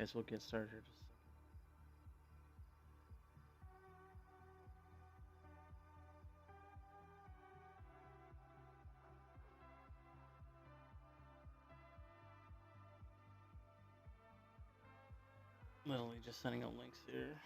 guess we'll get started here just a second. Literally just sending out links here.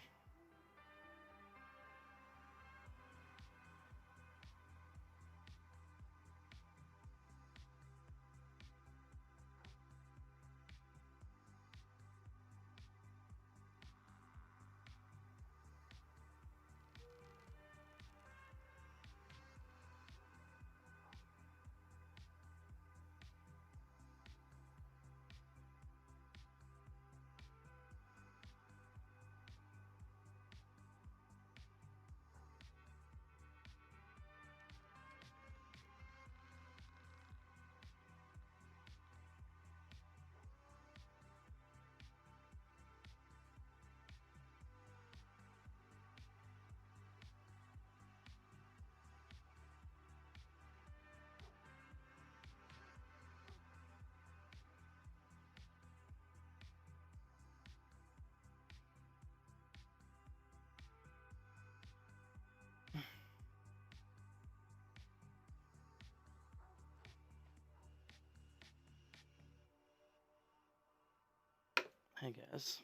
Hey guys, let's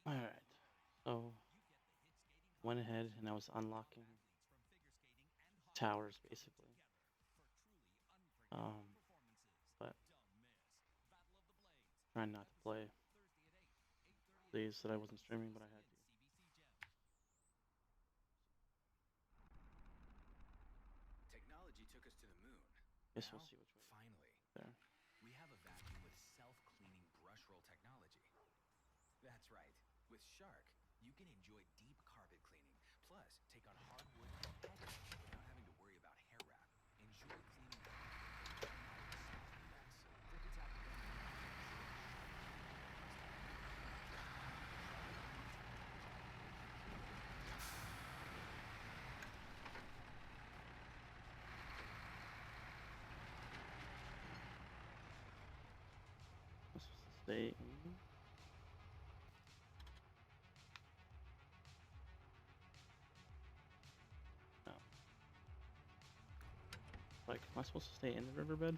Alright, so went ahead and I was unlocking towers basically. But trying not to play days that I wasn't streaming, but I had to. Technology took us to the moon. Guess we'll see which way. Finally, There. we have a vacuum with self-cleaning brush roll technology. That's right. With Shark, you can enjoy deep carpet cleaning, plus take on hardwood edges without having to worry about hair wrap. Enjoy cleaning the Click a tap again. This was the state. No. Like, am I supposed to stay in the riverbed?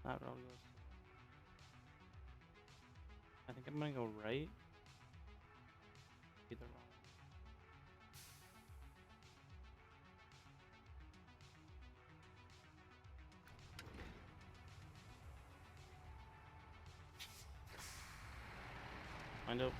Not really. I think I'm gonna go right. Either wrong. Find out.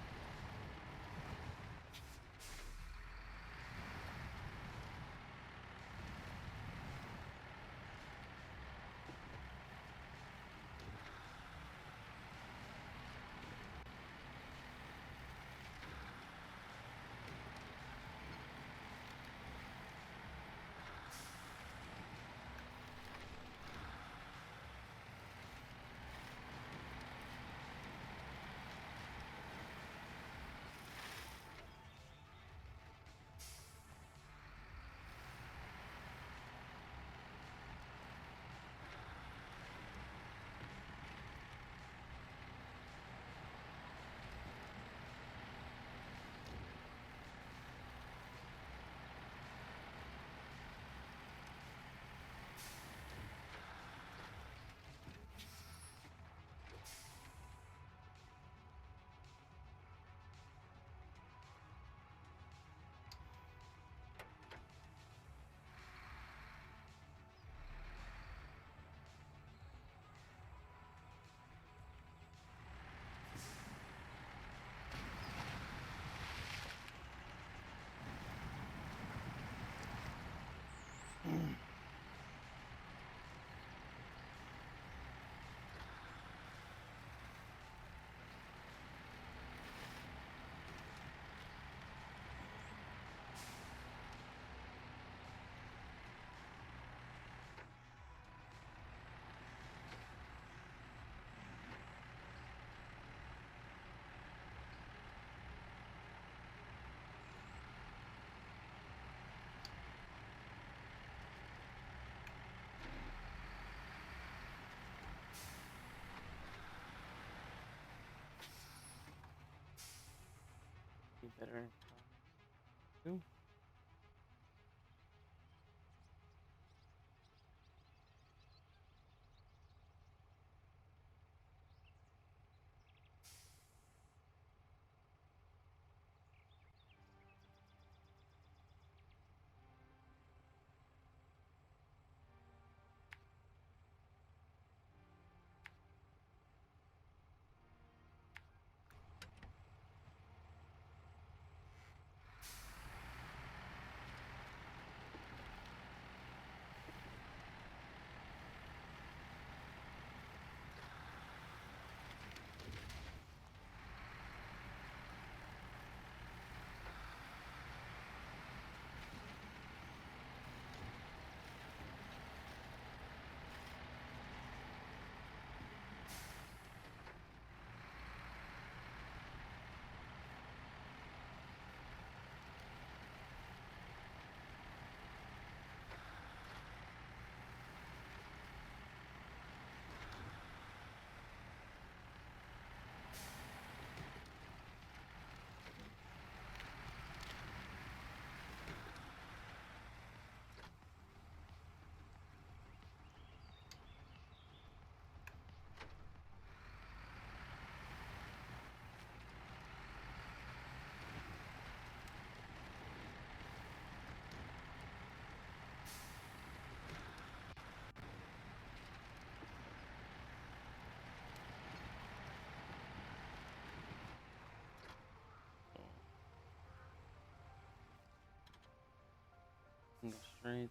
Be better. Too. Go straight.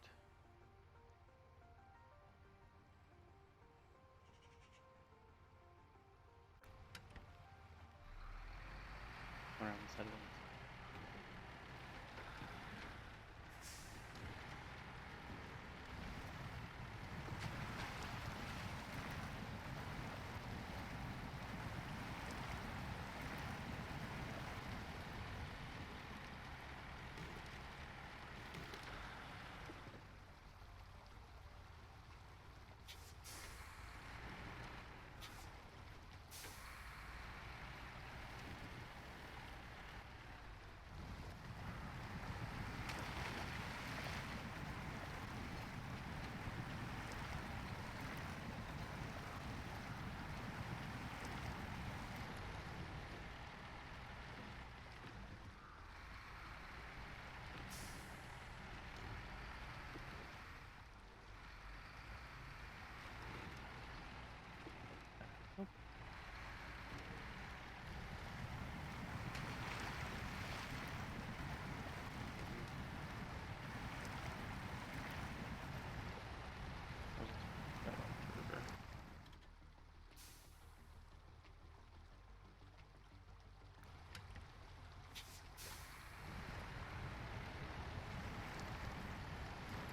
Around the side of it. Oh.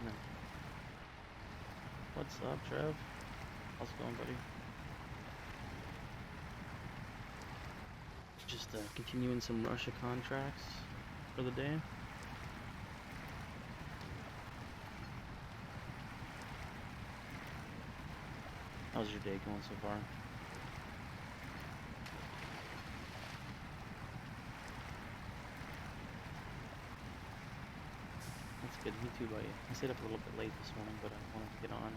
No. What's up, Trev? How's it going, buddy? Just continuing some Russia contracts for the day. How's your day going so far? That's good. Me too, buddy. I stayed up a little bit late this morning, but I wanted to get on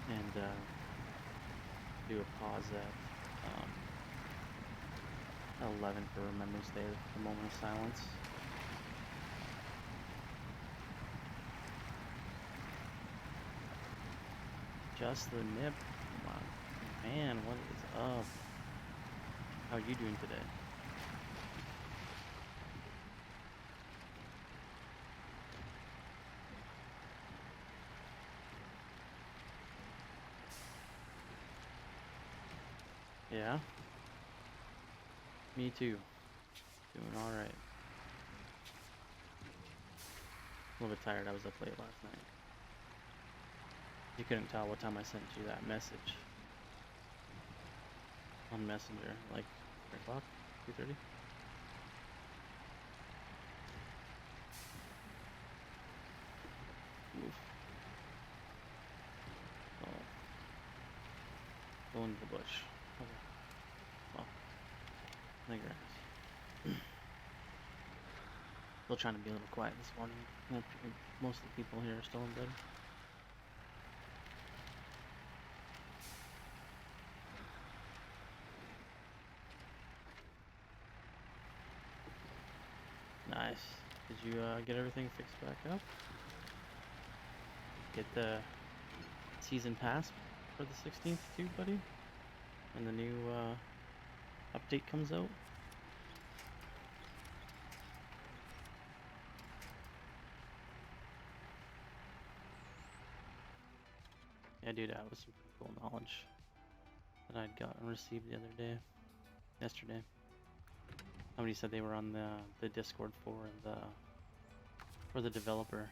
and do a pause at 11 for Remembrance Day, the moment of silence. Just the nip. Wow. Man, what is up? How are you doing today? Yeah? Me too. Doing alright. A little bit tired. I was up late last night. You couldn't tell what time I sent you that message on Messenger. Like 3 o'clock? 2:30? Oof. Oh. Go into the bush. Okay. Well, in the grass. Still trying to be a little quiet this morning. Most of the people here are still in bed. Nice. Did you get everything fixed back up? Get the season pass for the 16th too, buddy? And the new update comes out? Yeah, dude, that was some pretty cool knowledge that I'd gotten received the other day. Yesterday. Somebody said they were on the Discord for the developer.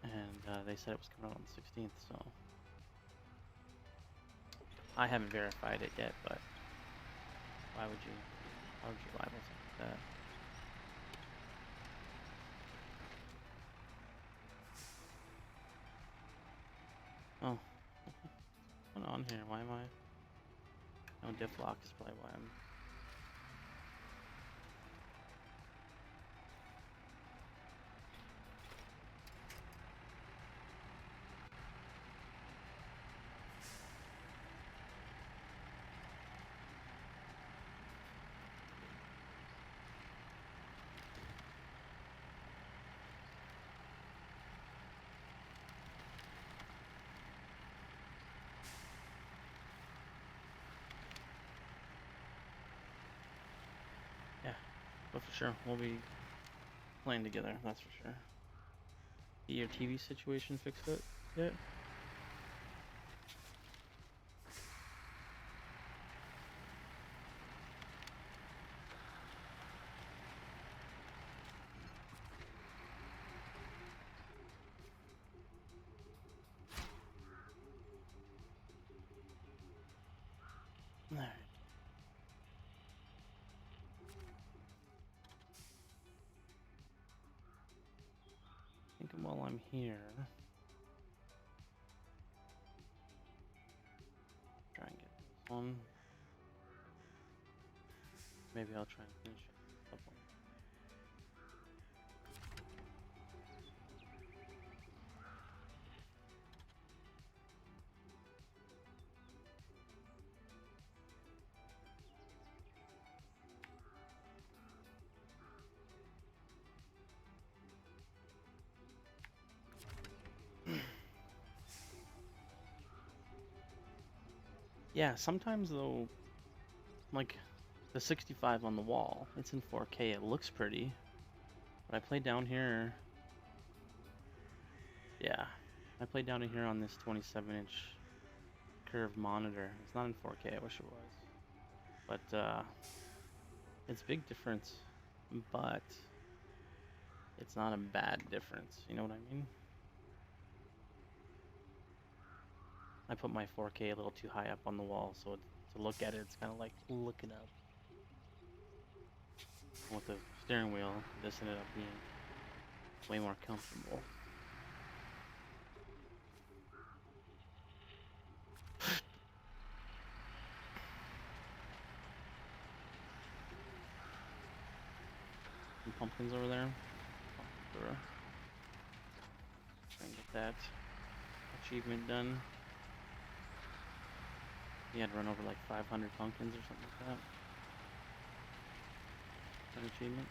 And they said it was coming out on the 16th, so I haven't verified it yet, but why would you lie about something like that? Oh, what's going on here? Why am I? No diff lock is probably why I'm. Yeah, but for sure, we'll be playing together, that's for sure. Get your TV situation fixed it yet? Alright. I think while I'm here, try and get this one. Maybe I'll try and finish it up one. Yeah, sometimes though, like the 65 on the wall, it's in 4K, it looks pretty, but I play down here, yeah, I play down here on this 27-inch curved monitor. It's not in 4K, I wish it was, but it's a big difference, but it's not a bad difference, you know what I mean? I put my 4K a little too high up on the wall, so to look at it, it's kind of like looking up. With the steering wheel, this ended up being way more comfortable. Some pumpkins over there. Try and get that achievement done. You had to run over like 500 pumpkins or something like that. An achievement.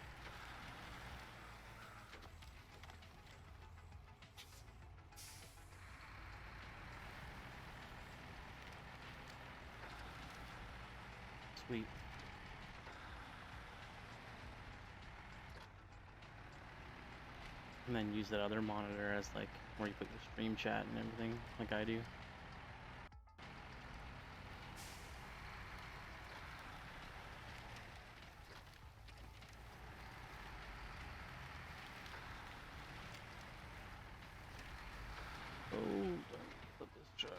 Sweet. And then use that other monitor as like where you put your stream chat and everything, like I do. Oh, don't flip this truck.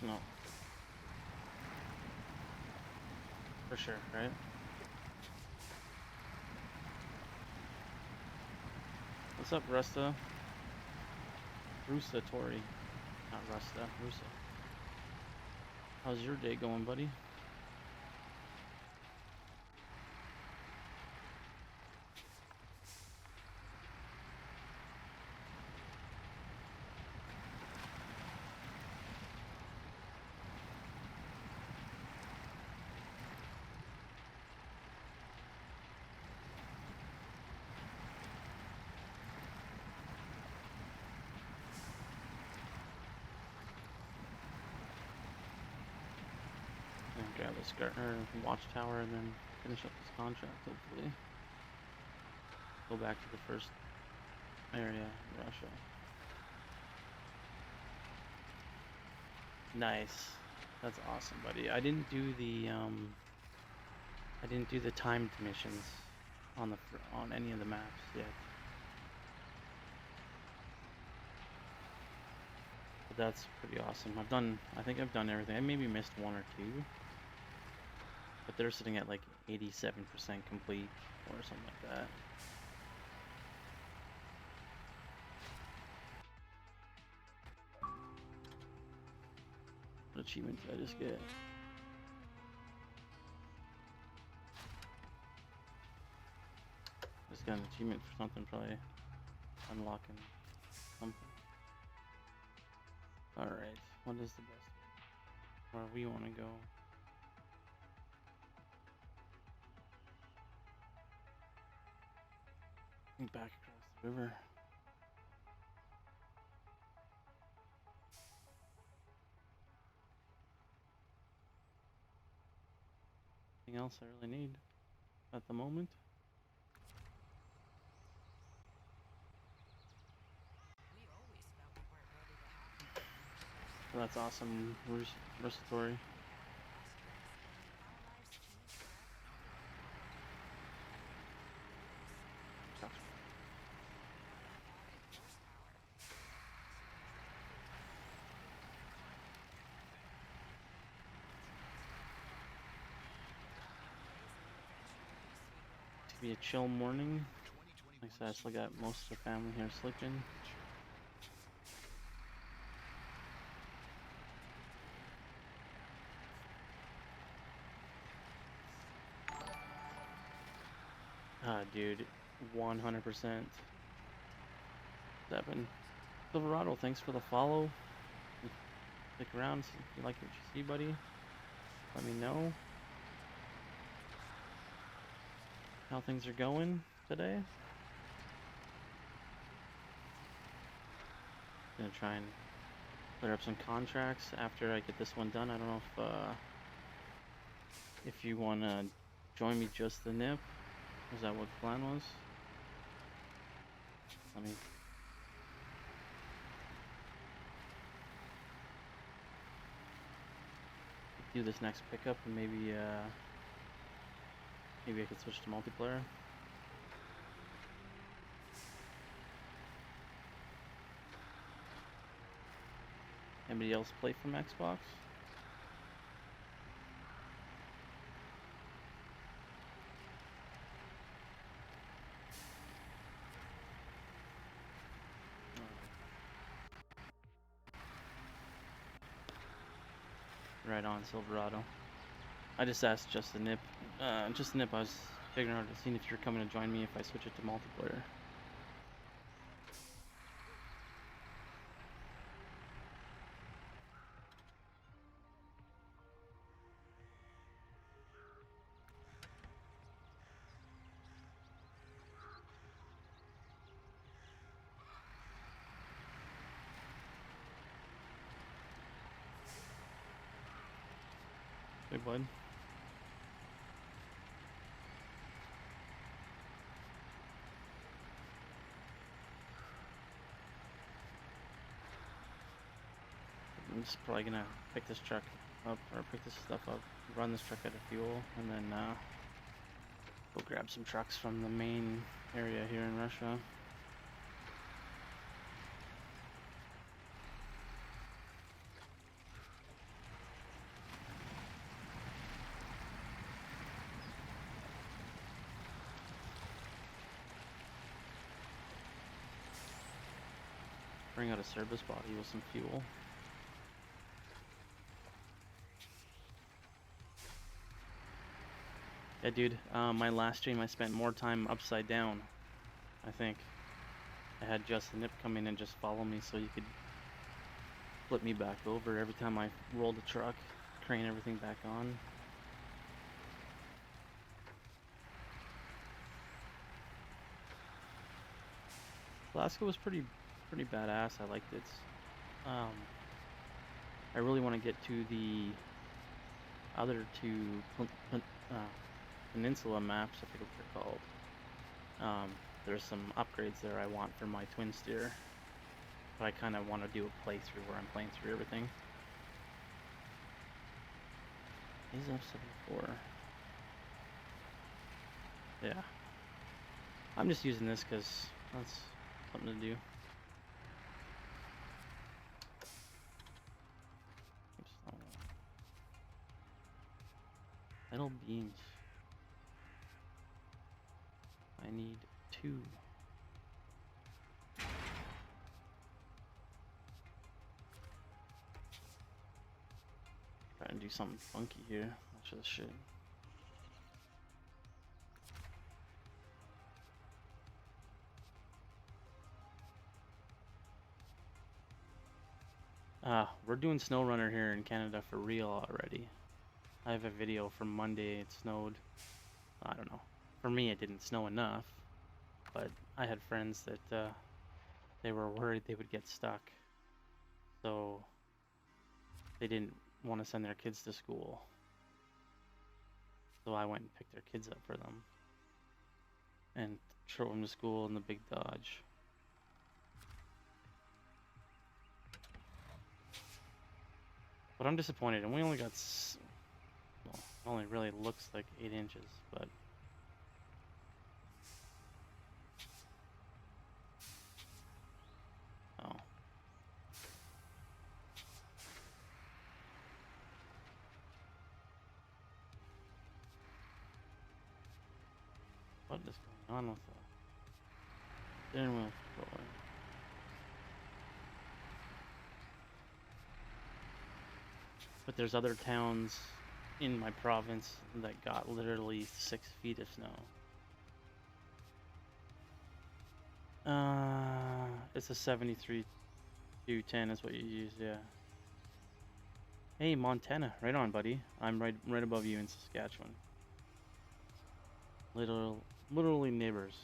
No. For sure, right? What's up, Rusta? Rusa Tori. Not Rusta, Rusa. How's your day going, buddy? And grab this watchtower and then finish up this contract, hopefully. Go back to the first area in Russia. Nice. That's awesome, buddy. I didn't do the timed missions on any of the maps yet. But that's pretty awesome. I think I've done everything. I maybe missed one or two. But they're sitting at like 87% complete or something like that. What achievement did I just get? Just got an achievement for something, probably unlocking something. Alright, what is the best where we want to go? Back across the river. Anything else I really need at the moment? Well, that's awesome, Respiratory. To be a chill morning. Like I said, I still got most of the family here sleeping. Dude, 100%. 7. Silverado, thanks for the follow. Stick around if you like what you see, buddy. Let me know how things are going today. Gonna try and clear up some contracts after I get this one done. I don't know if you wanna join me just the nip. Is that what the plan was? Let me do this next pickup and maybe I could switch to multiplayer. Anybody else play from Xbox? Right on, Silverado. I just asked just the nip. I was figuring out, seeing if you're coming to join me if I switch it to multiplayer. Hey, bud. I'm just probably gonna pick this truck up, or pick this stuff up, run this truck out of fuel, and then go grab some trucks from the main area here in Russia. Bring out a service body with some fuel. Yeah, dude, my last stream I spent more time upside down, I think. I had Justin Nip come in and just follow me so you could flip me back over every time I rolled the truck, crane everything back on. Alaska was pretty badass. I liked it. I really want to get to the other two peninsula maps, I forget what they're called. There's some upgrades there I want for my twin steer, but I kind of want to do a playthrough where I'm playing through everything. He's up 74. Yeah. I'm just using this because that's something to do. Metal beams. I need 2. Try and do something funky here. Watch this shit. We're doing SnowRunner here in Canada for real already. I have a video from Monday. It snowed. I don't know. For me, it didn't snow enough, but I had friends that they were worried they would get stuck, so they didn't want to send their kids to school. So I went and picked their kids up for them and drove them to school in the big Dodge. But I'm disappointed, and we only got, well, it only really looks like 8 inches, but oh. What is going on with the steering wheel controller? But there's other towns in my province that got literally 6 feet of snow. It's a 73-210 is what you use, yeah. Hey, Montana, right on, buddy. I'm right above you in Saskatchewan. Literally neighbors.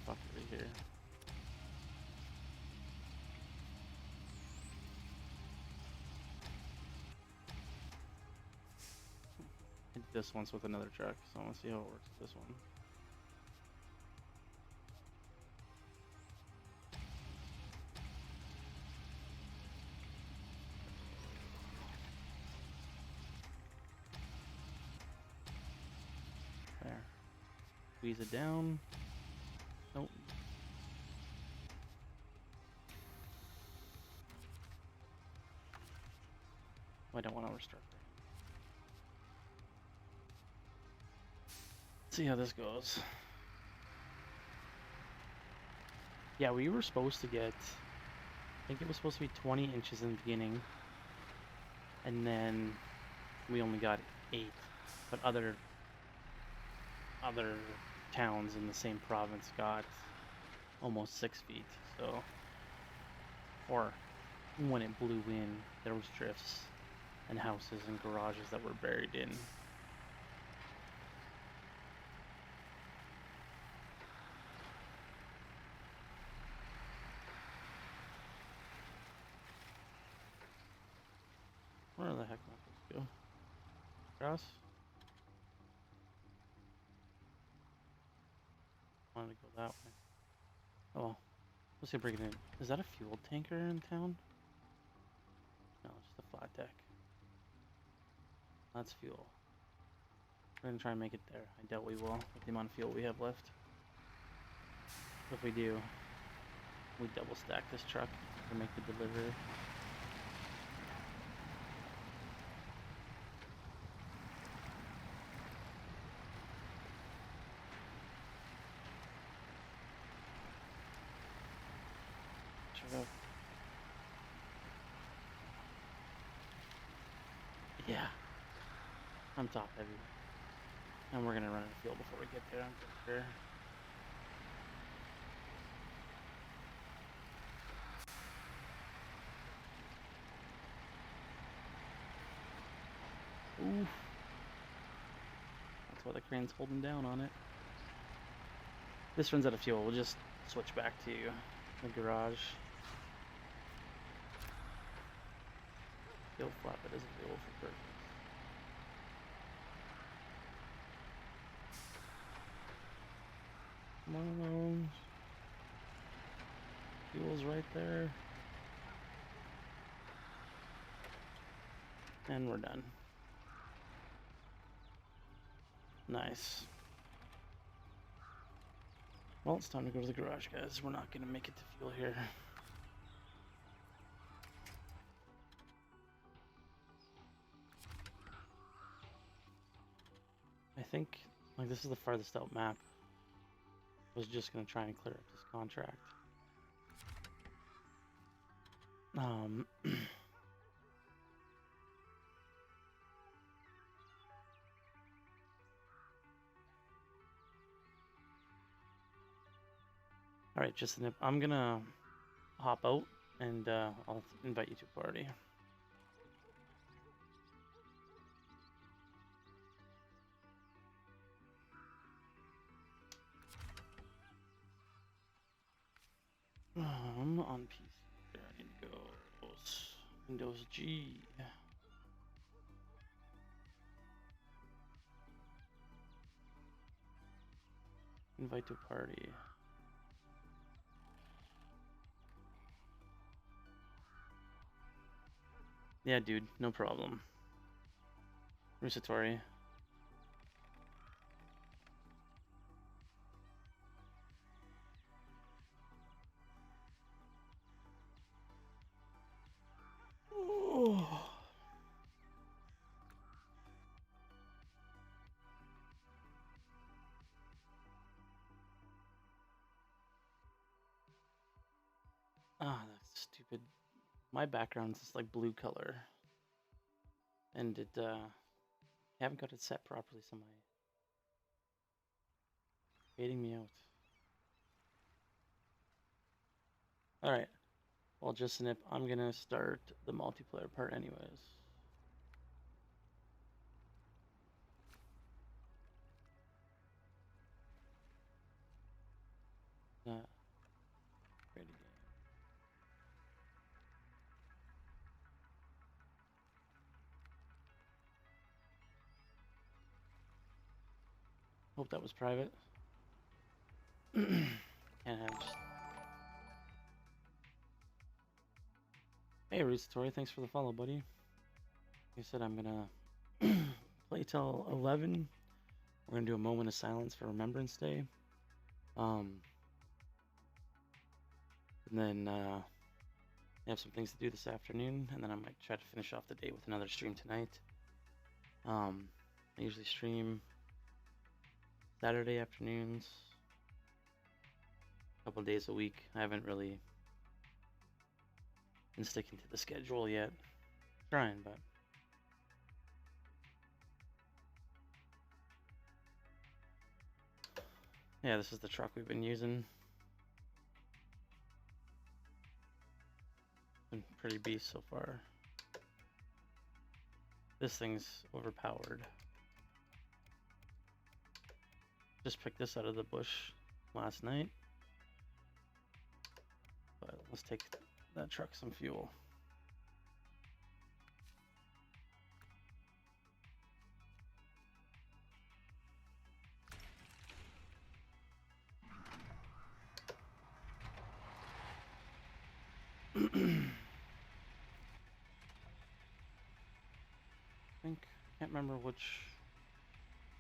Fuck right here. I did this once with another truck, so I want to see how it works with this one. There. Squeeze it down. Nope. I don't want to restart there. Let's see how this goes. Yeah, we were supposed to get, I think it was supposed to be 20 inches in the beginning, and then we only got 8, but other towns in the same province got almost 6 feet, so, or when it blew in, there was drifts and houses and garages that were buried in. Where the heck am I supposed to go? Across? I wanted to go that way. Oh well. Let's see, break it in. Is that a fuel tanker in town? No, it's just a flat deck. That's fuel. We're gonna try and make it there. I doubt we will with the amount of fuel we have left. If we do, we double stack this truck to make the delivery. I'm top heavy. And we're gonna run out of fuel before we get there, I'm pretty sure. Oof. That's why the crane's holding down on it. This runs out of fuel. We'll just switch back to the garage. Fuel flap it is available for purchase. Come on. Fuel's right there. And we're done. Nice. Well, it's time to go to the garage, guys. We're not going to make it to fuel here. I think, like, this is the farthest out map. I was just going to try and clear up this contract. Alright, just a nip. I'm gonna hop out and I'll invite you to a party. On PC. There, I need to go Windows G. Invite to a party. Yeah, dude, no problem. Rusatori. Oh. Ah, that's stupid. My background's just like blue color. And it, I haven't got it set properly, so my fading me out. Alright. Well, just a nip. I'm gonna start the multiplayer part anyways. Create a game. Hope that was private. And have just... Hey, Rusatori, thanks for the follow, buddy. Like I said, I'm gonna play till 11. We're gonna do a moment of silence for Remembrance Day. And then I have some things to do this afternoon, and then I might try to finish off the day with another stream tonight. I usually stream Saturday afternoons, a couple days a week. I haven't really been sticking to the schedule yet. Trying, but yeah, this is the truck we've been using. Been pretty beast so far. This thing's overpowered. Just picked this out of the bush last night. But let's take that truck some fuel. Can't remember which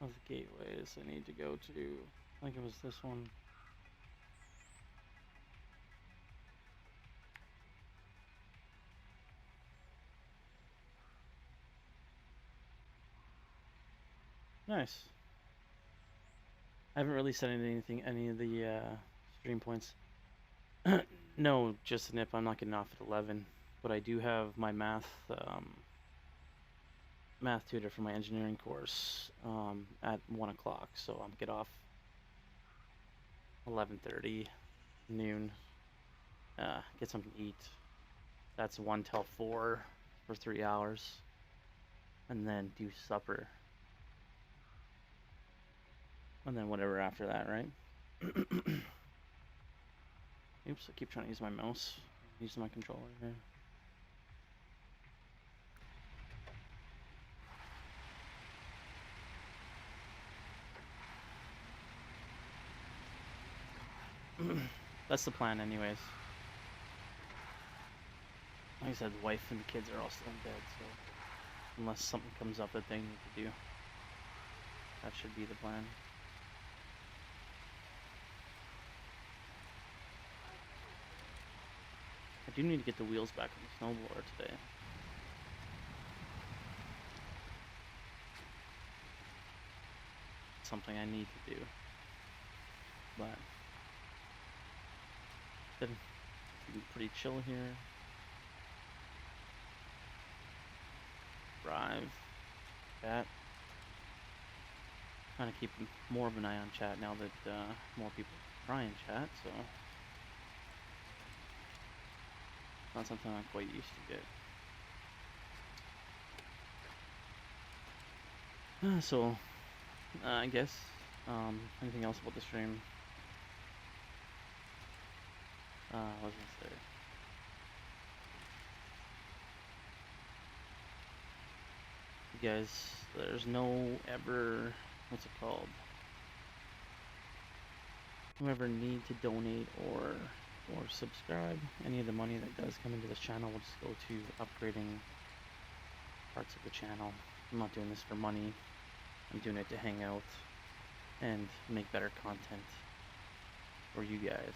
of the gateways I need to go to. I think it was this one. Nice. I haven't really said anything, any of the stream points. No, just a nip. I'm not getting off at 11, but I do have my math math tutor for my engineering course at 1 o'clock, so I'll get off 11:30, noon, get something to eat. That's 1 till 4 for 3 hours, and then do supper, and then whatever after that, right? Oops, I keep trying to use my mouse, using my controller here. That's the plan anyways. Like I said, the wife and the kids are all still in bed, so unless something comes up that they need to do, that should be the plan. I do need to get the wheels back on the snowblower today. It's something I need to do. But it's been pretty chill here. Drive, chat. Kind of keeping more of an eye on chat now that more people try and chat, so not something I'm quite used to yet. So I guess anything else about the stream? What was I gonna say? You guys, there's no ever, what's it called? Whoever need to donate or subscribe, any of the money that does come into this channel will just go to upgrading parts of the channel. I'm not doing this for money. I'm doing it to hang out and make better content for you guys.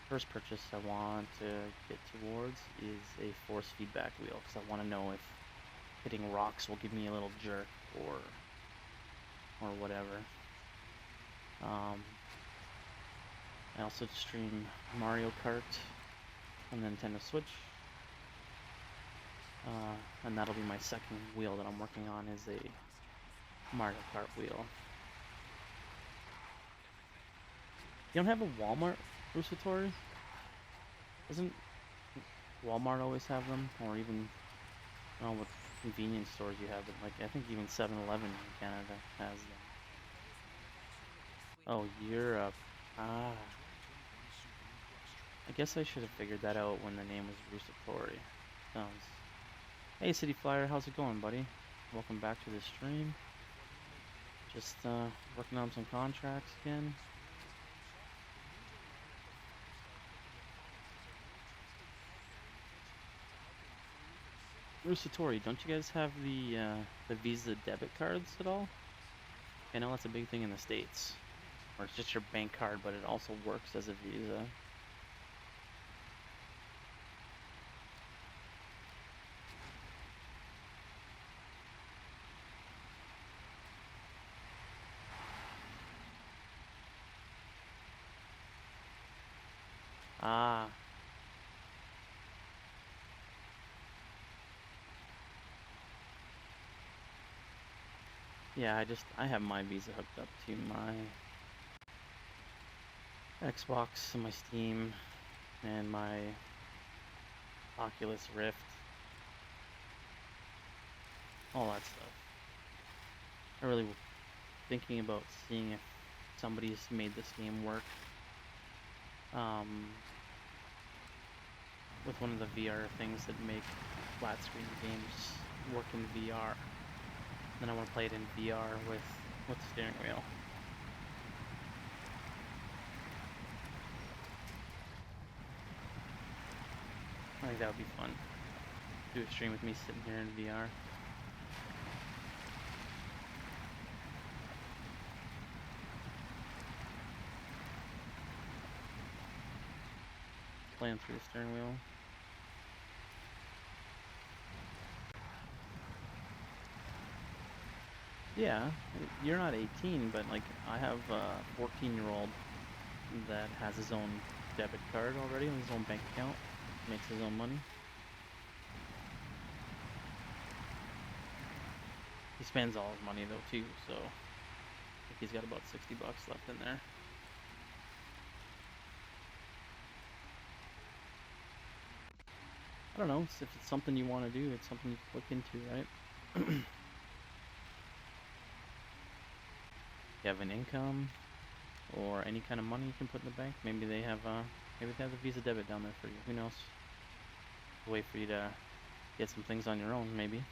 First purchase I want to get towards is a force feedback wheel, because I want to know if hitting rocks will give me a little jerk or whatever. I also stream Mario Kart on the Nintendo Switch, and that'll be my second wheel that I'm working on, is a Mario Kart wheel. You don't have a Walmart Rusatori? Doesn't Walmart always have them? Or even, I don't know what convenience stores you have, but like I think even 7-Eleven in Canada has them. Oh, Europe. Ah. I guess I should have figured that out when the name was Rusatori. Sounds. Hey City Flyer, how's it going, buddy? Welcome back to the stream. Just working on some contracts again. Rusatori, don't you guys have the Visa debit cards at all? I know that's a big thing in the States, where it's just your bank card, but it also works as a Visa. Ah. Yeah, I have my Visa hooked up to my Xbox and my Steam and my Oculus Rift. All that stuff. I'm really thinking about seeing if somebody's made this game work. With one of the VR things that make flat screen games work in VR. Then I want to play it in VR with the steering wheel. I think that would be fun. Do a stream with me sitting here in VR. Playing through the steering wheel. Yeah, you're not 18, but like I have a 14-year-old that has his own debit card already and his own bank account, makes his own money. He spends all his money though too, so I think he's got about 60 bucks left in there. I don't know, if it's something you want to do, it's something you can look into, right? You have an income or any kind of money you can put in the bank. Maybe they have the Visa debit down there for you. Who knows? A way for you to get some things on your own, maybe.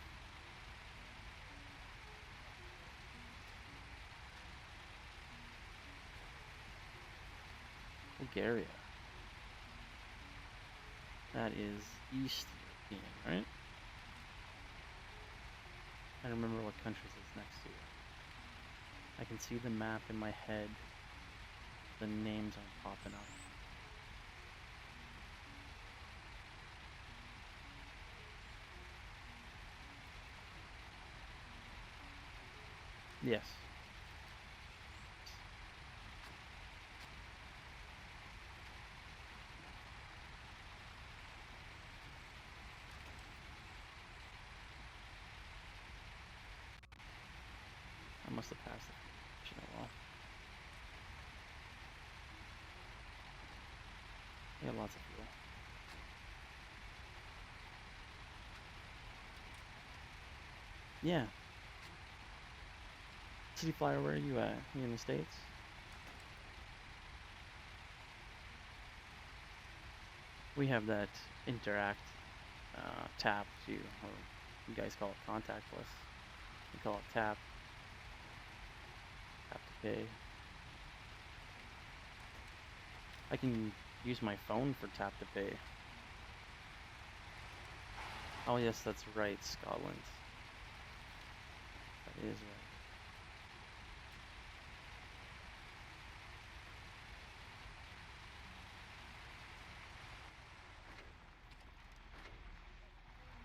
Bulgaria. That is East European, right? I don't remember what countries it's next to. I can see the map in my head. The names aren't popping up. Yes. I must have passed it. Oh well. I got lots of fuel. Yeah. City Flyer, where are you at? You in the States? We have that interact tap too, or you guys call it contactless. We call it tap. Tap to pay. I can use my phone for tap to pay. Oh yes, that's right, Scotland. That is right.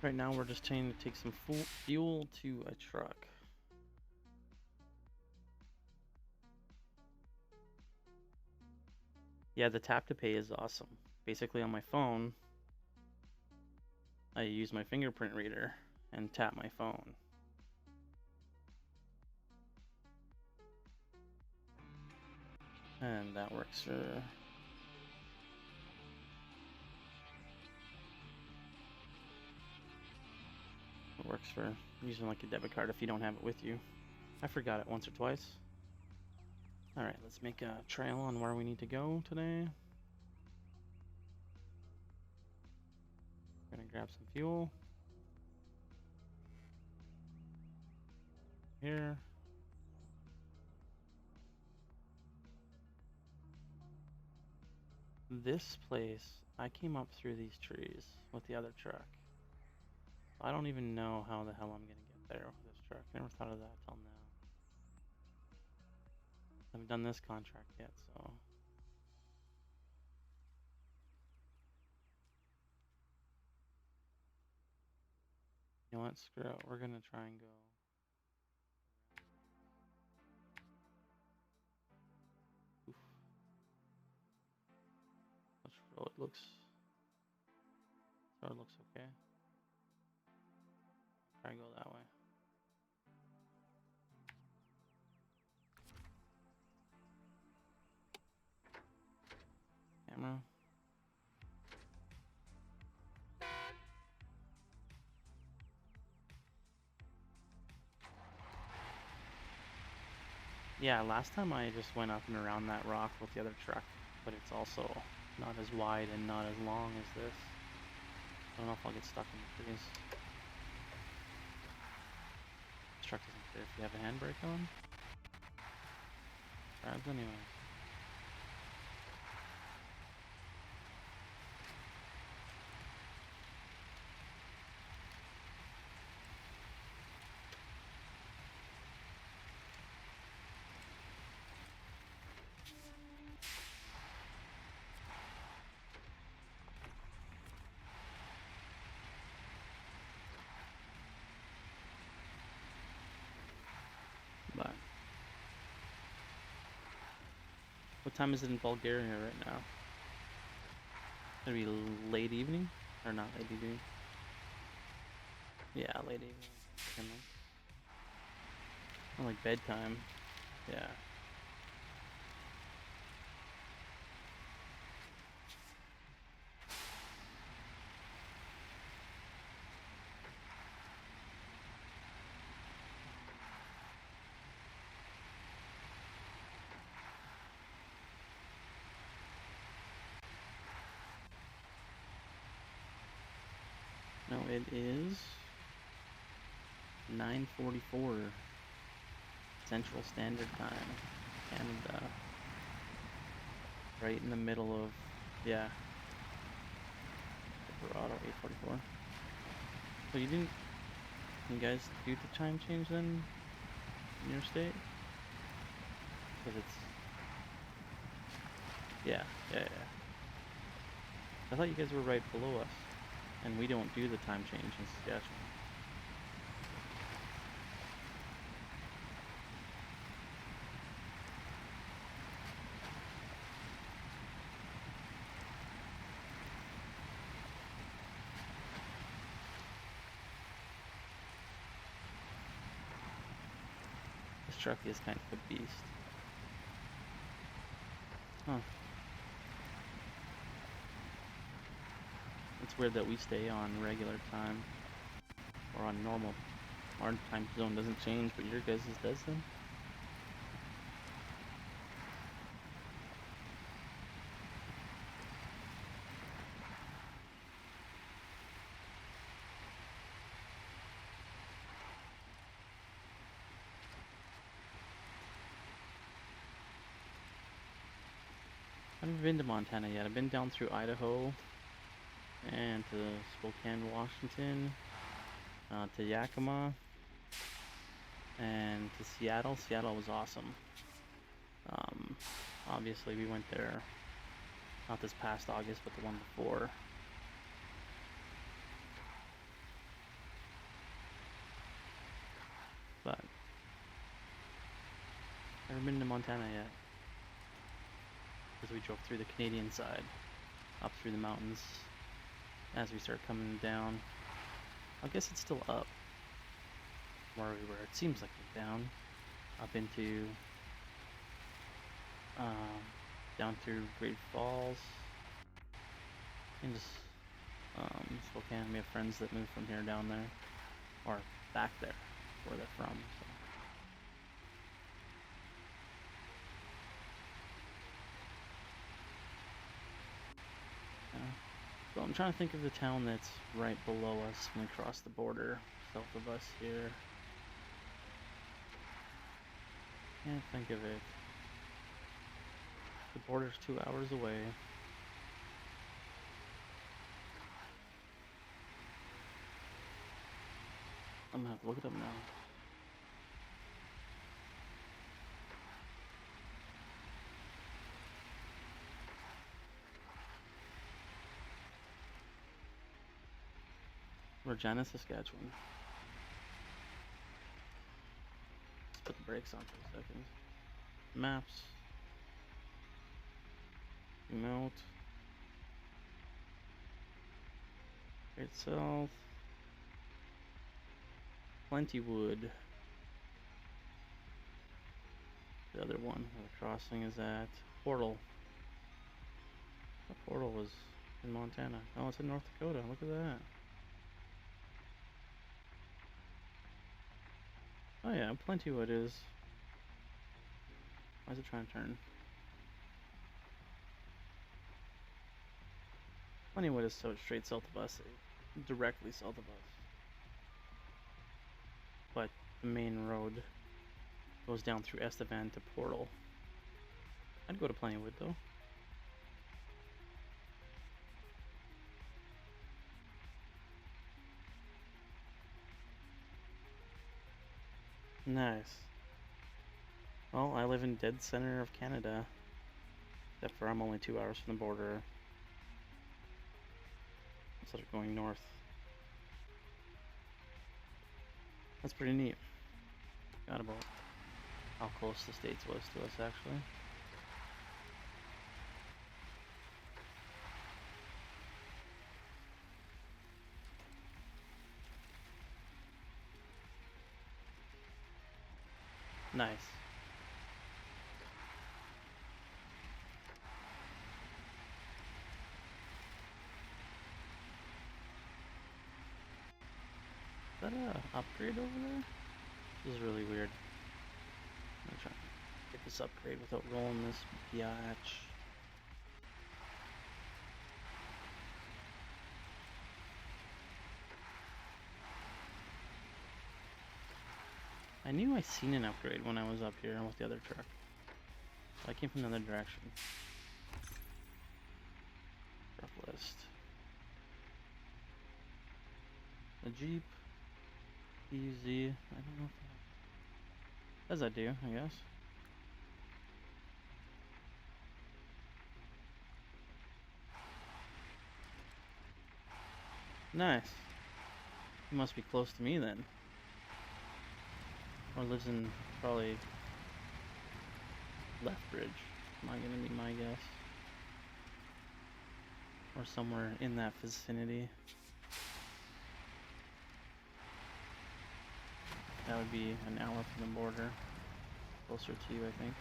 Right now we're just trying to take some fuel to a truck. Yeah, the tap to pay is awesome. Basically on my phone, I use my fingerprint reader and tap my phone. And that works for... It works for using like a debit card if you don't have it with you. I forgot it once or twice. Alright, let's make a trail on where we need to go today. We're gonna grab some fuel. Here. This place, I came up through these trees with the other truck. I don't even know how the hell I'm gonna get there with this truck. Never thought of that till now. I haven't done this contract yet, so... You know what? Screw it. We're gonna try and go... Oof. Which road looks... This road looks okay. Try and go that way. Camera. Yeah, last time I just went up and around that rock with the other truck, but it's also not as wide and not as long as this. I don't know if I'll get stuck in the trees. This truck doesn't care if you have a handbrake on. Drives anyways. But what time is it in Bulgaria right now? Gonna be late evening? Or not late evening? Yeah, late evening. Or like bedtime. Yeah. No, it is 9:44 Central Standard Time, Canada. Right in the middle of, yeah, Colorado, 8:44. So you guys do the time change then in your state? Because it's, yeah. I thought you guys were right below us, and we don't do the time change in Saskatchewan. This truck is kind of a beast. Huh. It's weird that we stay on regular time, or on normal. Our time zone doesn't change, but your guys' does then? I haven't been to Montana yet. I've been down through Idaho, and to Spokane, Washington, to Yakima, and to Seattle. Seattle was awesome. Obviously we went there, not this past August, but the one before. But I haven't been to Montana yet, because we drove through the Canadian side, up through the mountains. As we start coming down, I guess it's still up where we were. It seems like we're down, up into, down through Great Falls, and just Spokane. We have friends that moved from here down there, or back there, where they're from. So. So I'm trying to think of the town that's right below us when we cross the border, south of us here. Can't think of it. The border's 2 hours away. I'm gonna have to look it up now. Regina, Saskatchewan. Let's put the brakes on for a second. Maps. Remote. Great South. Plentywood. The other one where the crossing is at. Portal. The Portal was in Montana. Oh, it's in North Dakota. Look at that. Oh yeah, Plentywood is. Why is it trying to turn? Plentywood is so straight south of us, directly south of us. But the main road goes down through Estevan to Portal. I'd go to Plentywood though. Nice. Well, I live in dead center of Canada. Except for I'm only 2 hours from the border. Instead of going north. That's pretty neat. Forgot about how close the States was to us actually. Nice. Is that a upgrade over there? This is really weird. I'm gonna try and get this upgrade without rolling this biatch. I knew I seen an upgrade when I was up here with the other truck. So I came from the other direction. Truck list. The Jeep. Easy. I don't know if that... As I do, I guess. Nice. He must be close to me then. Or lives in probably Lethbridge. Am I gonna be my guess? Or somewhere in that vicinity. That would be an hour from the border. Closer to you, I think.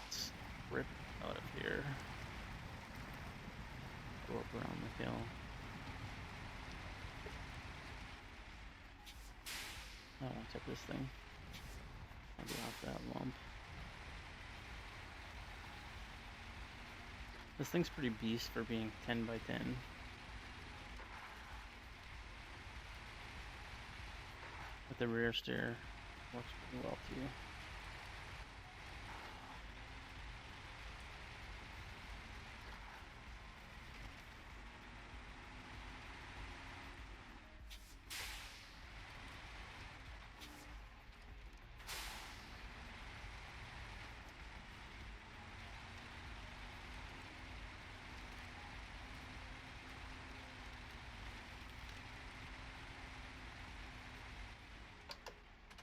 Let's rip out of here. Go up around the hill. I don't want to tip this thing. I'll be off that lump. This thing's pretty beast for being 10 by 10. With the rear steer, works pretty well too.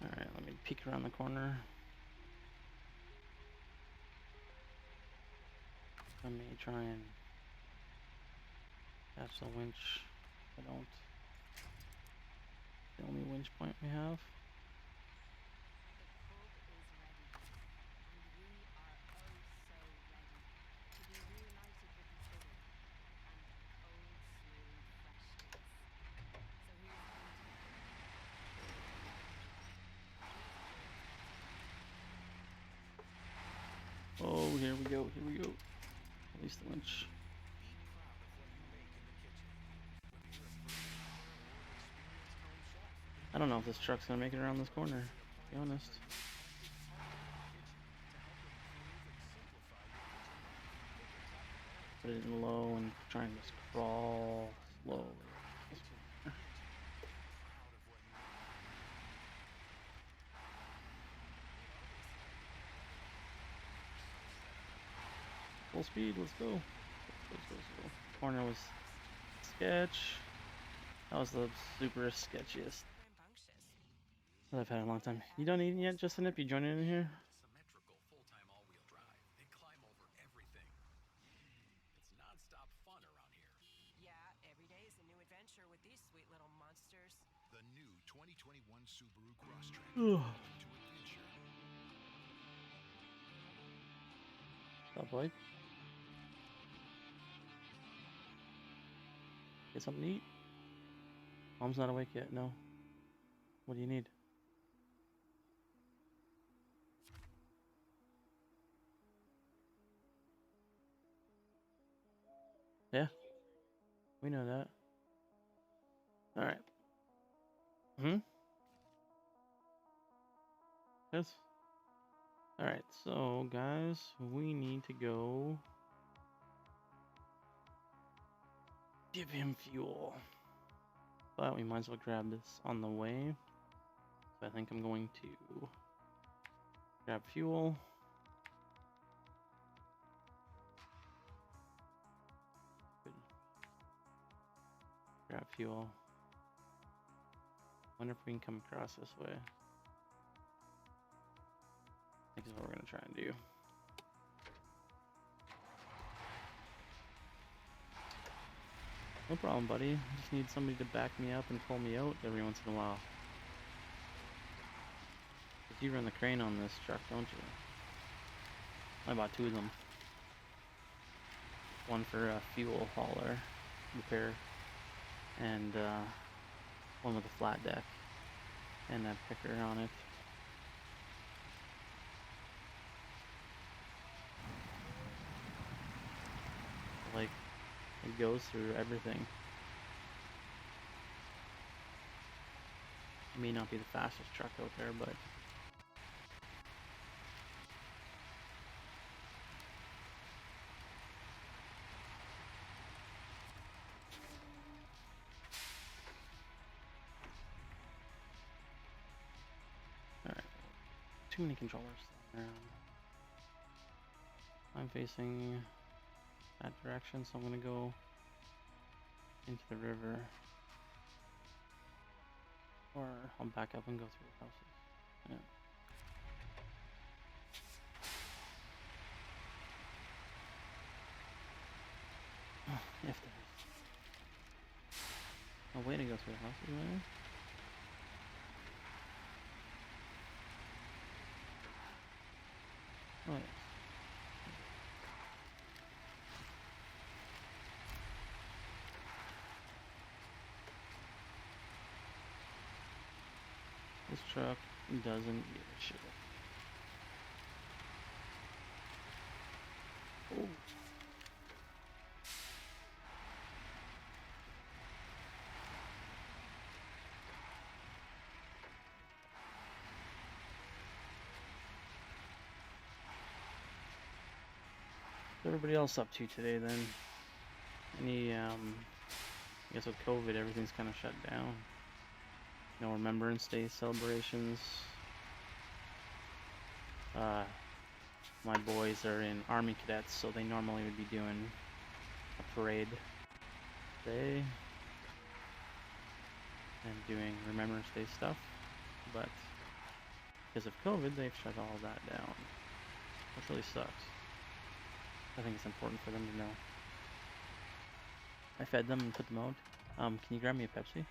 Alright, let me peek around the corner. I may try and catch the winch. I don't. The only winch point we have. Oh, here we go, here we go. Release the winch. I don't know if this truck's gonna make it around this corner, to be honest. Put it in low and try and just crawl slowly. Full speed, let's go. Let's go. Corner was sketch. That was the super sketchiest that I've had in a long time. You done eating yet, Justin? If you joining in here? Symmetrical full-time all-wheel drive. They climb over everything. It's non-stop fun around here. Yeah, every day is a new adventure with these sweet little monsters. The new 2021 Subaru Crosstrek. Ugh. To adventure. Stop, boy. Get something to eat? Mom's not awake yet, no. What do you need? Yeah, we know that. Alright. Yes. Alright, so guys, we need to go give him fuel. But we might as well grab this on the way. So I think I'm going to grab fuel. Good. Grab fuel. Wonder if we can come across this way. I think is what we're gonna try and do. No problem, buddy. I just need somebody to back me up and pull me out every once in a while. 'Cause you run the crane on this truck, don't you? I bought 2 of them. One for a fuel hauler repair, and one with a flat deck and a picker on it. Like, it goes through everything. It may not be the fastest truck out there, but alright. Too many controllers around. I'm facing that direction, so I'm gonna go into the river. Or I'll back up and go through the houses. Yeah. If there is. A way to go through the houses, man. Oh yes. This truck doesn't give a shit. Oh. What's everybody else up to today then? Any, I guess with COVID, everything's kind of shut down. No Remembrance Day celebrations. My boys are in Army Cadets, so they normally would be doing a parade day and doing Remembrance Day stuff, but because of COVID, they've shut all that down, which really sucks. I think it's important for them to know. I fed them and put them out. Can you grab me a Pepsi?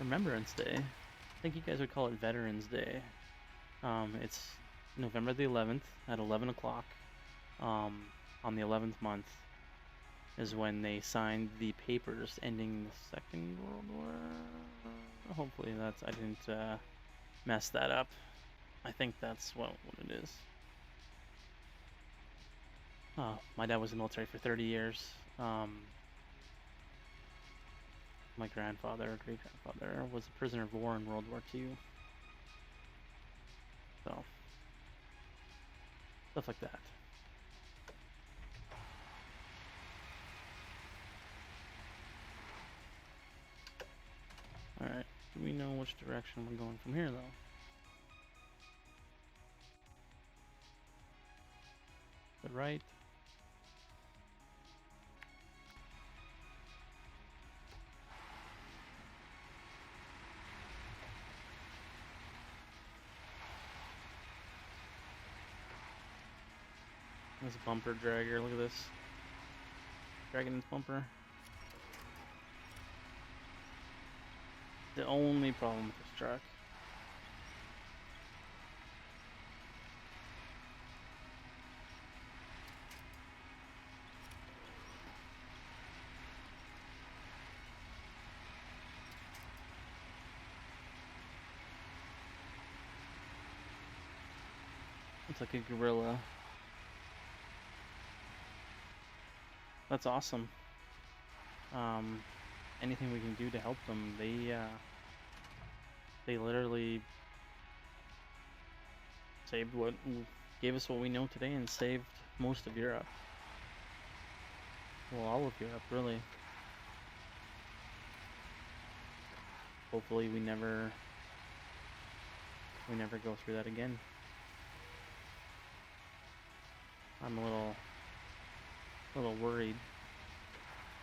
Remembrance Day. I think you guys would call it Veterans Day. It's November the 11th at 11 o'clock. On the 11th month is when they signed the papers ending the Second World War. Hopefully I didn't mess that up. I think that's what it is. My dad was in the military for 30 years. My grandfather, great-grandfather, was a prisoner of war in World War II. So, stuff like that. Alright, do we know which direction we're going from here, though? The right? This bumper dragger, look at this. Dragging its bumper. The only problem with this truck. It's like a gorilla. That's awesome. Anything we can do to help them, they literally gave us what we know today and saved most of Europe. Well, all of Europe, really. hopefully we never go through that again. I'm a little worried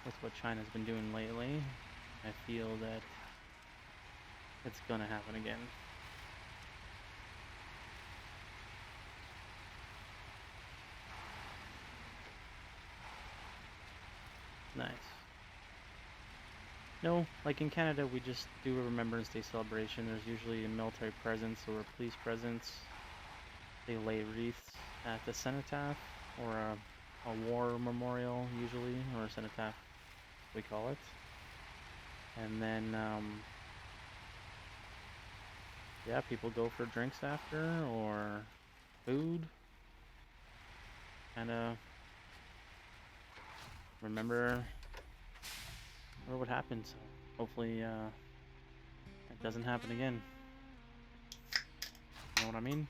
with what China's been doing lately. I feel that it's gonna happen again. Nice. No, like in Canada, we just do a Remembrance Day celebration. There's usually a military presence or a police presence. They lay wreaths at the cenotaph or a war memorial, usually, or a cenotaph, we call it. And then, yeah, people go for drinks after or food. Kind of remember what happened. So hopefully, it doesn't happen again. You know what I mean?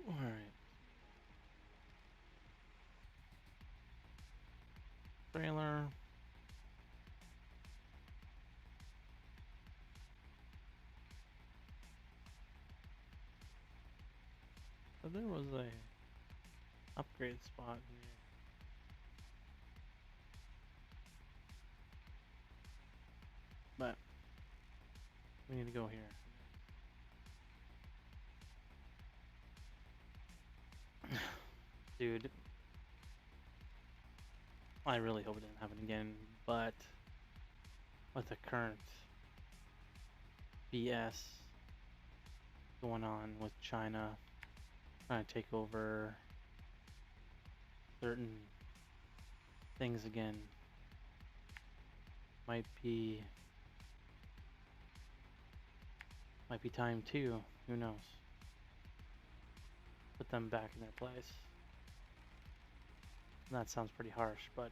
Alright. Trailer. So there was a upgrade spot here. But we need to go here. Dude, I really hope it doesn't happen again, but with the current BS going on with China trying to take over certain things again, might be time too. Who knows? Put them back in their place. And that sounds pretty harsh, but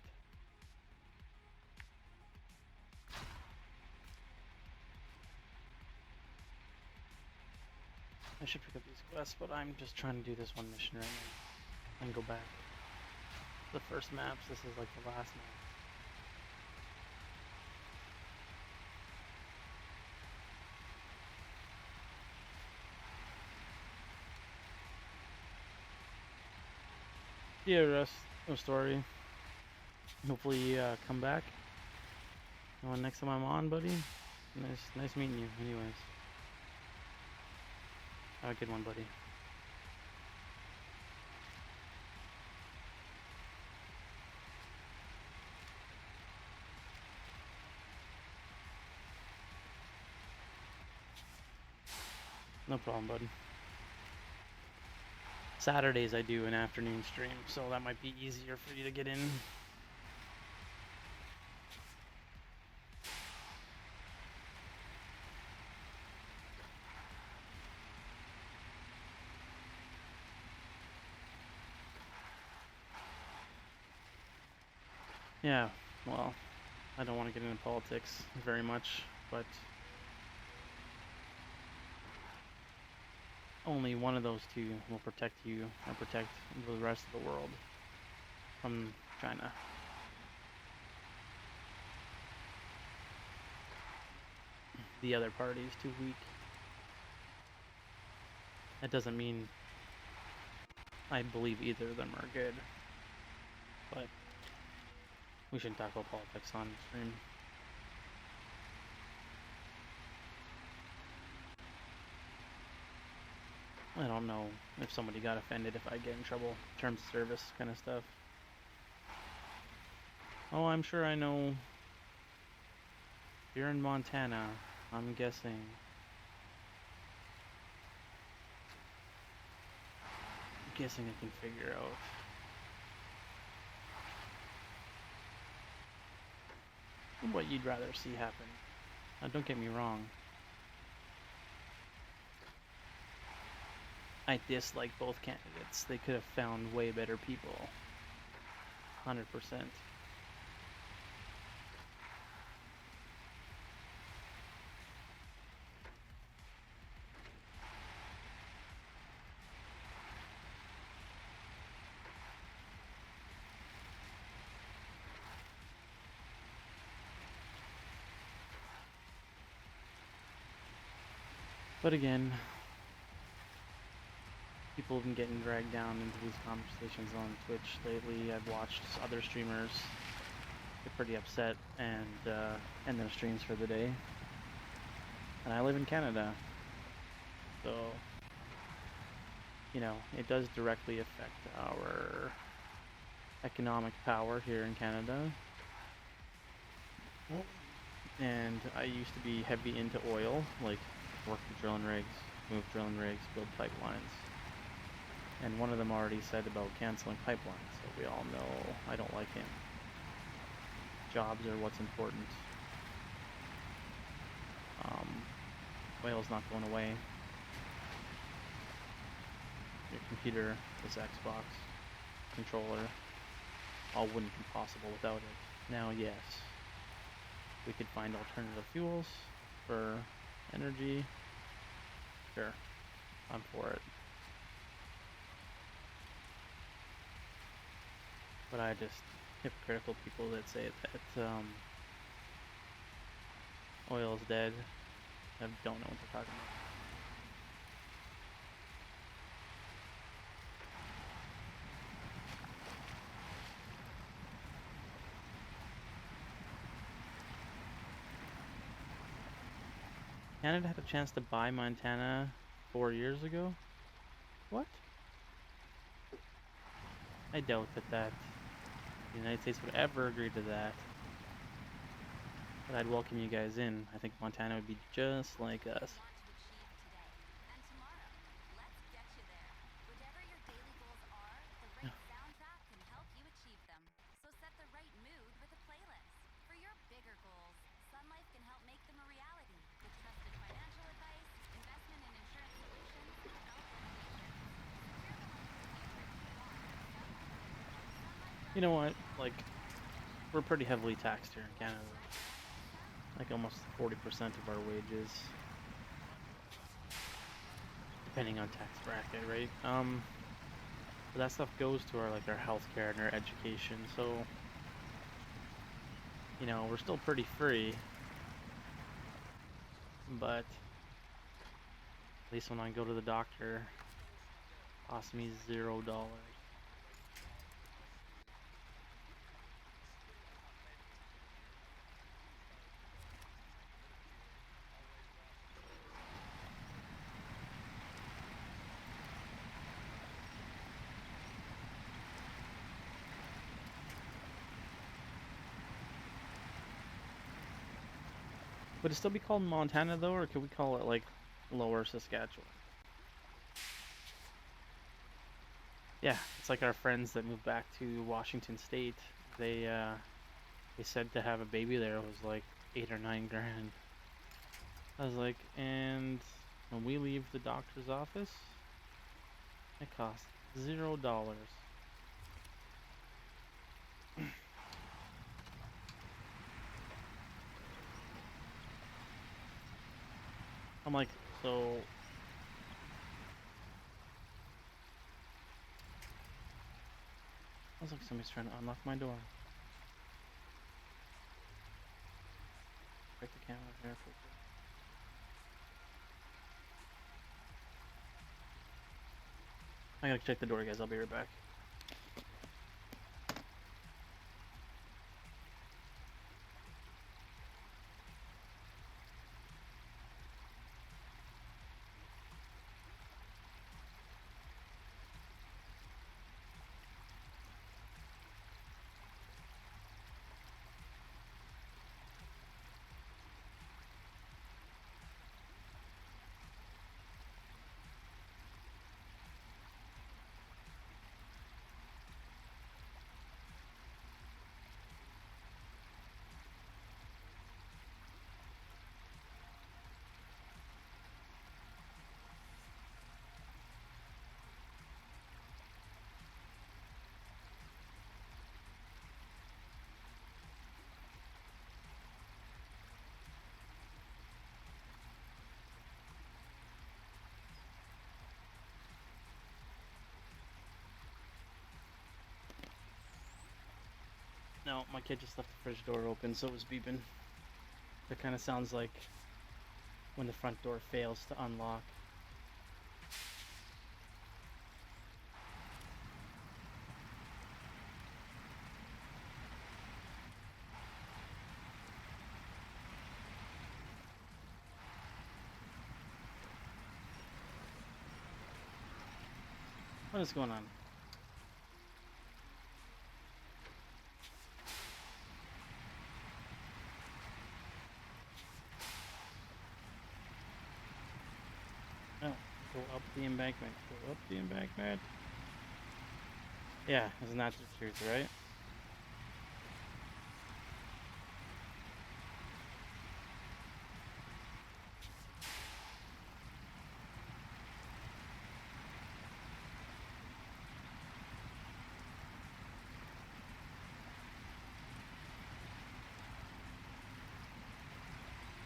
I should pick up these quests, but I'm just trying to do this one mission right now and go back. The first maps, this is like the last map. Yeah, Russ, no story. Hopefully you come back. Next time I'm on, buddy. Nice meeting you, anyways. Have a good one, buddy. No problem, buddy. Saturdays I do an afternoon stream, so that might be easier for you to get in. Yeah, well, I don't want to get into politics very much, but only one of those two will protect you and protect the rest of the world from China. The other party is too weak. That doesn't mean I believe either of them are good, but we shouldn't talk about politics on stream. I don't know if somebody got offended if I get in trouble. Terms of service kind of stuff. Oh, I'm sure I know. You're in Montana, I'm guessing. I can figure out. What you'd rather see happen. Now, don't get me wrong. I dislike both candidates. They could have found way better people. 100%. But again, people have been getting dragged down into these conversations on Twitch lately. I've watched other streamers get pretty upset and end their streams for the day. And I live in Canada, so you know, it does directly affect our economic power here in Canada. And I used to be heavy into oil, like work with drilling rigs, move drilling rigs, build pipelines. And one of them already said about canceling pipelines, so we all know I don't like him. Jobs are what's important. Oil's not going away. Your computer, this Xbox controller, all wouldn't be possible without it. Now, yes, we could find alternative fuels for energy. Sure, I'm for it. But I just hypocritical people that say that oil is dead. I don't know what they're talking about. Canada had a chance to buy Montana 4 years ago? What? I doubt that the United States would ever agree to that. But I'd welcome you guys in. I think Montana would be just like us. You know what? Like, we're pretty heavily taxed here in Canada. Like almost 40% of our wages, depending on tax bracket, right? But that stuff goes to our like our healthcare and our education. So, you know, we're still pretty free. But at least when I go to the doctor, it costs me $0. Would it still be called Montana though, or could we call it like Lower Saskatchewan? Yeah, it's like our friends that moved back to Washington State. They said to have a baby there was like 8 or 9 grand. I was like, and when we leave the doctor's office, it costs $0. I'm like, so I was like, somebody's trying to unlock my door. Break the camera here for I gotta check the door, guys. I'll be right back. No, my kid just left the fridge door open, so it was beeping. It kind of sounds like when the front door fails to unlock. What is going on? Oh, go up the embankment. Go up the embankment. Yeah, isn't that the truth, right?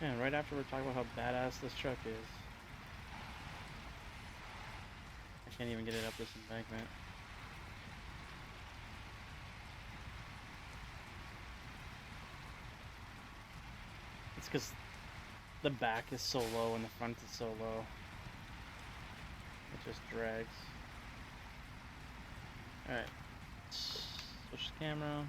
Yeah, right after we're talking about how badass this truck is. I can't even get it up this embankment. It's because the back is so low and the front is so low. It just drags. Alright. Switch the camera.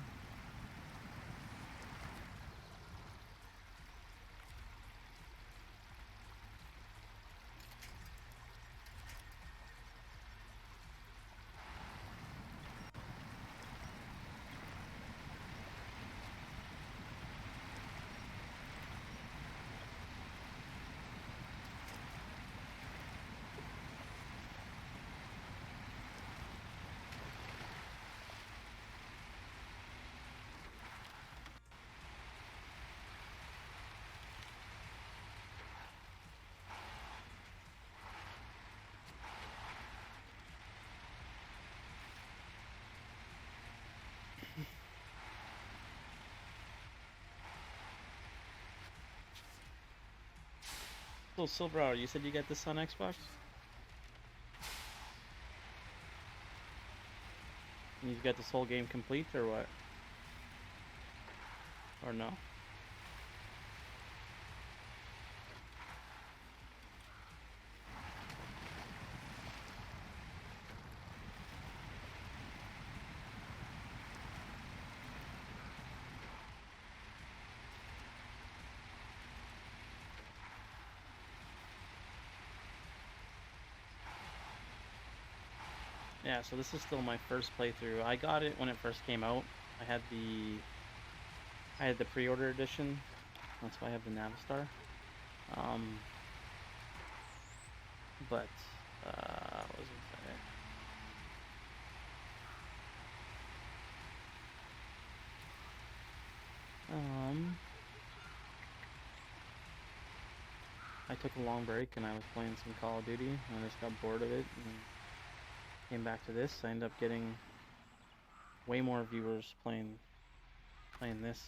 So Silverado, you said you got this on Xbox? And you've got this whole game complete, or what? Or no? Yeah, so this is still my first playthrough. I got it when it first came out. I had the pre-order edition. That's why I have the Navistar. But what was I gonna say? I took a long break and I was playing some Call of Duty and I just got bored of it and came back to this. I ended up getting way more viewers playing this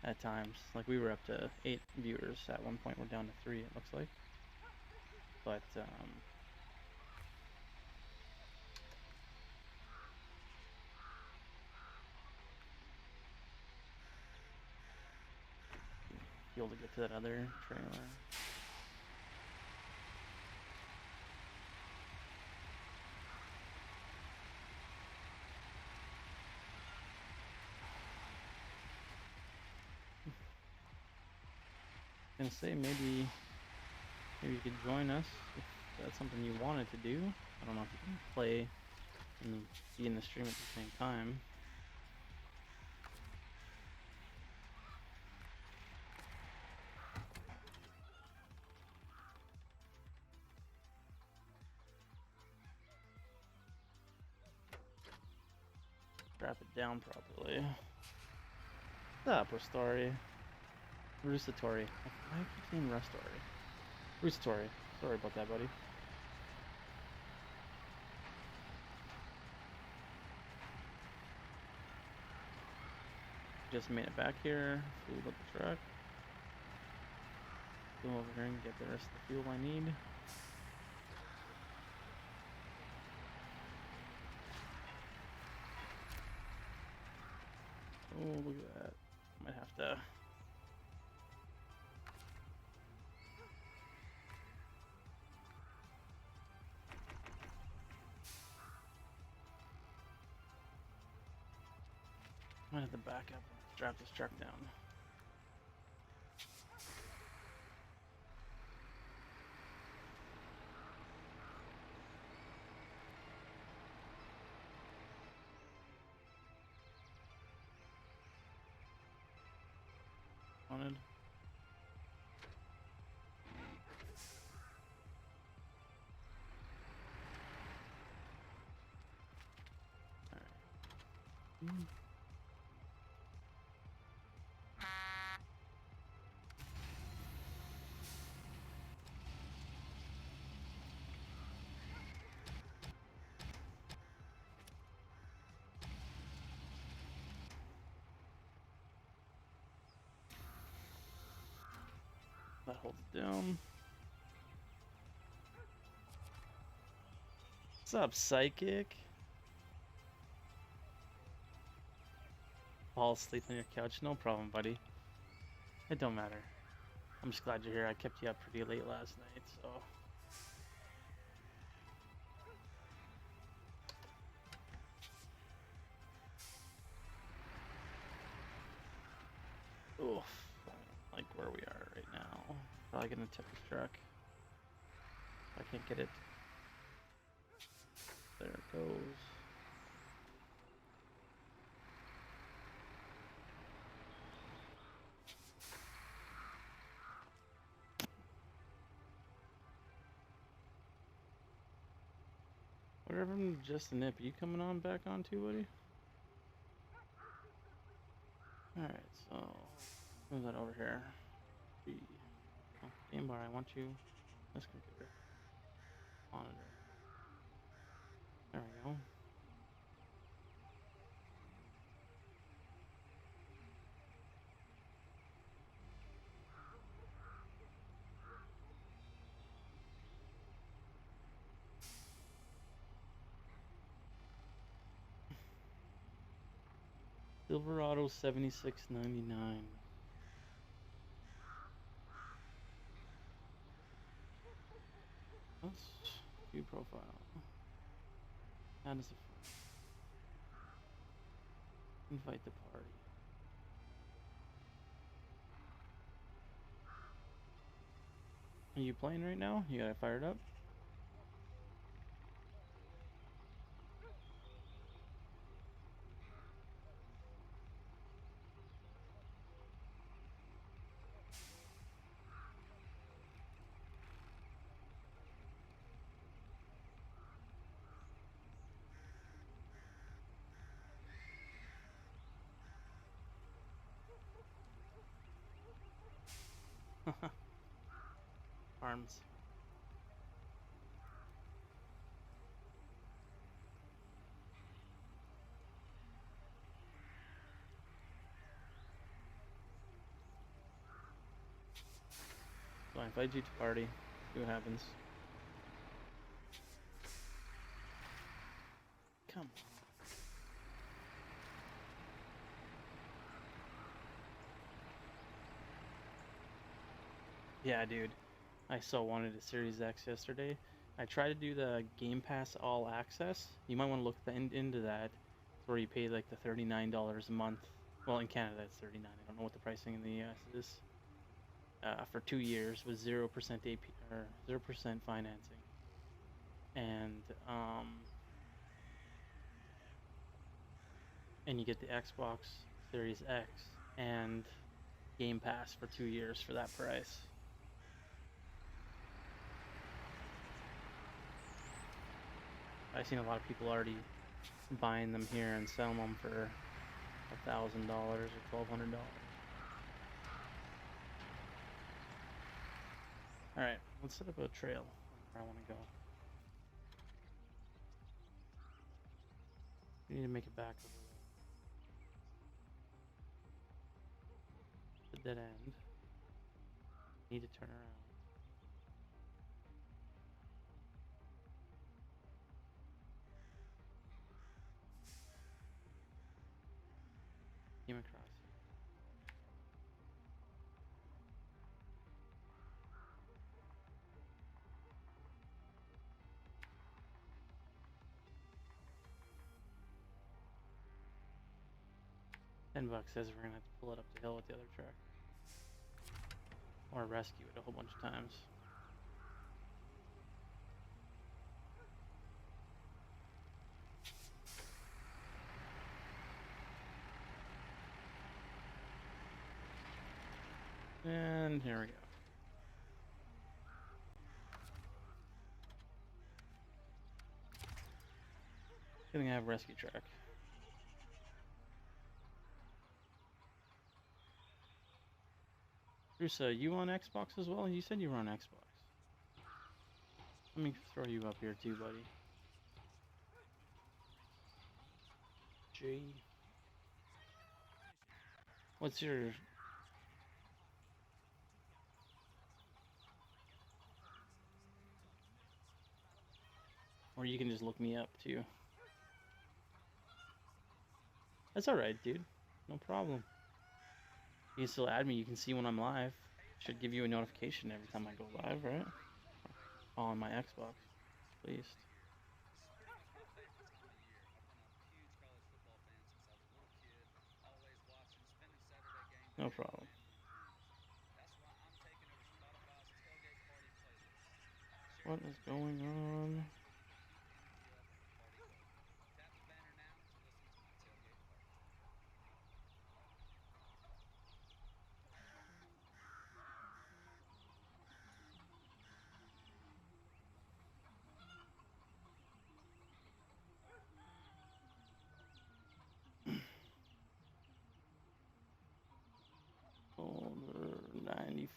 at times. Like we were up to 8 viewers at one point. We're down to 3, it looks like. But be able to get to that other trailer. Gonna say maybe you could join us if that's something you wanted to do. I don't know if you can play and be in the stream at the same time. Strap it down properly. What's up, Rustori? Rusatori. I keep saying Rustori. Rusatori. Sorry about that, buddy. Just made it back here. Fuel up the truck. Go over here and get the rest of the fuel I need. Oh, look at that. Might have to I'm gonna have to back up and strap this truck down. Wanted. Alright. That holds it down. What's up, Psychic? Fall asleep on your couch? No problem, buddy. It don't matter. I'm just glad you're here. I kept you up pretty late last night, so... Oof. I don't like where we are right now. Probably gonna tip the truck. I can't get it. There it goes. Whatever, just a nip. Are you coming on back on too, buddy? Alright, so move that over here. Oh, game bar, I want you. This computer. Monitor. There we go. Silverado 7699. Let's view profile. Add as a friend. Invite the party. Are you playing right now? You got it fired up? Arms. So I invite you to party. See what happens. Come on. Yeah, dude. I so wanted a Series X yesterday. I tried to do the Game Pass All Access. You might want to look into that. It's where you pay like the $39 a month. Well, in Canada it's 39. I don't know what the pricing in the US is. For 2 years with 0% AP or 0% financing. And you get the Xbox Series X and Game Pass for 2 years for that price. I've seen a lot of people already buying them here and selling them for $1,000 or $1,200. All right, let's set up a trail where I want to go. We need to make it back over the dead end. Need to turn around. Came across. $10 says we're gonna have to pull it up the hill with the other truck. Or rescue it a whole bunch of times. And here we go. Good thing I have a rescue truck. Bruce, you on Xbox as well? You said you were on Xbox. Let me throw you up here too, buddy. G. What's your... Or you can just look me up too. That's alright, dude. No problem. You can still add me. You can see when I'm live. Should give you a notification every time I go live, right? On my Xbox, at least. No problem. What is going on? Over 90-40.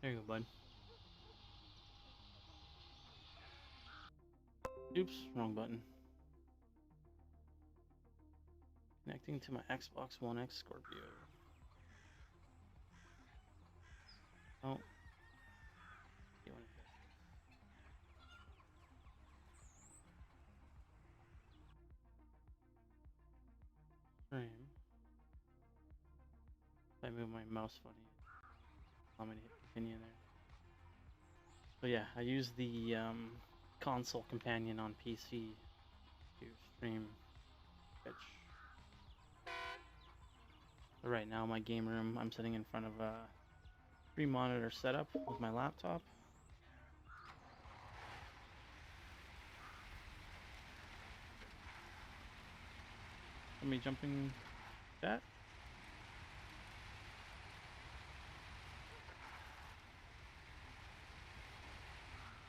There you go, bud. Oops, wrong button. Connecting to my Xbox One X Scorpio. Oh. You want to stream. If I move my mouse funny, I'm gonna hit continue there. So yeah, I use the console companion on PC to stream Twitch. But right now, my game room, I'm sitting in front of a 3-monitor setup with my laptop. Somebody jumping chat?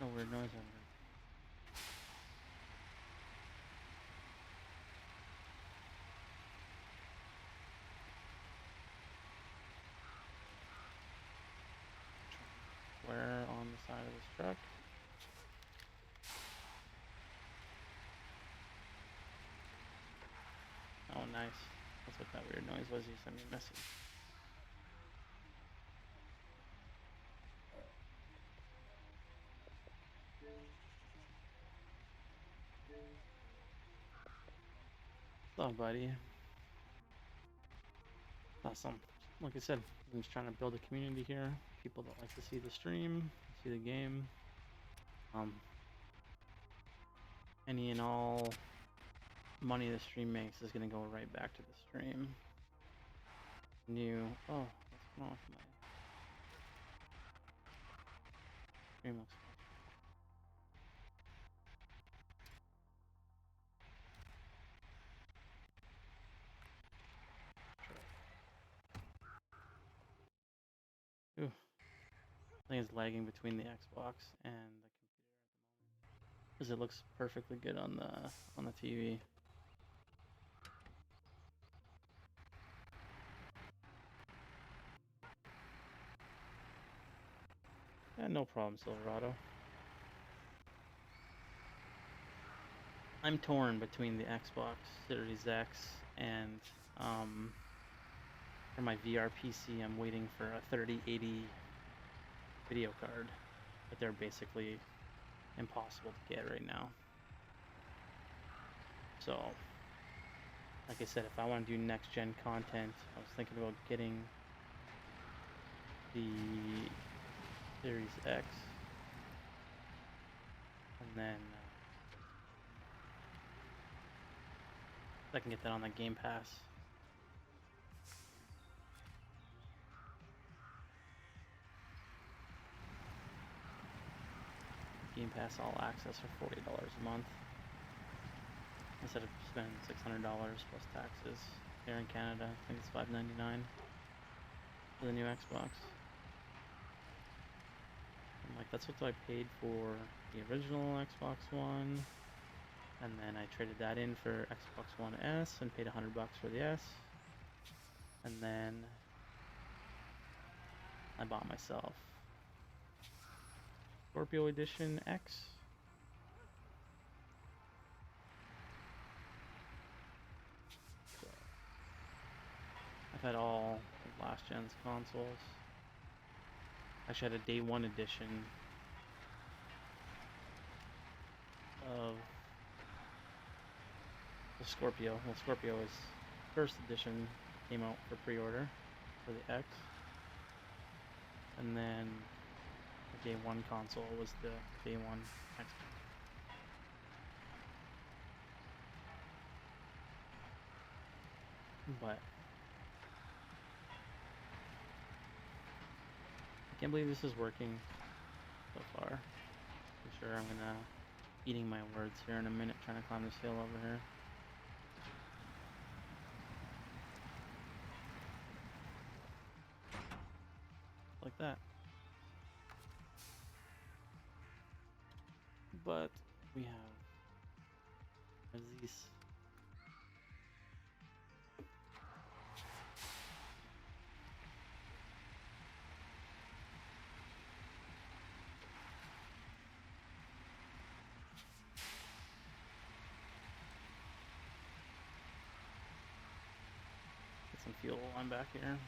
No weird noise on it. Where on the side of this truck? Oh, nice. That's what that weird noise was. You sent me a message. What's up, buddy? Awesome. Like I said, I'm just trying to build a community here. People that like to see the stream, see the game. Any and all money the stream makes is gonna go right back to the stream. Oh, what's going on with my stream? Looks Ooh. I think it's lagging between the Xbox and the computer because it looks perfectly good on the TV. Yeah, no problem, Silverado. I'm torn between the Xbox Series X and for my VR PC, I'm waiting for a 3080 video card, but they're basically impossible to get right now. So, like I said, if I want to do next gen content, I was thinking about getting the Series X. And then I can get that on the Game Pass. Game Pass All Access for $40 a month instead of spending $600 plus taxes. Here in Canada, I think it's $5.99 for the new Xbox. I'm like, that's what I paid for the original Xbox One, and then I traded that in for Xbox One S and paid $100 for the S, and then I bought myself Scorpio Edition X. So I've had all of last gen's consoles. Actually had a day one edition of the Scorpio. Well, Scorpio is first edition, came out for pre-order for the X, and then the day one console was the day one Xbox. But I can't believe this is working so far. I'm sure I'm gonna eating my words here in a minute, trying to climb this hill over here. Like that. But we have these. Get some fuel while I'm back here.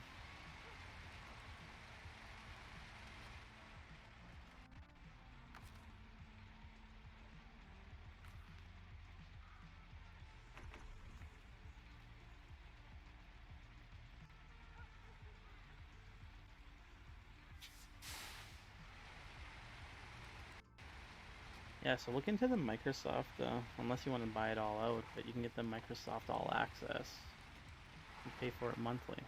Yeah, so look into the Microsoft, unless you want to buy it all out, but you can get the Microsoft All Access and pay for it monthly.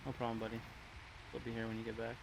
No problem, buddy. I'll be here when you get back.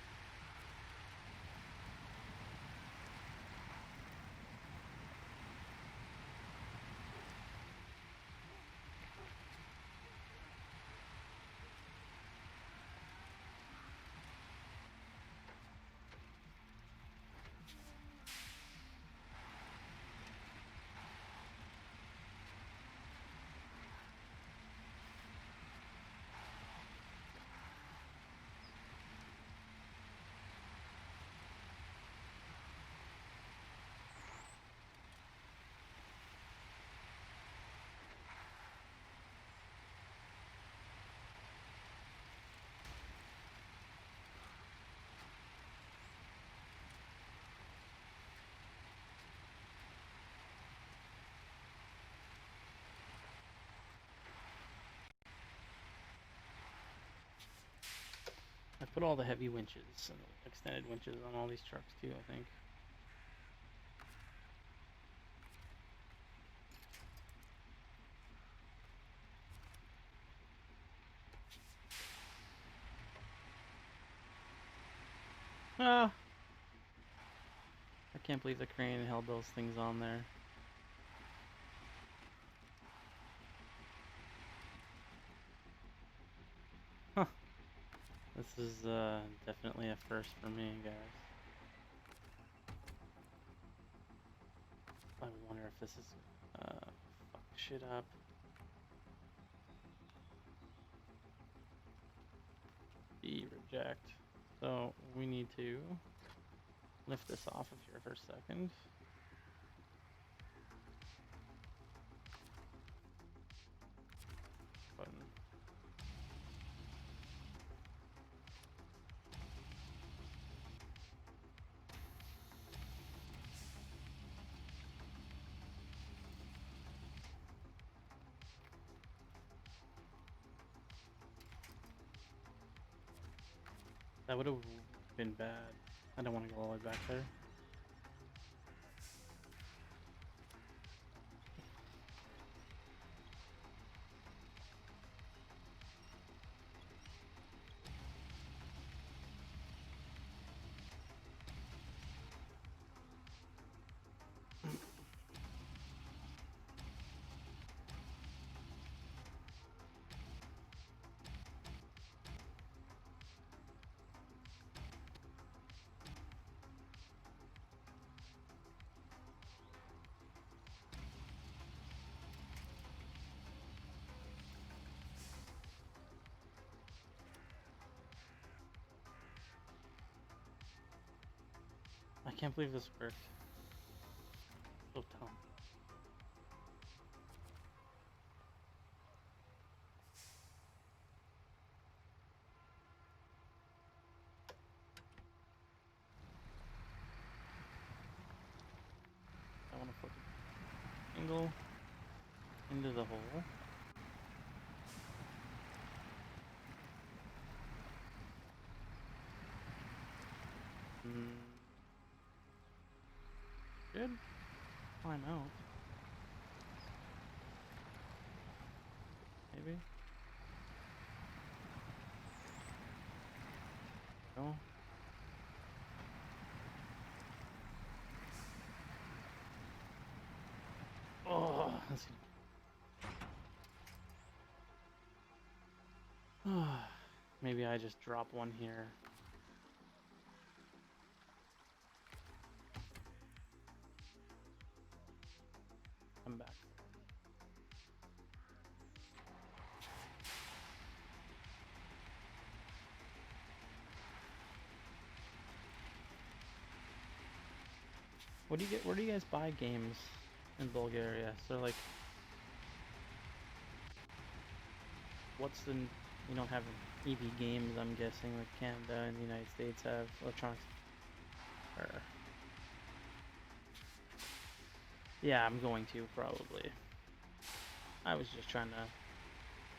I put all the heavy winches and extended winches on all these trucks too, I think. Ah! I can't believe the crane held those things on there. Huh. This is definitely a first for me, guys. I wonder if this is fuck shit up. B reject. So we need to lift this off of here for a second. Button. That would have been bad. I don't want to go all the way back there. I can't believe this worked. So dumb. I want to put the angle into the hole. Good. Climb out. Maybe. No. Oh, let's see. Maybe I just drop one here. Come back. What do you get? Where do you guys buy games in Bulgaria? So like, what's the? You don't have EV games, I'm guessing. Like Canada and the United States have electronics. Or, yeah, I'm going to probably. I was just trying to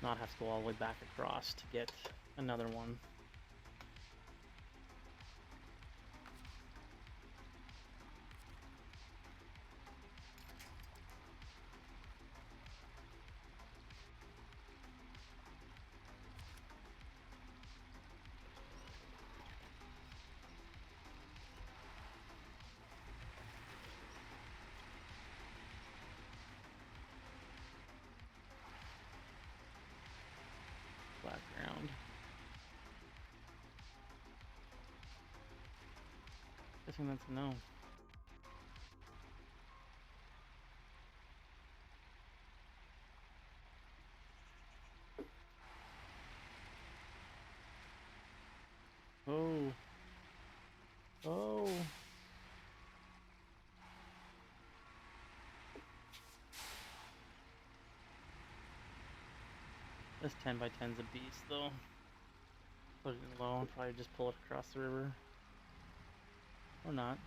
not have to go all the way back across to get another one. Flat ground. Guessing that's a no. Oh. Oh. This 10 by 10's a beast though. Put it in low and probably just pull it across the river. Or not.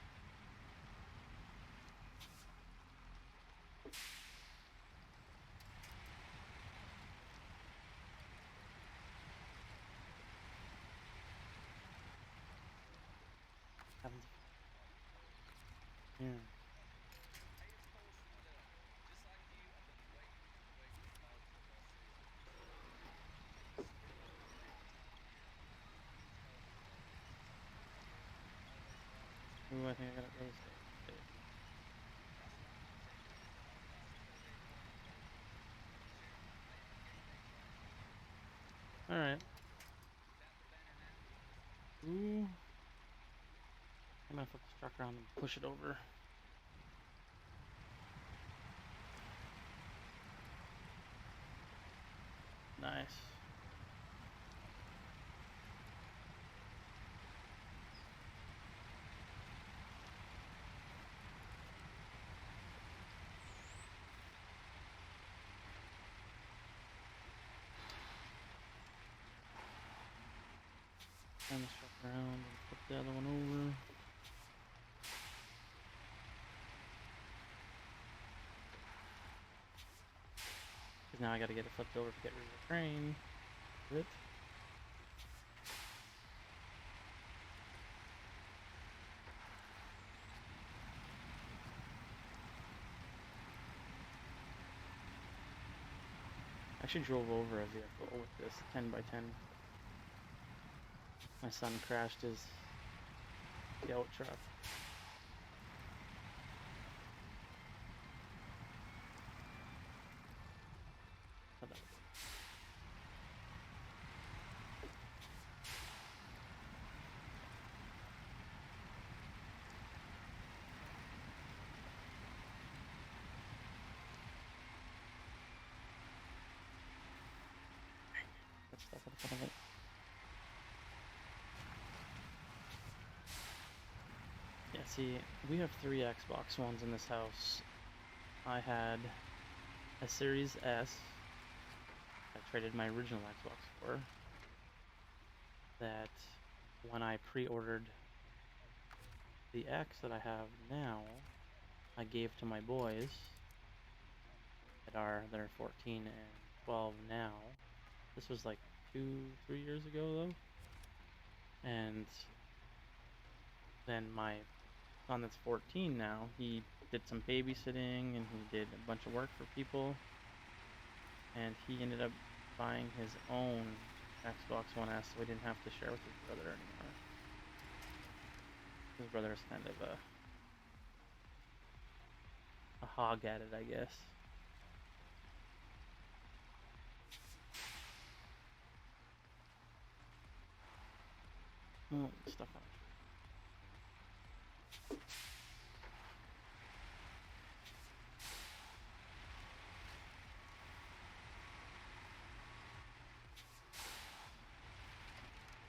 Happens. Yeah. Ooh, I think I got it really safe. Alright. Ooh. I'm gonna flip this truck around and push it over. Nice. Turn this truck around and flip the other one over. Because now I gotta get it flipped over to get rid of the crane. Good. Actually drove over a vehicle with this 10x10. My son crashed his scout truck. How'd that work? That stuff at the front of it. Yeah, see, we have 3 Xbox Ones in this house. I had a Series S I traded my original Xbox for, that when I pre-ordered the X that I have now, I gave to my boys they're 14 and 12 now. This was like 2-3 years ago though. And then my son that's 14 now, he did some babysitting and he did a bunch of work for people. And he ended up buying his own Xbox One S, so he didn't have to share with his brother anymore. His brother's kind of a hog at it, I guess. Oh, stuff on it.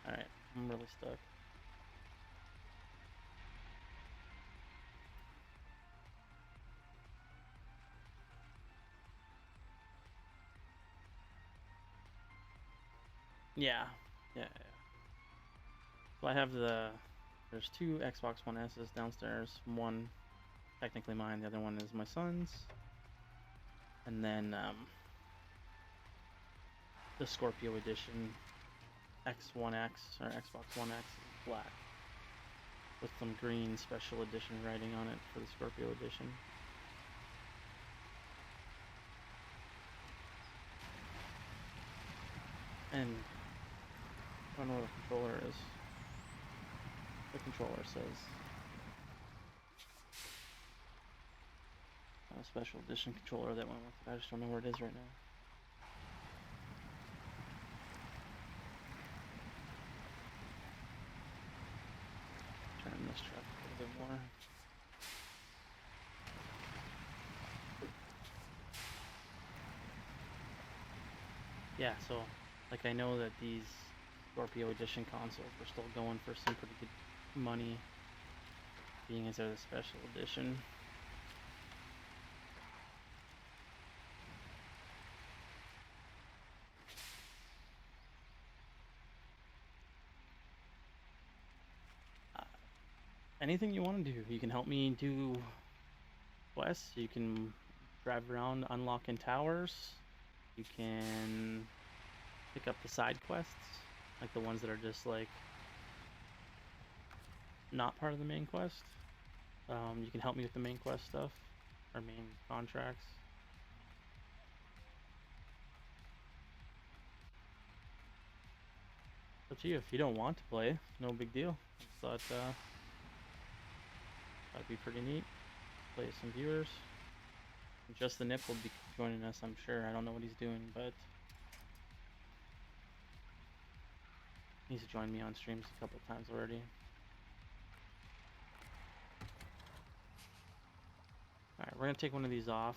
Alright, I'm really stuck. Yeah. So I have there's 2 Xbox One S's downstairs. One technically mine, the other one is my son's. And then the Scorpio edition X1X or Xbox One X is black with some green special edition writing on it for the Scorpio edition. And I don't know what the controller is. The controller says a special edition controller that went with it. I just don't know where it is right now. Turn this truck a little bit more. Yeah, so like I know that these Scorpio edition consoles are still going for some pretty good money, being as they're the special edition. Anything you want to do, you can help me do quests. You can drive around unlocking towers. You can pick up the side quests, like the ones that are just like not part of the main quest. You can help me with the main quest stuff, or main contracts. It's up to you. If you don't want to play, no big deal. I just thought that'd be pretty neat. Play with some viewers. Just the Nip will be joining us, I'm sure. I don't know what he's doing, but he's joined me on streams a couple times already. Alright, we're gonna take one of these off.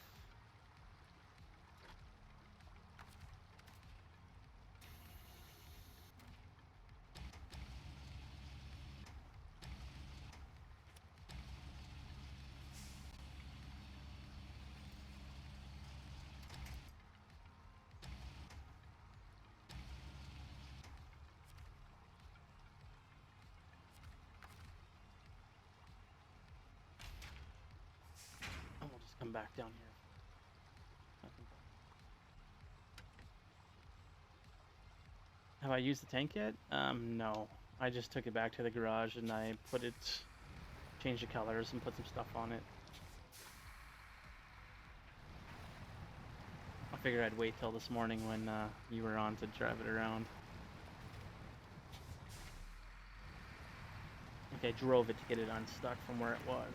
And we'll just come back down here. Have I used the tank yet? No. I just took it back to the garage and I changed the colors and put some stuff on it. figured I'd wait till this morning when you were on to drive it around. Like I drove it to get it unstuck from where it was.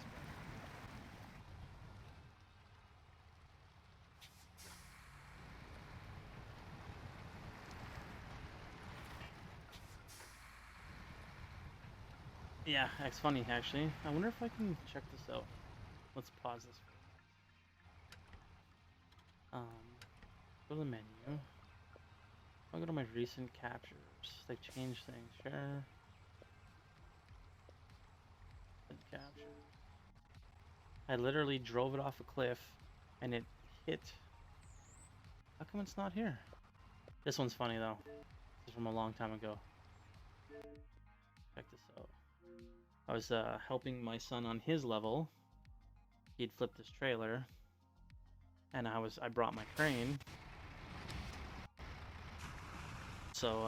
Yeah, it's funny actually. I wonder if I can check this out. Let's pause this. Go to the menu. I'll go to my recent captures. They changed things. Share. Capture. I literally drove it off a cliff, and it hit. How come it's not here? This one's funny though. This is from a long time ago. Check this out. I was helping my son on his level. He'd flipped his trailer, and I brought my crane. So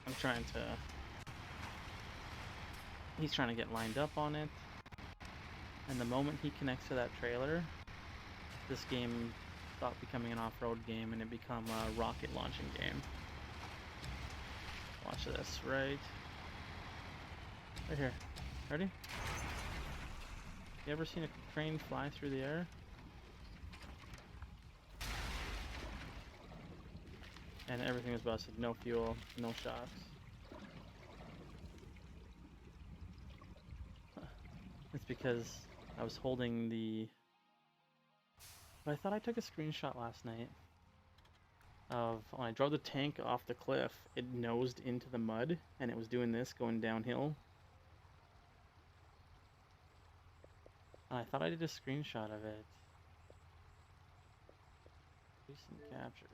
I'm trying to. He's trying to get lined up on it, and the moment he connects to that trailer, this game stopped becoming an off-road game and it become a rocket launching game. Watch this, right here. Ready? You ever seen a crane fly through the air? And everything was busted. No fuel, no shocks. It's because I was holding the... But I thought I took a screenshot last night of when I drove the tank off the cliff, it nosed into the mud and it was doing this going downhill. And I thought I did a screenshot of it. Recent captures.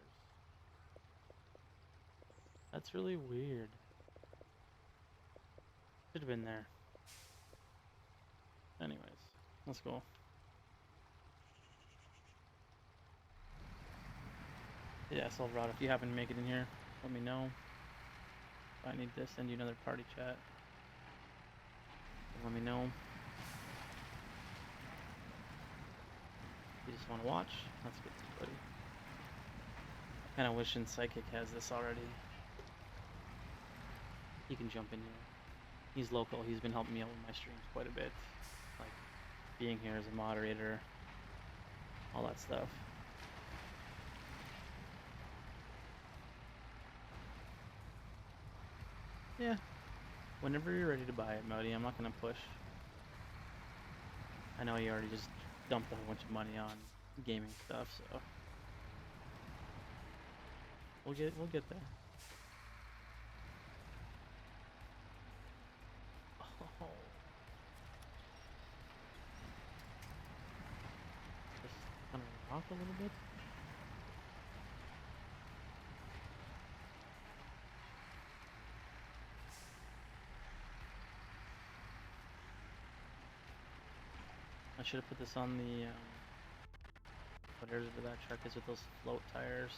That's really weird. Should have been there. Anyways, let's go. Yeah, Silverado, if you happen to make it in here, let me know. If I need to send you another party chat, let me know. If you just want to watch, that's good too, buddy. Kinda wishing Psychic has this already. He can jump in here. He's local, he's been helping me out with my streams quite a bit. Like, being here as a moderator, all that stuff. Yeah. Whenever you're ready to buy it, Modi, I'm not gonna push. I know you already just dumped a whole bunch of money on gaming stuff, so we'll get there. Oh. Just kind of rock a little bit. I should have put this on the whatever that truck is with those float tires.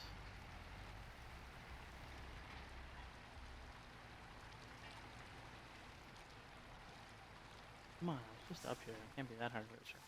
Come on, it's just up here. It can't be that hard for a truck.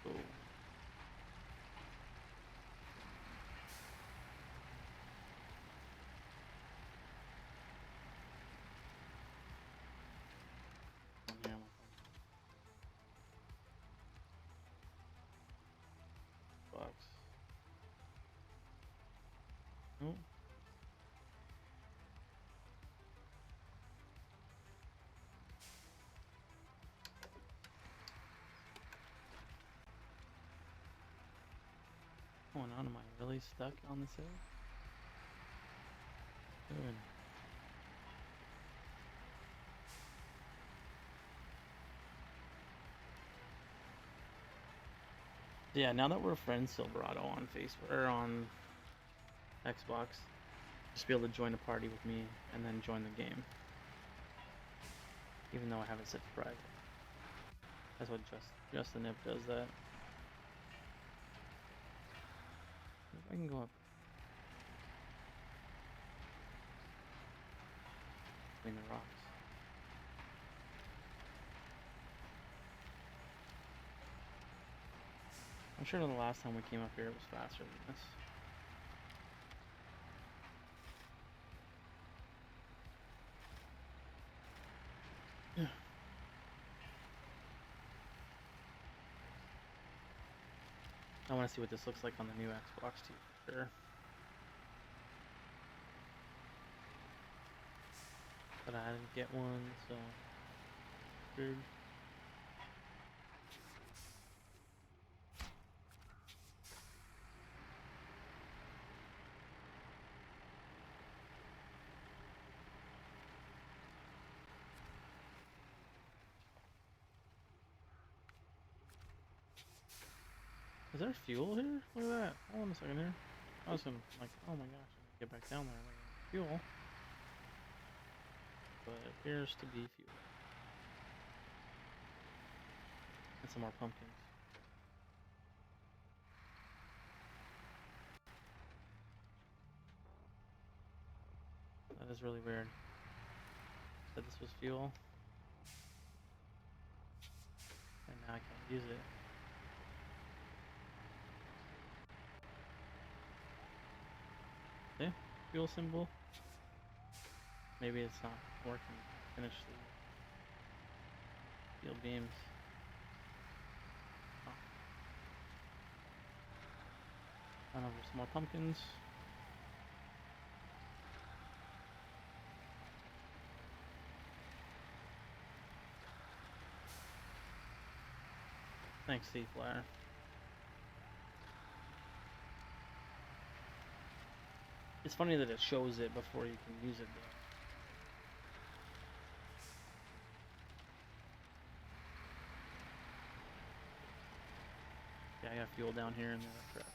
Cool. Yeah, box. Oh. What's going on? Am I really stuck on this hill? Good. Yeah, now that we're friends, Silverado on Facebook or on Xbox, just be able to join a party with me and then join the game. Even though I have it set to private. That's what Justin Nip does that. If I can go up between the rocks. I'm sure the last time we came up here it was faster than this. I want to see what this looks like on the new Xbox too, for sure. But I didn't get one, so weird. Is there fuel here? Look at that. Hold on a second here. I was gonna, like, oh my gosh, I'm gonna get back down there. Like, fuel. But it appears to be fuel. And some more pumpkins. That is really weird. Said this was fuel. And now I can't use it. Yeah, fuel symbol. Maybe it's not working. Finish the steel beams. Oh. Run over some more pumpkins. Thanks, Sea Flyer. It's funny that it shows it before you can use it though. Yeah, I got fuel down here in the truck.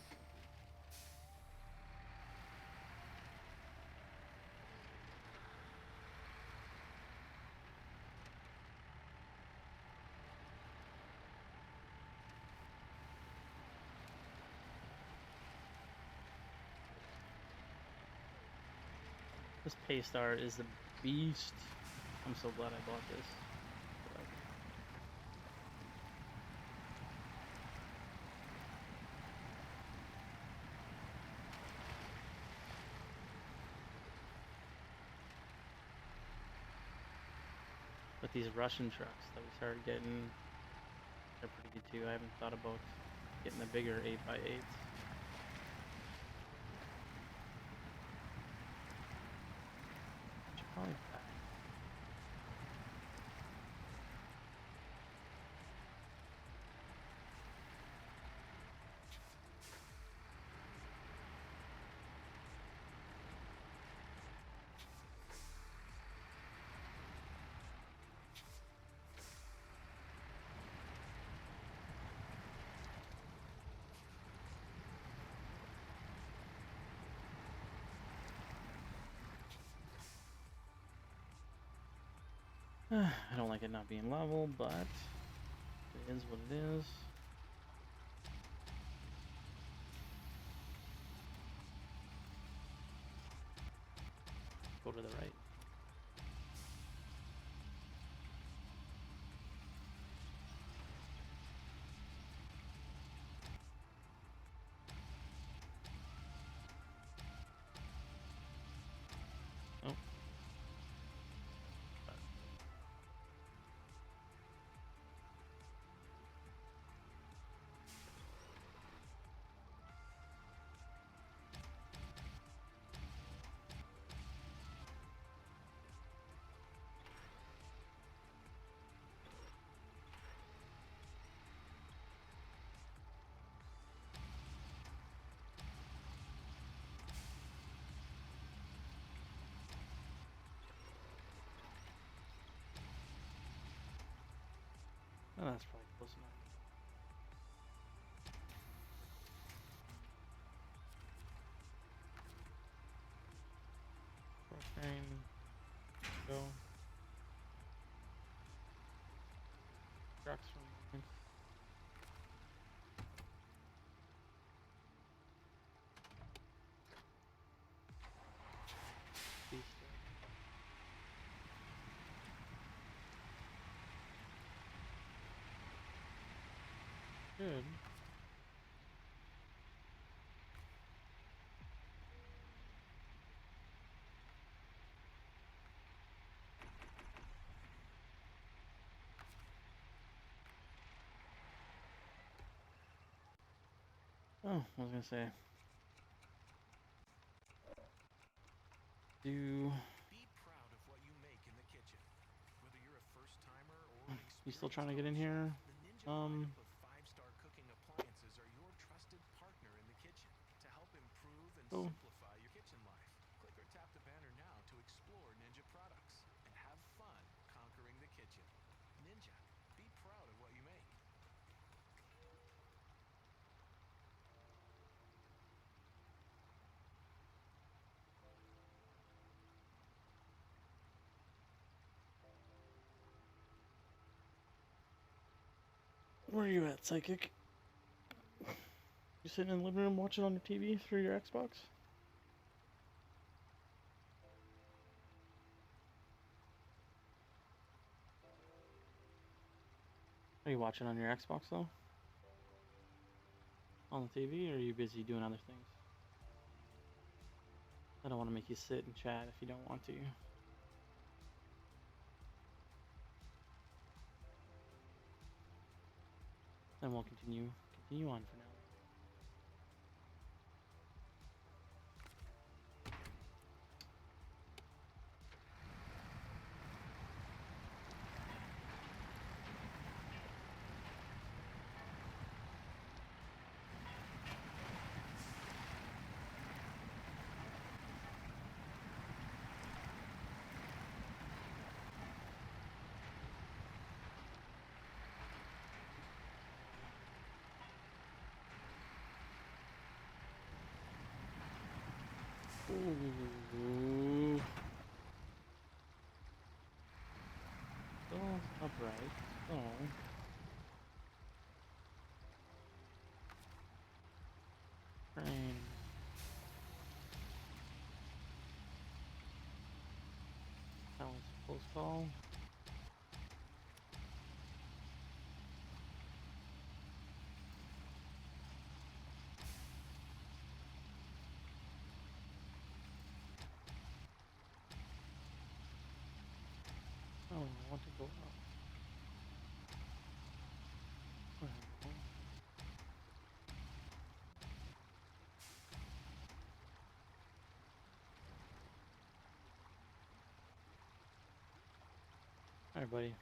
This Paystar is the beast. I'm so glad I bought this. But these Russian trucks that we started getting, they're pretty good too. I haven't thought about getting the bigger 8x8s. Should probably pack. I don't like it not being level, but it is what it is. Go to the right. Oh. Oh, that's probably close enough. Train. Go. Trucks from mine. Beast. Good. Oh, I was gonna say. Do Be proud of what you make in the kitchen. Whether you're a first timer or an you still experienced trying to get in host, here? the Ninja lineup of 5-star cooking appliances are your trusted partner in the kitchen to help improve and Oh. simplify your kitchen life. Click or tap the banner now to explore Ninja products and have fun conquering the kitchen. Ninja, be proud of what you make. Where are you at, Psychic? You sitting in the living room watching on your TV through your Xbox? Are you watching on your Xbox though? On the TV, or are you busy doing other things? I don't want to make you sit and chat if you don't want to. Then we'll continue on for now. Ooh. Still upright. Oh. Train. That was a close call. Oh, I want to go up. Well, alright, buddy.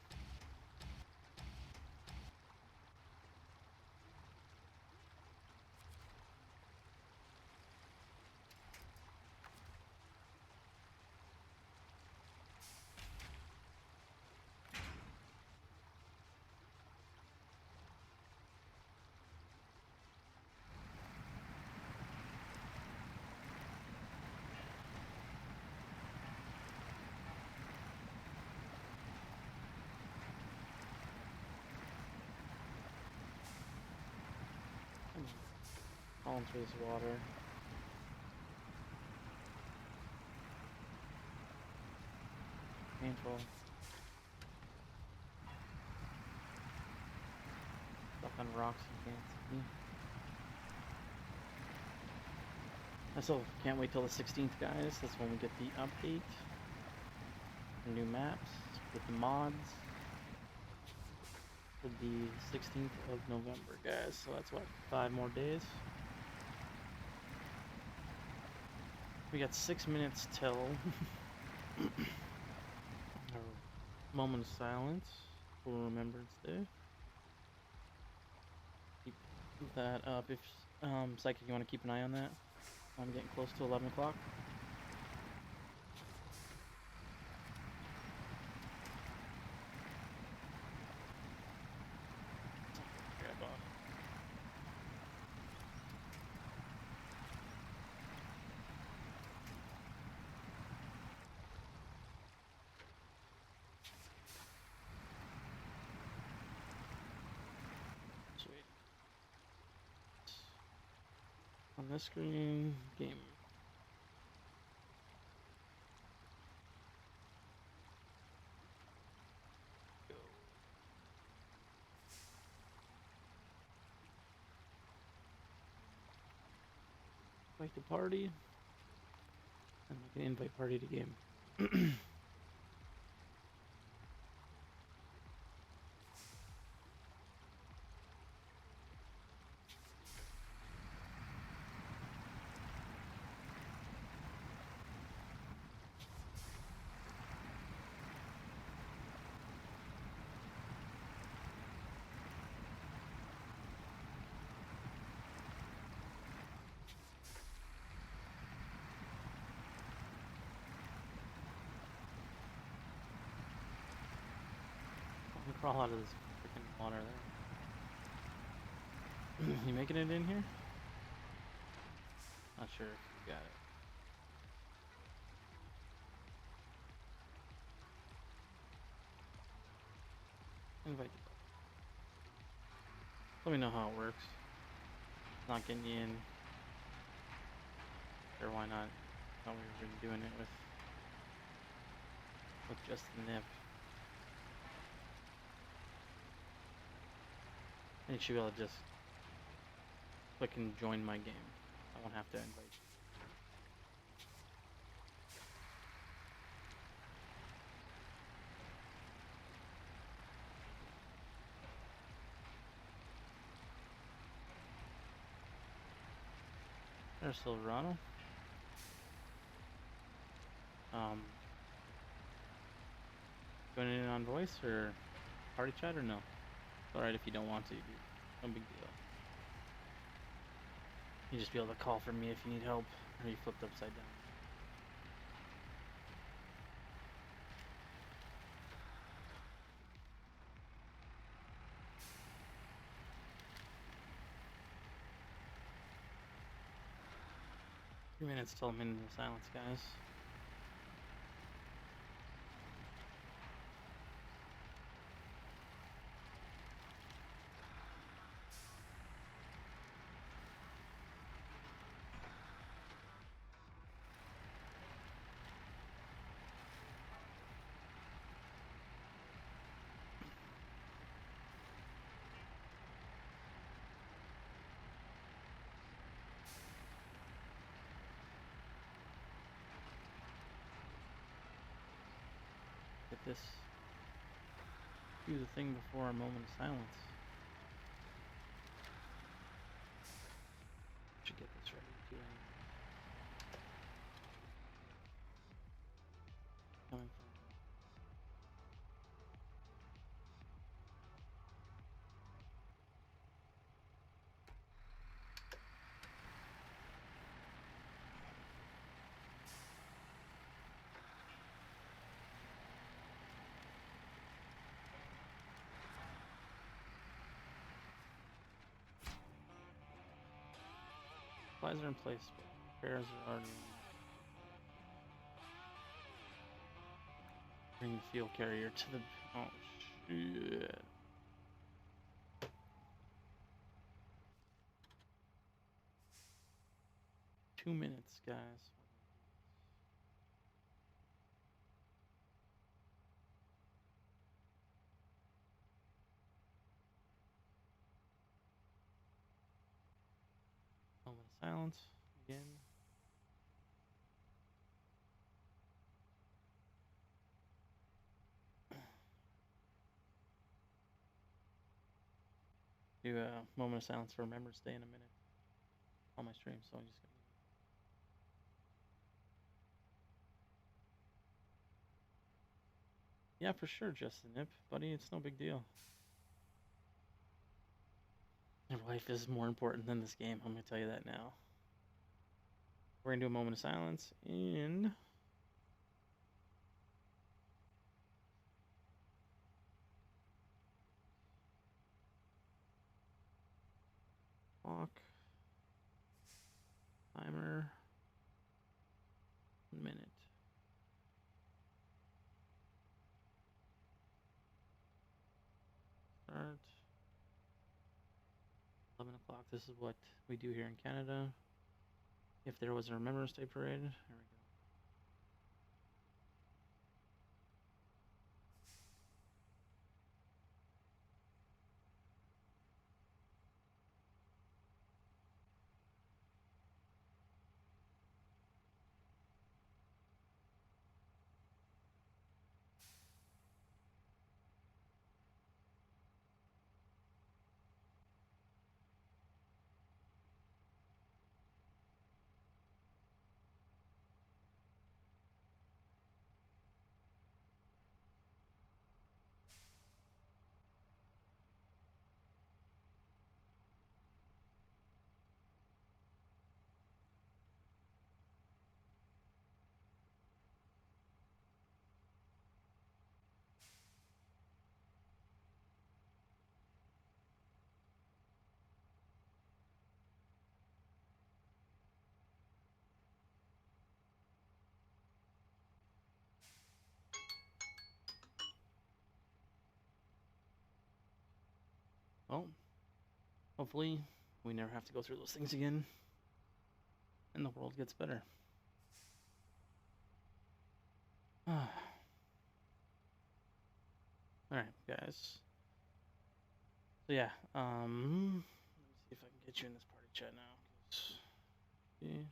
Falling through this water. Painful. Stuck on rocks you can't see. I still can't wait till the 16th, guys. That's when we get the update. New maps with the mods. For the 16th of November, guys. So that's what, 5 more days. We got 6 minutes till our moment of silence for Remembrance Day. Keep that up. If Psychic, you want to keep an eye on that. I'm getting close to 11 o'clock. On this screen, game. Go. Invite the party. And we can invite party to game. Crawl out of this freaking water there. You making it in here? Not sure if you got it. Invite you. Let me know how it works. Not getting you in. Sure, why not? Thought we were doing it with just the nip. And you should be able to just click and join my game. I won't have to invite you. There's Silverado. Joining in on voice or party chat or no? It's alright if you don't want to, dude. No big deal. You just be able to call for me if you need help or you flipped upside down. Three minutes till a minute of silence, guys. Get this. Do the thing before our moment of silence. Should get this ready too. Coming from. Supplies are in place, but repairs are already in. Bring the fuel carrier to the. Oh, shit. Two minutes, guys. Moment of silence again. Do a moment of silence for Remembrance Day in a minute on my stream, so I'm just gonna. Yeah, for sure, Justin Nip, buddy. It's no big deal. Your life is more important than this game. I'm gonna tell you that now. We're gonna do a moment of silence in. Clock. Timer. 1 minute. Start. 11 o'clock. This is what we do here in Canada. if there was a Remembrance Day parade. There we go. Well, hopefully we never have to go through those things again, and the world gets better. All right, guys. So yeah, let me see if I can get you in this party chat now. See.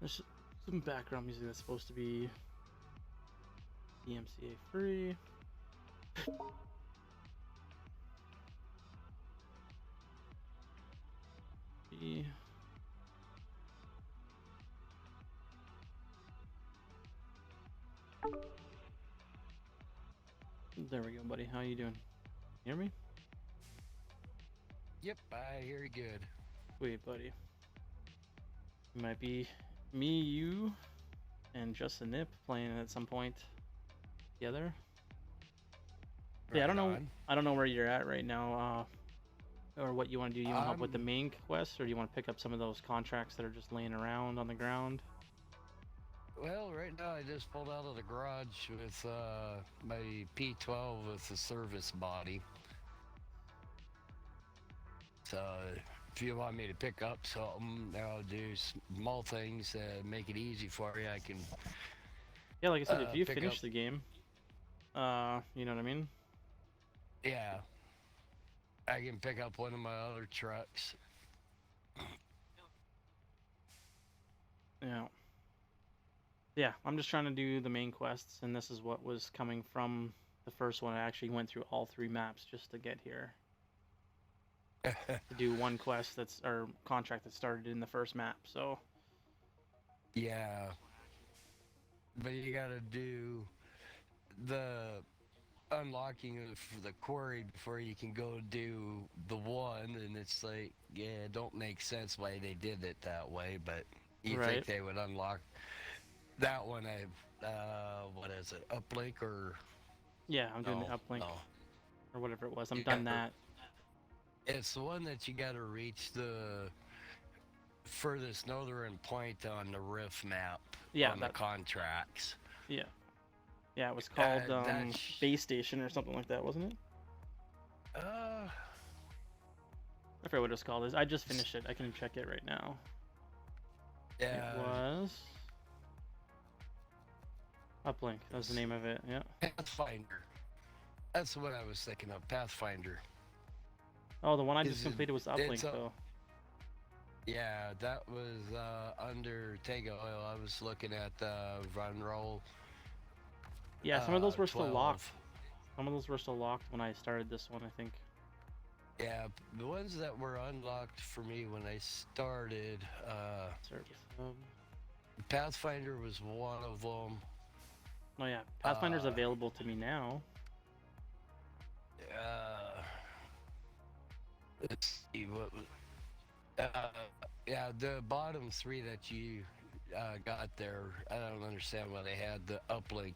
There's some background music that's supposed to be DMCA free. There we go, buddy. How you doing? Hear me? Yep, I hear you good. Sweet, buddy. It might be me, you, and just a nip playing at some point together. Yeah, I don't know. I don't know where you're at right now, or what you want to do. You want to help with the main quest, or do you want to pick up some of those contracts that are just laying around on the ground? Well, right now I just pulled out of the garage with my P12 with the service body. So if you want me to pick up something, I'll do small things that make it easy for you. I can. Yeah, like I said, if you finish the game, you know what I mean? Yeah. I can pick up one of my other trucks. Yeah. Yeah, I'm just trying to do the main quests, and this is what was coming from the first one. I actually went through all 3 maps just to get here. To do one quest or contract that started in the first map, so. Yeah. But you gotta do the unlocking of the quarry before you can go do the one, and it's like, yeah, it don't make sense why they did it that way, but you think they would unlock that one. What is it, uplink or? Yeah, I'm doing the uplink or whatever it was. I'm done that. It's the one that you gotta reach the furthest northern point on the Rift map. Yeah, on the contracts. Yeah. Yeah, it was called Base Station or something like that, wasn't it? I forget what it was called. I just finished it. I can check it right now. Yeah. It was Uplink. That was the name of it. Yeah. Pathfinder. That's what I was thinking of. Pathfinder. Oh, the one I just completed was Uplink, though. Yeah, that was under Tego Oil. I was looking at the run roll. Yeah, some of those were still locked. Some of those were still locked when I started this one, I think. Yeah, the ones that were unlocked for me when I started, Pathfinder was one of them. Oh yeah, Pathfinder's available to me now. Let's see what was. Yeah, the bottom 3 that you got there, I don't understand why they had the uplink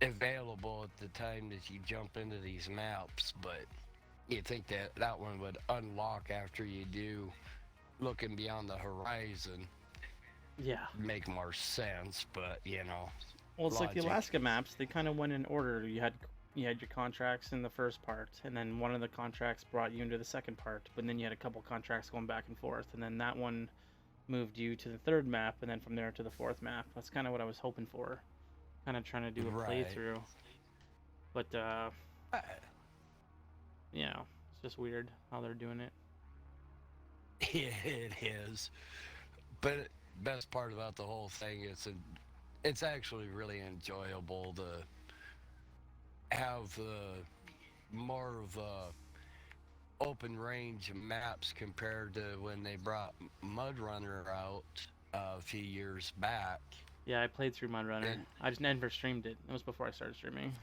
available at the time that you jump into these maps, but you'd think that one would unlock after you do Looking Beyond the Horizon. Yeah. make more sense, but you know, Well, it's like the logic. Alaska maps. They kind of went in order. You had your contracts in the first part, and then one of the contracts brought you into the second part. But then you had a couple contracts going back and forth, and then that one moved you to the third map, and then from there to the fourth map. That's kind of what I was hoping for. Kind of trying to do a Right. playthrough, but Uh, you know, it's just weird how they're doing it. it is. But best part about the whole thing is it's actually really enjoyable to have more of a open range of maps compared to when they brought Mud Runner out a few years back. Yeah, I played through Mudrunner. And I just never streamed it. It was before I started streaming.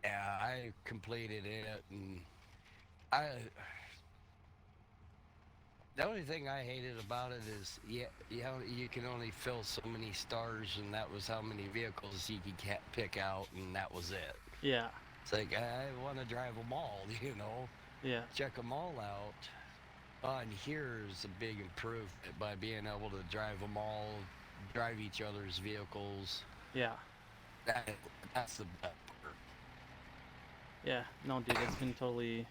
yeah, I completed it, and I the only thing I hated about it is you can only fill so many stars, and that was how many vehicles you could pick out, and that was it. Yeah, It's like I want to drive them all, you know, yeah, check them all out. On here is a big improvement by being able to drive them all, drive each other's vehicles. yeah, That that's the best part. yeah. No, dude, it's been totally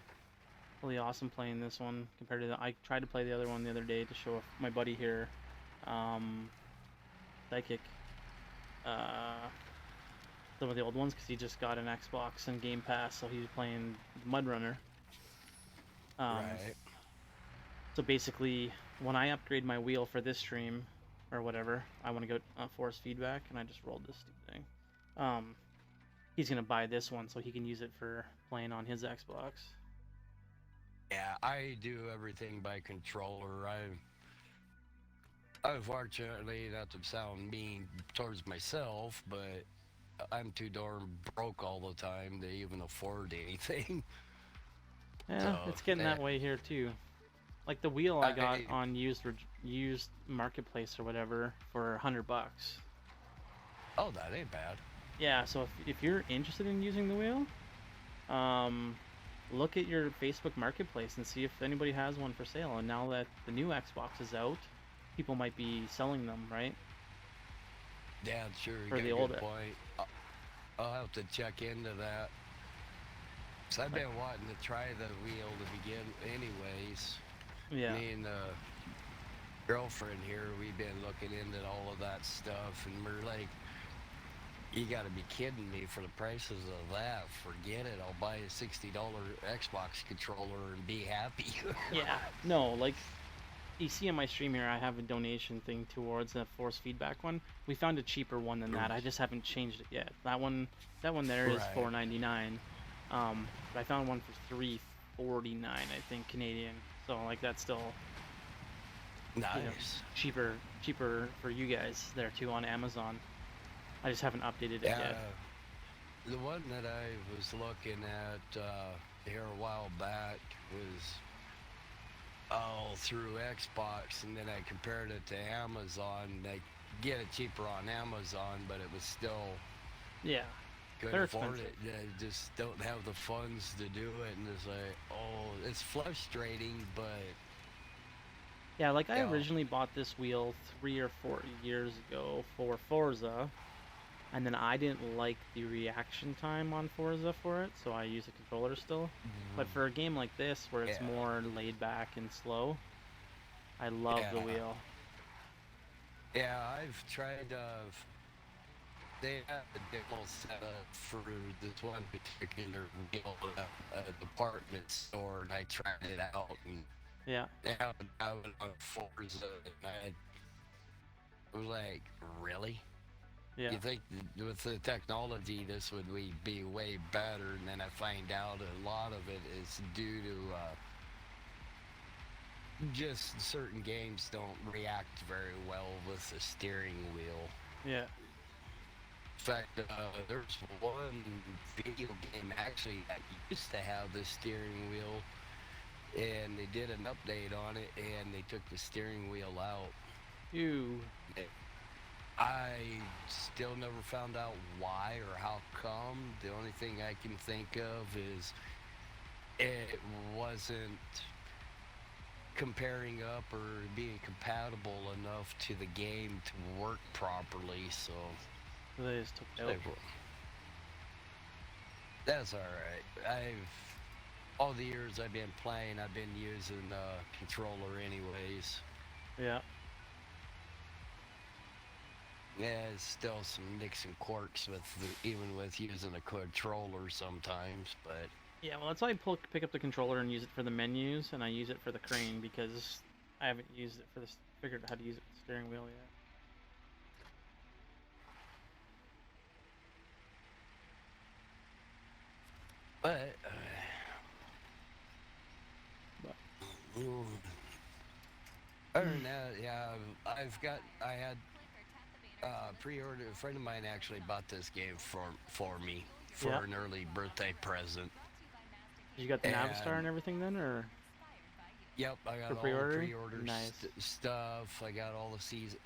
awesome playing this one compared to I tried to play the other one the other day to show off my buddy here, Psychic, some of the old ones because he just got an Xbox and Game Pass, so he was playing Mudrunner. Right. So basically, when I upgrade my wheel for this stream, or whatever, I want to go force feedback, and I just rolled this stupid thing. He's gonna buy this one so he can use it for playing on his Xbox. Yeah, I do everything by controller. Unfortunately, not to sound mean towards myself, but I'm too darn broke all the time to even afford anything. Yeah, So, it's getting that way here too. Like the wheel I got I- on used marketplace or whatever for $100. Oh, that ain't bad. Yeah, so if you're interested in using the wheel, look at your Facebook Marketplace and see if anybody has one for sale. And now that the new Xbox is out, people might be selling them, right? Yeah, sure. You For got the a older. good point. I'll have to check into that. So I've been wanting to try the wheel to begin, anyways. Yeah. Me and the girlfriend here, we've been looking into all of that stuff, and we're like, you gotta be kidding me for the prices of that. Forget it. I'll buy a $60 Xbox controller and be happy. Yeah. No, like you see on my stream here, I have a donation thing towards the force feedback one. We found a cheaper one than that. I just haven't changed it yet. That one there is Right. $4.99. But I found one for $3.49, I think, Canadian. So like that's still Nice. cheaper for you guys there too on Amazon. I just haven't updated it Yeah. yet. The one that I was looking at here a while back was through Xbox, and then I compared it to Amazon. I get it cheaper on Amazon, but it was still Yeah. couldn't They're afford it. expensive. I just don't have the funds to do it, and it's like, oh, it's frustrating, but Yeah, like I Yeah. originally bought this wheel 3 or 4 years ago for Forza, and then I didn't like the reaction time on Forza for it, so I use a controller still. But for a game like this, where it's Yeah. more laid back and slow, I love the Yeah. wheel. yeah, I've tried. They have a demo set up for this one particular wheel at a department store, and I tried it out, and Yeah, they have it out on Forza, and I was like, really? yeah, You think with the technology this would be way better, and then I find out a lot of it is due to just certain games don't react very well with the steering wheel. yeah. In fact, there's one video game actually that used to have the steering wheel, and they did an update on it, and they took the steering wheel out. Ew. I still never found out why or how come. The only thing I can think of is it wasn't comparing up or being compatible enough to the game to work properly. So They just took it out. like, that's all right. All the years I've been playing, I've been using a controller anyways. Yeah. Yeah, it's still some nicks and quirks with even with using a controller sometimes, but Yeah, well, that's why I pick up the controller and use it for the menus, and I use it for the crane because I haven't used it for this. Figured out how to use it for the steering wheel yet. but But mm, other than that, yeah, I had pre-order. A friend of mine actually bought this game for me for Yeah. an early birthday present. you got the Navistar And and everything then, or yep, I got For all pre-order? the pre-order Nice. stuff. I got all the season.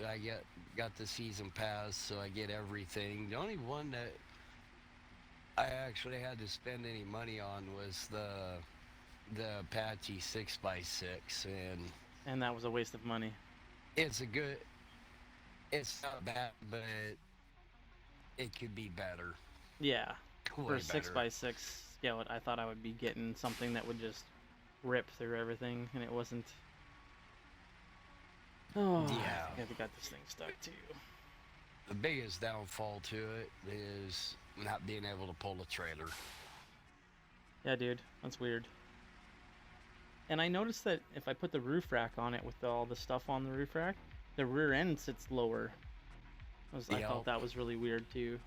Got the season pass, so I get everything. The only one that I actually had to spend any money on was the Apache 6x6, and that was a waste of money. it's a good. It's not bad, but it could be better. Yeah, for Way a better. 6x6 Scout, I thought I would be getting something that would just rip through everything, and it wasn't. Oh, Yeah. I think I've got this thing stuck too. The biggest downfall to it is not being able to pull a trailer. Yeah, dude, that's weird. And I noticed that if I put the roof rack on it with all the stuff on the roof rack, the rear end sits lower. I Yep. thought that was really weird too.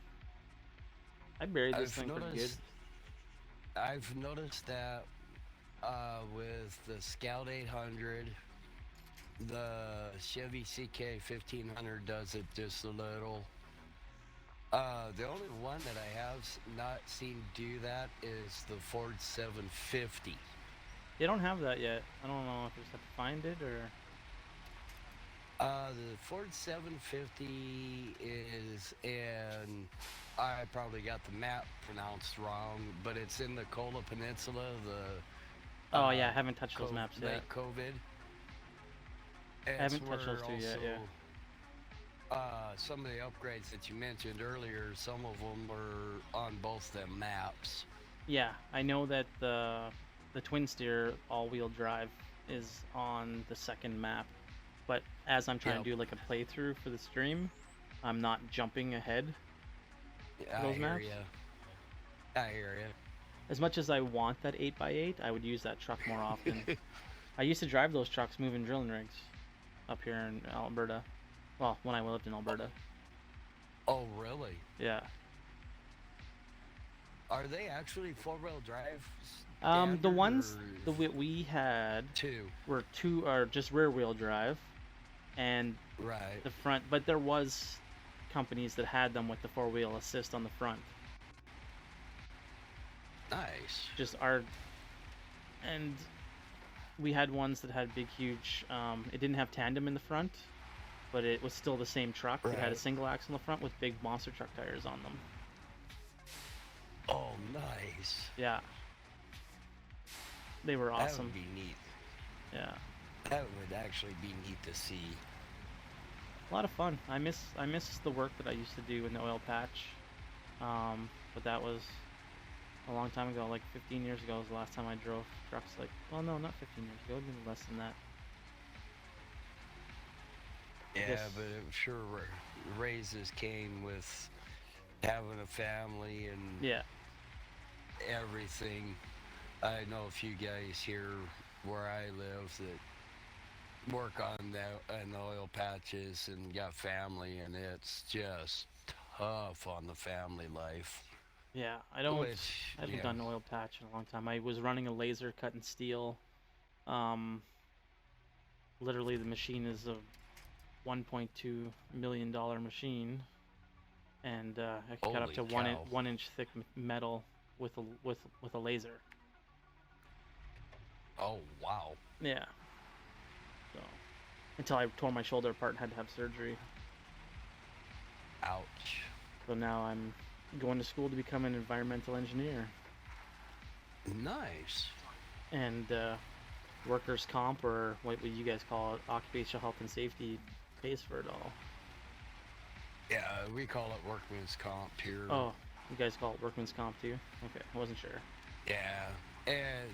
I buried this thing pretty good. I've noticed that with the Scout 800, the Chevy CK 1500 does it just a little. The only one that I have not seen do that is the Ford 750. They don't have that yet. I don't know if I just have to find it or. The Ford 750 is in, I probably got the map pronounced wrong, but it's in the Kola Peninsula, Oh yeah, I haven't touched those Co- maps yet. late COVID. I haven't touched those two yet, yeah. Some of the upgrades that you mentioned earlier, some of them were on both them maps. Yeah, I know that the twin steer all-wheel drive is on the second map, but as I'm trying Yep. to do like a playthrough for the stream, I'm not jumping ahead. I Those hear maps? ya. I hear ya. As much as I want that 8x8, I would use that truck more often. I used to drive those trucks moving drilling rigs up here in Alberta. Well, when I lived in Alberta. Oh, really? Yeah. Are they actually four-wheel drive? The standard, ones or we had two, were just rear wheel drive, and right? the front. But there was companies that had them with the 4-wheel assist on the front. Nice. Just our, and we had ones that had big, huge. It didn't have tandem in the front, but it was still the same truck. It had a Right. single axle in the front with big monster truck tires on them. Oh, nice. Yeah. They were That awesome. would be neat. Yeah. That would actually be neat to see. A lot of fun. I miss the work that I used to do in the oil patch. But that was a long time ago, like 15 years ago was the last time I drove trucks. Like, well, no, not 15 years ago. It would have been less than that. Yeah, guess- but I'm sure raises came with having a family and Yeah. everything. I know a few guys here where I live that work on the oil patches and got family, and it's just tough on the family life. Yeah. I Which, haven't yeah. done oil patch in a long time. I was running a laser cutting steel. Literally the machine is a $1.2 million machine, and I can cut up Holy to cow. 1 inch thick metal with a laser. Oh, wow. Yeah. So until I tore my shoulder apart and had to have surgery. Ouch. So now I'm going to school to become an environmental engineer. Nice. And workers' comp, or what would you guys call it, occupational health and safety, pays for it all. Yeah, we call it workman's comp here. Oh, you guys call it workman's comp too? Okay, I wasn't sure. Yeah, and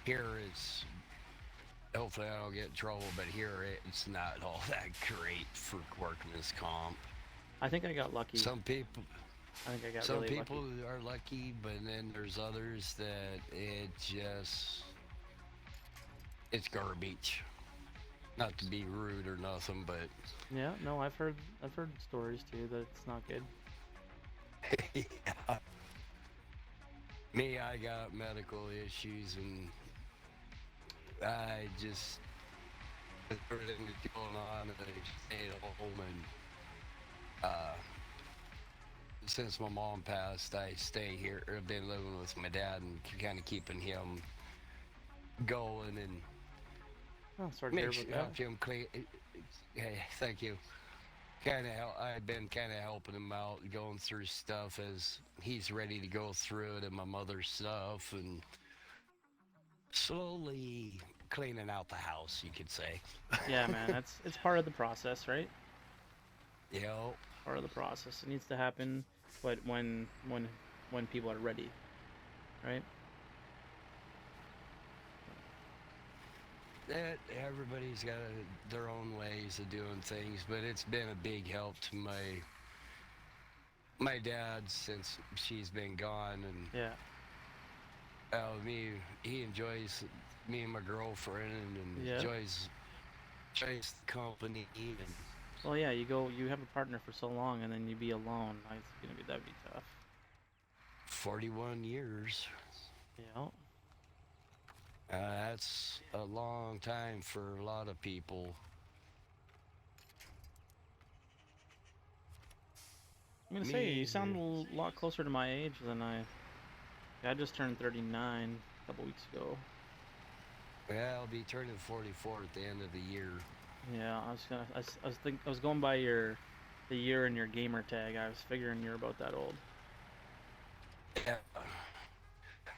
here it's, hopefully I don't get in trouble, but here it's not all that great for workman's comp. I think I got lucky. Some people, I think I got some really people lucky. are lucky, but then there's others that it's garbage. Not to be rude or nothing, but Yeah, no, I've heard stories too that it's not good. yeah. Me, I got medical issues, and I just, with everything that's going on, and I stayed home, and since my mom passed, I stay here. I've been living with my dad and kind of keeping him going, and Oh, sorry to hear about that. help him clean. Hey, thank you. I've been kind of helping him out, going through stuff as he's ready to go through it, and my mother's stuff, and slowly cleaning out the house, you could say. Yeah, man, it's part of the process, right? You know, Part of the process. It needs to happen, but when people are ready, right? that everybody's got their own ways of doing things, but it's been a big help to my dad since she's been gone, and Yeah. he enjoys me and my girlfriend, and Yeah. enjoys the company, and Well, yeah, you have a partner for so long, and then you be alone. That'd be tough. 41 years. Yeah. That's a long time for a lot of people. I'm gonna say you Me, sound a lot closer to my age than I just turned 39 a couple weeks ago. Well, I'll be turning 44 at the end of the year. Yeah, I was going by the year in your gamer tag. I was figuring you're about that old. Yeah,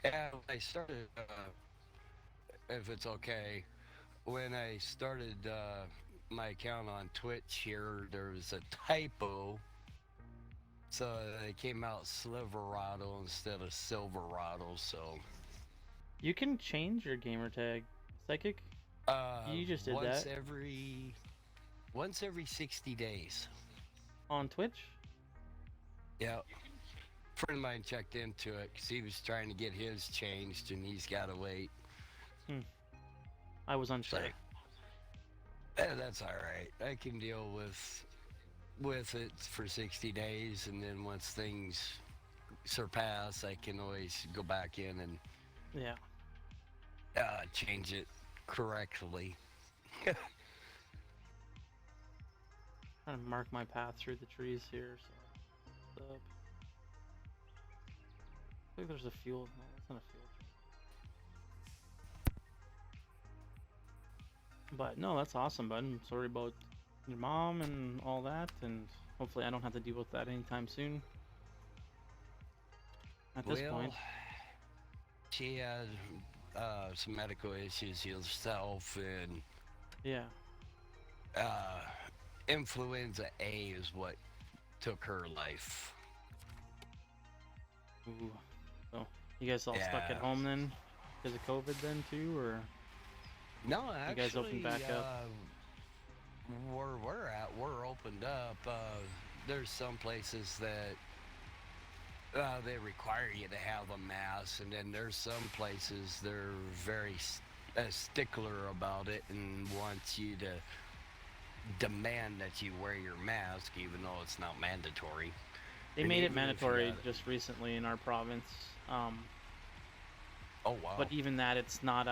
yeah. When I started, if it's okay, when I started my account on Twitch here, there was a typo, so it came out Silverado instead of Silverado. So You can change your gamer tag, Psychic. You just did once that every 60 days. on Twitch. Yeah. A friend of mine checked into it because he was trying to get his changed, and he's got to wait. I was unsure. Like, that's all right. I can deal with it for 60 days, and then once things surpass, I can always go back in and Yeah. change it correctly. Trying to mark my path through the trees here. So, up. I think there's a fuel. No, that's not a fuel truck. But no, that's awesome, bud. I'm sorry about your mom and all that, and hopefully I don't have to deal with that anytime soon. At this point. She had some medical issues herself, and Yeah. influenza A is what took her life. Ooh. So you guys all stuck at Yeah. home then, because of COVID then too, or? No, You actually, guys opened back up? Where we're at, we're opened up. There's some places that they require you to have a mask, and then there's some places they're very stickler about it and want you to demand that you wear your mask, even though it's not mandatory. They And made it even if you mandatory got it- just recently in our province. Oh wow! But even that, it's not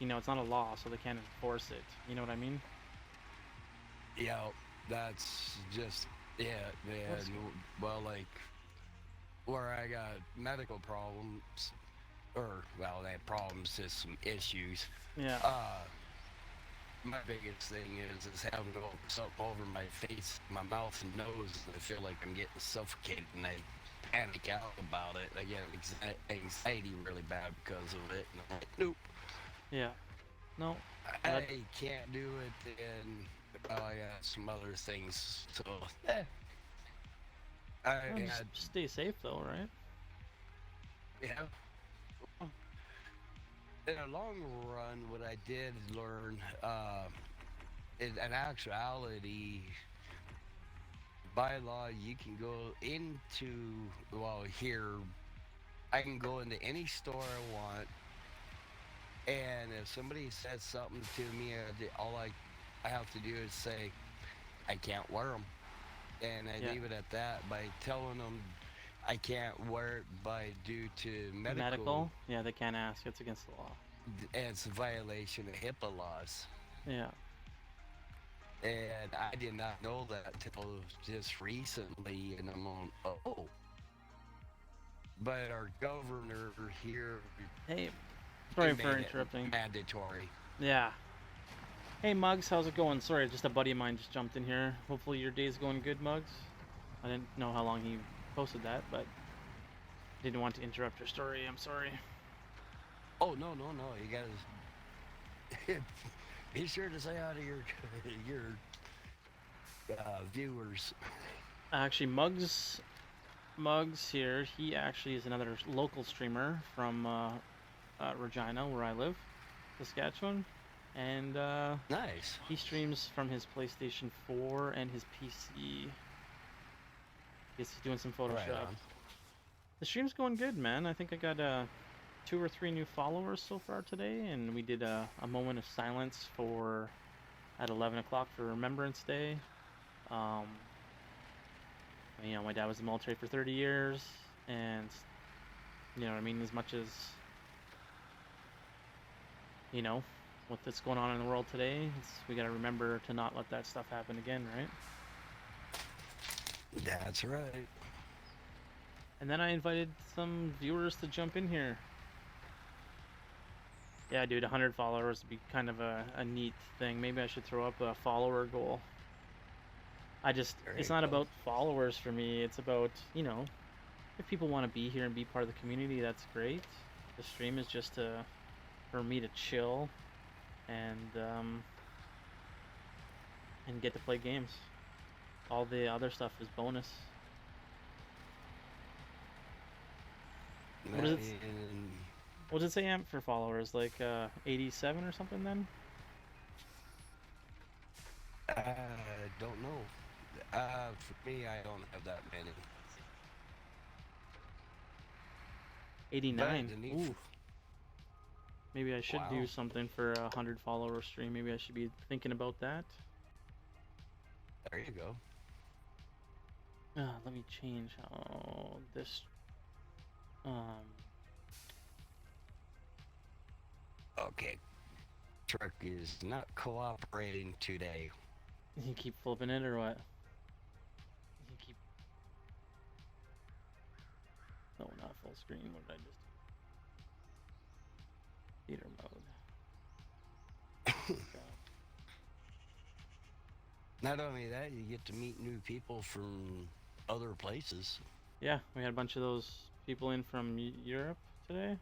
it's not a law, so they can't enforce it. You know what I mean? Yeah, that's just yeah, man. That's cool. Well, like where I got medical problems, or well, not problems, just some issues. Yeah. My biggest thing is having to open something over my face, my mouth and nose, and I feel like I'm getting suffocated, and I panic out about it. I get anxiety really bad because of it. And I'm like, nope, Yeah. No. I That, can't do it. And I got some other things. So, eh, I well, just had, stay safe though, right? yeah. In a long run, what I did learn, in actuality, by law, you can go into, well, here, I can go into any store I want, and if somebody says something to me, all I have to do is say, I can't wear them. And I Yeah. leave it at that by telling them I can't wear it by due to Medical. Yeah, they can't ask. It's against the law. and it's a violation of HIPAA laws. Yeah. And I did not know that till just recently, and I'm on, oh. But our governor here Hey, sorry made for it interrupting. mandatory. Yeah. Hey, Muggs, how's it going? Sorry, just a buddy of mine just jumped in here. Hopefully your day's going good, Muggs. I didn't know how long he posted that, but didn't want to interrupt your story. I'm sorry. Oh, no. You gotta be sure to say hi to your viewers. Actually, Muggs here, he actually is another local streamer from Regina, where I live, Saskatchewan. And Nice. he streams from his PlayStation 4 and his PC. He's doing some Photoshop. Right on. The stream's going good, man. I think I got 2 or 3 new followers so far today, and we did a moment of silence for at 11 o'clock for Remembrance Day. You know, my dad was in the military for 30 years, and you know what I mean. As much as you know what's going on in the world today, we gotta remember to not let that stuff happen again, right? That's right. And then I invited some viewers to jump in here. Yeah, dude, 100 followers would be kind of a neat thing. Maybe I should throw up a follower goal. It's not about followers for me. It's about, you know, if people want to be here and be part of the community, that's great. The stream is just for me to chill and get to play games. All the other stuff is bonus. What does it say, Amp, for followers? Like 87 or something then? I don't know. For me, I don't have that many. 89. But the neat Ooh. Maybe I should Wow. do something for a 100 follower stream. Maybe I should be thinking about that. There you go. Let me change how this. Okay. Truck is not cooperating today. You keep flipping it or what? You keep. No, not full screen. What did I just do? Theater mode. Not only that, you get to meet new people from other places. Yeah, we had a bunch of those people in from Europe today.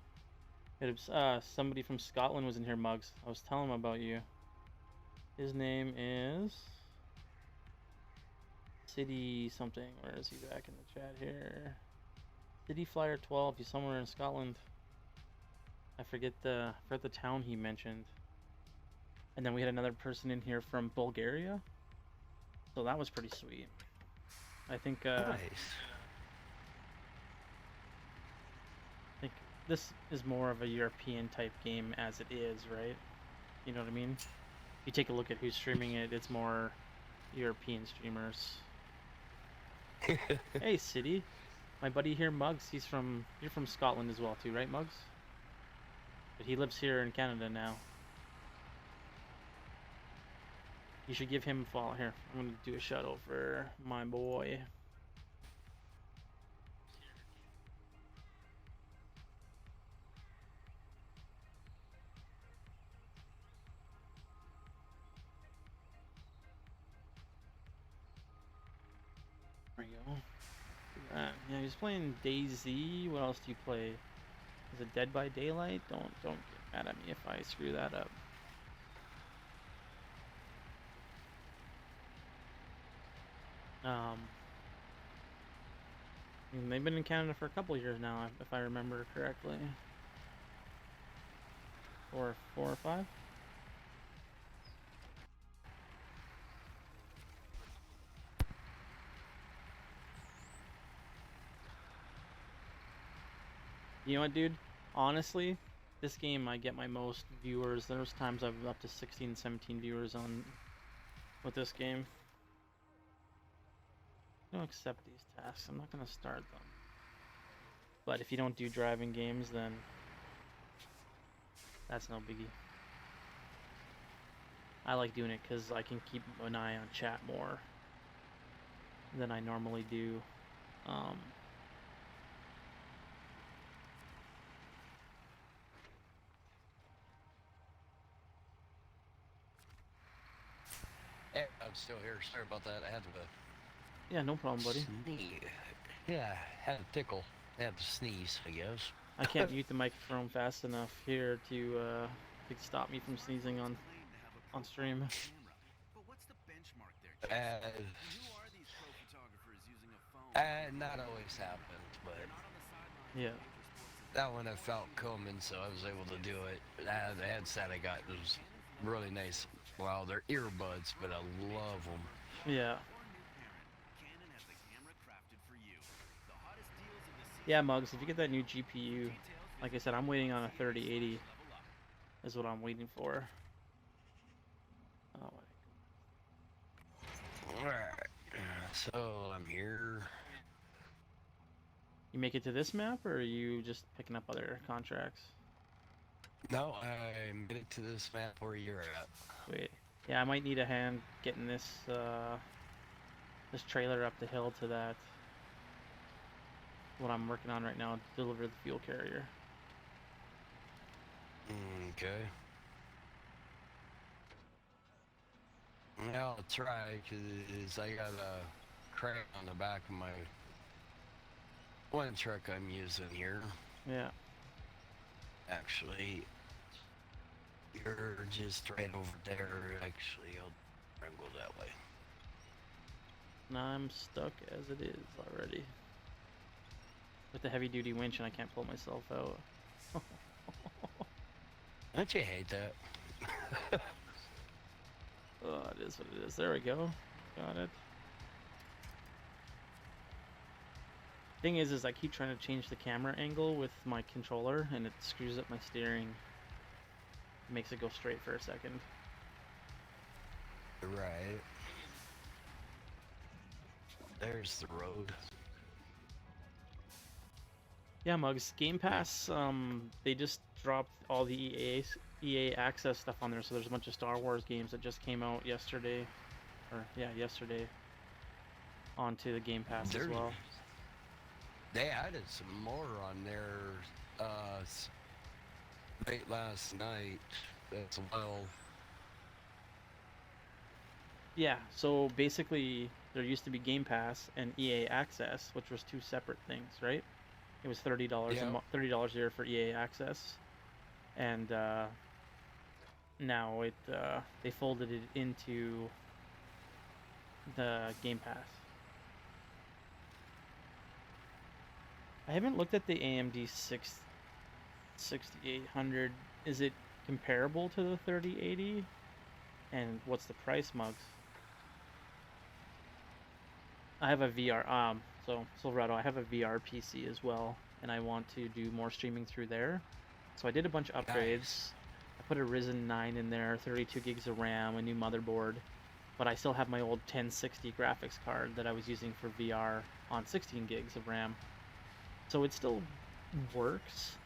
Somebody from Scotland was in here, Muggs. I was telling him about you. His name is City something. Where is he back in the chat here? City Flyer 12. He's somewhere in Scotland. I forget the town he mentioned. And then we had another person in here from Bulgaria. So that was pretty sweet. I think Nice. I think this is more of a European type game as it is, right? You know what I mean? If you take a look at who's streaming it, it's more European streamers. Hey, City. My buddy here, Muggs, you're from Scotland as well too, right, Muggs? But he lives here in Canada now. You should give him a follow. Here, I'm gonna do a shout out for my boy. There we go. Yeah, he's playing DayZ. What else do you play? Is it Dead by Daylight? Don't get mad at me if I screw that up. And they've been in Canada for a couple years now, if I remember correctly. Or 4 or 5. You know what, dude? Honestly, this game I get my most viewers. There's times I've up to 16, 17 viewers on with this game. I'm gonna accept these tasks. I'm not gonna start them. But if you don't do driving games, then that's no biggie. I like doing it because I can keep an eye on chat more than I normally do. Hey, I'm still here. Sorry about that. I had to Yeah, no problem, buddy. sneeze. Yeah, had a tickle. Had to sneeze, I guess. I can't mute the microphone fast enough here to stop me from sneezing on stream. But what's the benchmark there, Chase? Who are these pro photographers using a phone? Not always happened, but Not on the sideline. Yeah. that one I felt coming, so I was able to do it. The headset I got was really nice. Well, they're earbuds, but I love them. Yeah. For a new parent, Canon has the camera crafted for you. The hottest deals of the season. Yeah, Mugs, if you get that new GPU, like I said, I'm waiting on a 3080 is what I'm waiting for. Oh, Alright, so I'm here. you make it to this map, or are you just picking up other contracts? No, I made it to this map where you're at. Wait. Yeah, I might need a hand getting this this trailer up the hill to that. What I'm working on right now, to deliver the fuel carrier. Okay. Yeah, I'll try, because I got a crank on the back of my one truck I'm using here. Yeah. Actually, you're just right over there. Actually, I'll try and go that way. Now I'm stuck as it is already. With the heavy duty winch and I can't pull myself out. Don't you hate that? Oh, it is what it is. There we go. Got it. Thing is I keep trying to change the camera angle with my controller and it screws up my steering. Makes it go straight for a second. Right. There's the road. Yeah, Mugs. Game Pass, they just dropped all the EA Access stuff on there, so there's a bunch of Star Wars games that just came out yesterday. Yesterday. Onto the Game Pass as well. They added some more on there late last night as well. Yeah, so basically there used to be Game Pass and EA Access, which was two separate things, right? It was $30 $30 a year for EA Access, and now they folded it into the Game Pass. I haven't looked at the AMD 6800. Is it comparable to the 3080? And what's the price, Mugs? I have a VR, so Silverado, I have a VR PC as well, and I want to do more streaming through there. So I did a bunch of upgrades. Nice. I put a Ryzen 9 in there, 32 gigs of RAM, a new motherboard, but I still have my old 1060 graphics card that I was using for VR on 16 gigs of RAM. So it still works,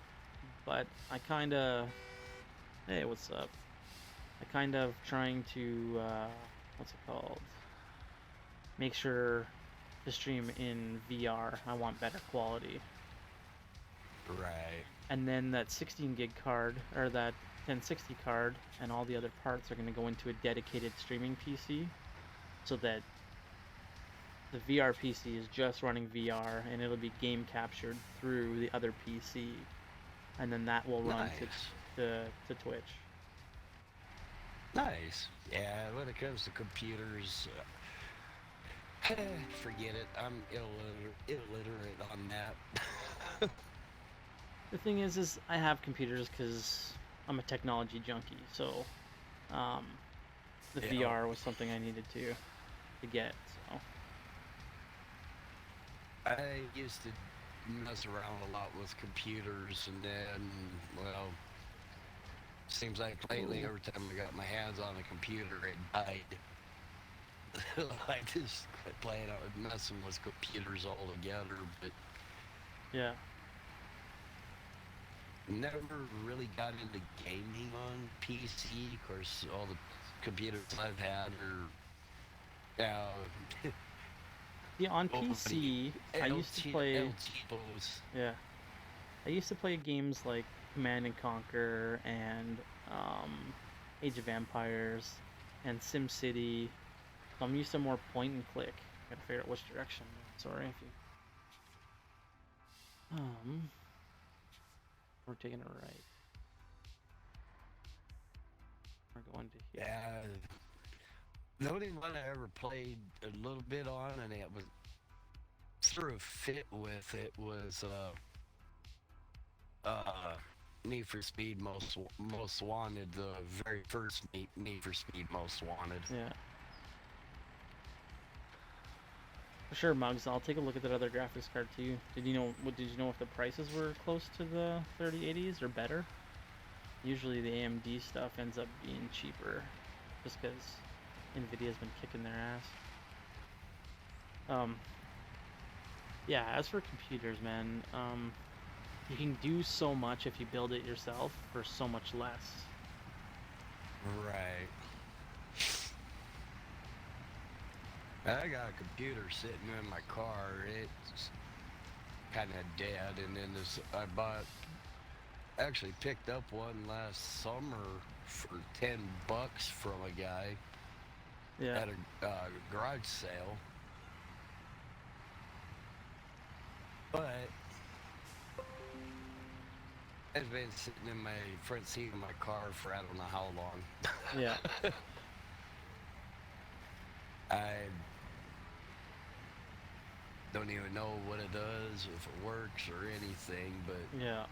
but I kind of, hey, what's up? I kind of trying to, what's it called? Make sure to stream in VR. I want better quality. Right. And then that 16 gig card, or that 1060 card, and all the other parts are going to go into a dedicated streaming PC, so that the VR PC is just running VR, and it'll be game captured through the other PC, and then that will run Nice. to Twitch. Nice. Yeah, when it comes to computers, forget it. I'm illiterate on that. The thing is I have computers because I'm a technology junkie, so the Yeah. VR was something I needed to get. So I used to mess around a lot with computers, and then, well, seems like lately, every time I got my hands on a computer, it died. I just quit playing out and messing with computers altogether, but yeah, never really got into gaming on PC. Of course, all the computers I've had are yeah. On already PC, I used to play. LTPOs. Yeah, I used to play games like Command and Conquer and Age of Empires and SimCity. So I'm used to more point and click. Gotta figure out which direction. Sorry if you. We're taking a right. We're going to here. Yeah. The only one I ever played a little bit on, and it was sort of fit with it, was Need for Speed Most Wanted, the very first Need for Speed Most Wanted. Yeah. For sure, Mugs. I'll take a look at that other graphics card too. Did you know if the prices were close to the 3080s or better? Usually the AMD stuff ends up being cheaper, just because Nvidia's been kicking their ass. Yeah. As for computers, man, you can do so much if you build it yourself for so much less. Right. I got a computer sitting in my car. It's kind of dead, and then actually picked up one last summer for $10 from a guy Yeah. at a garage sale. But it's been sitting in my front seat of my car for I don't know how long. Yeah. I don't even know what it does, if it works or anything, but Yeah.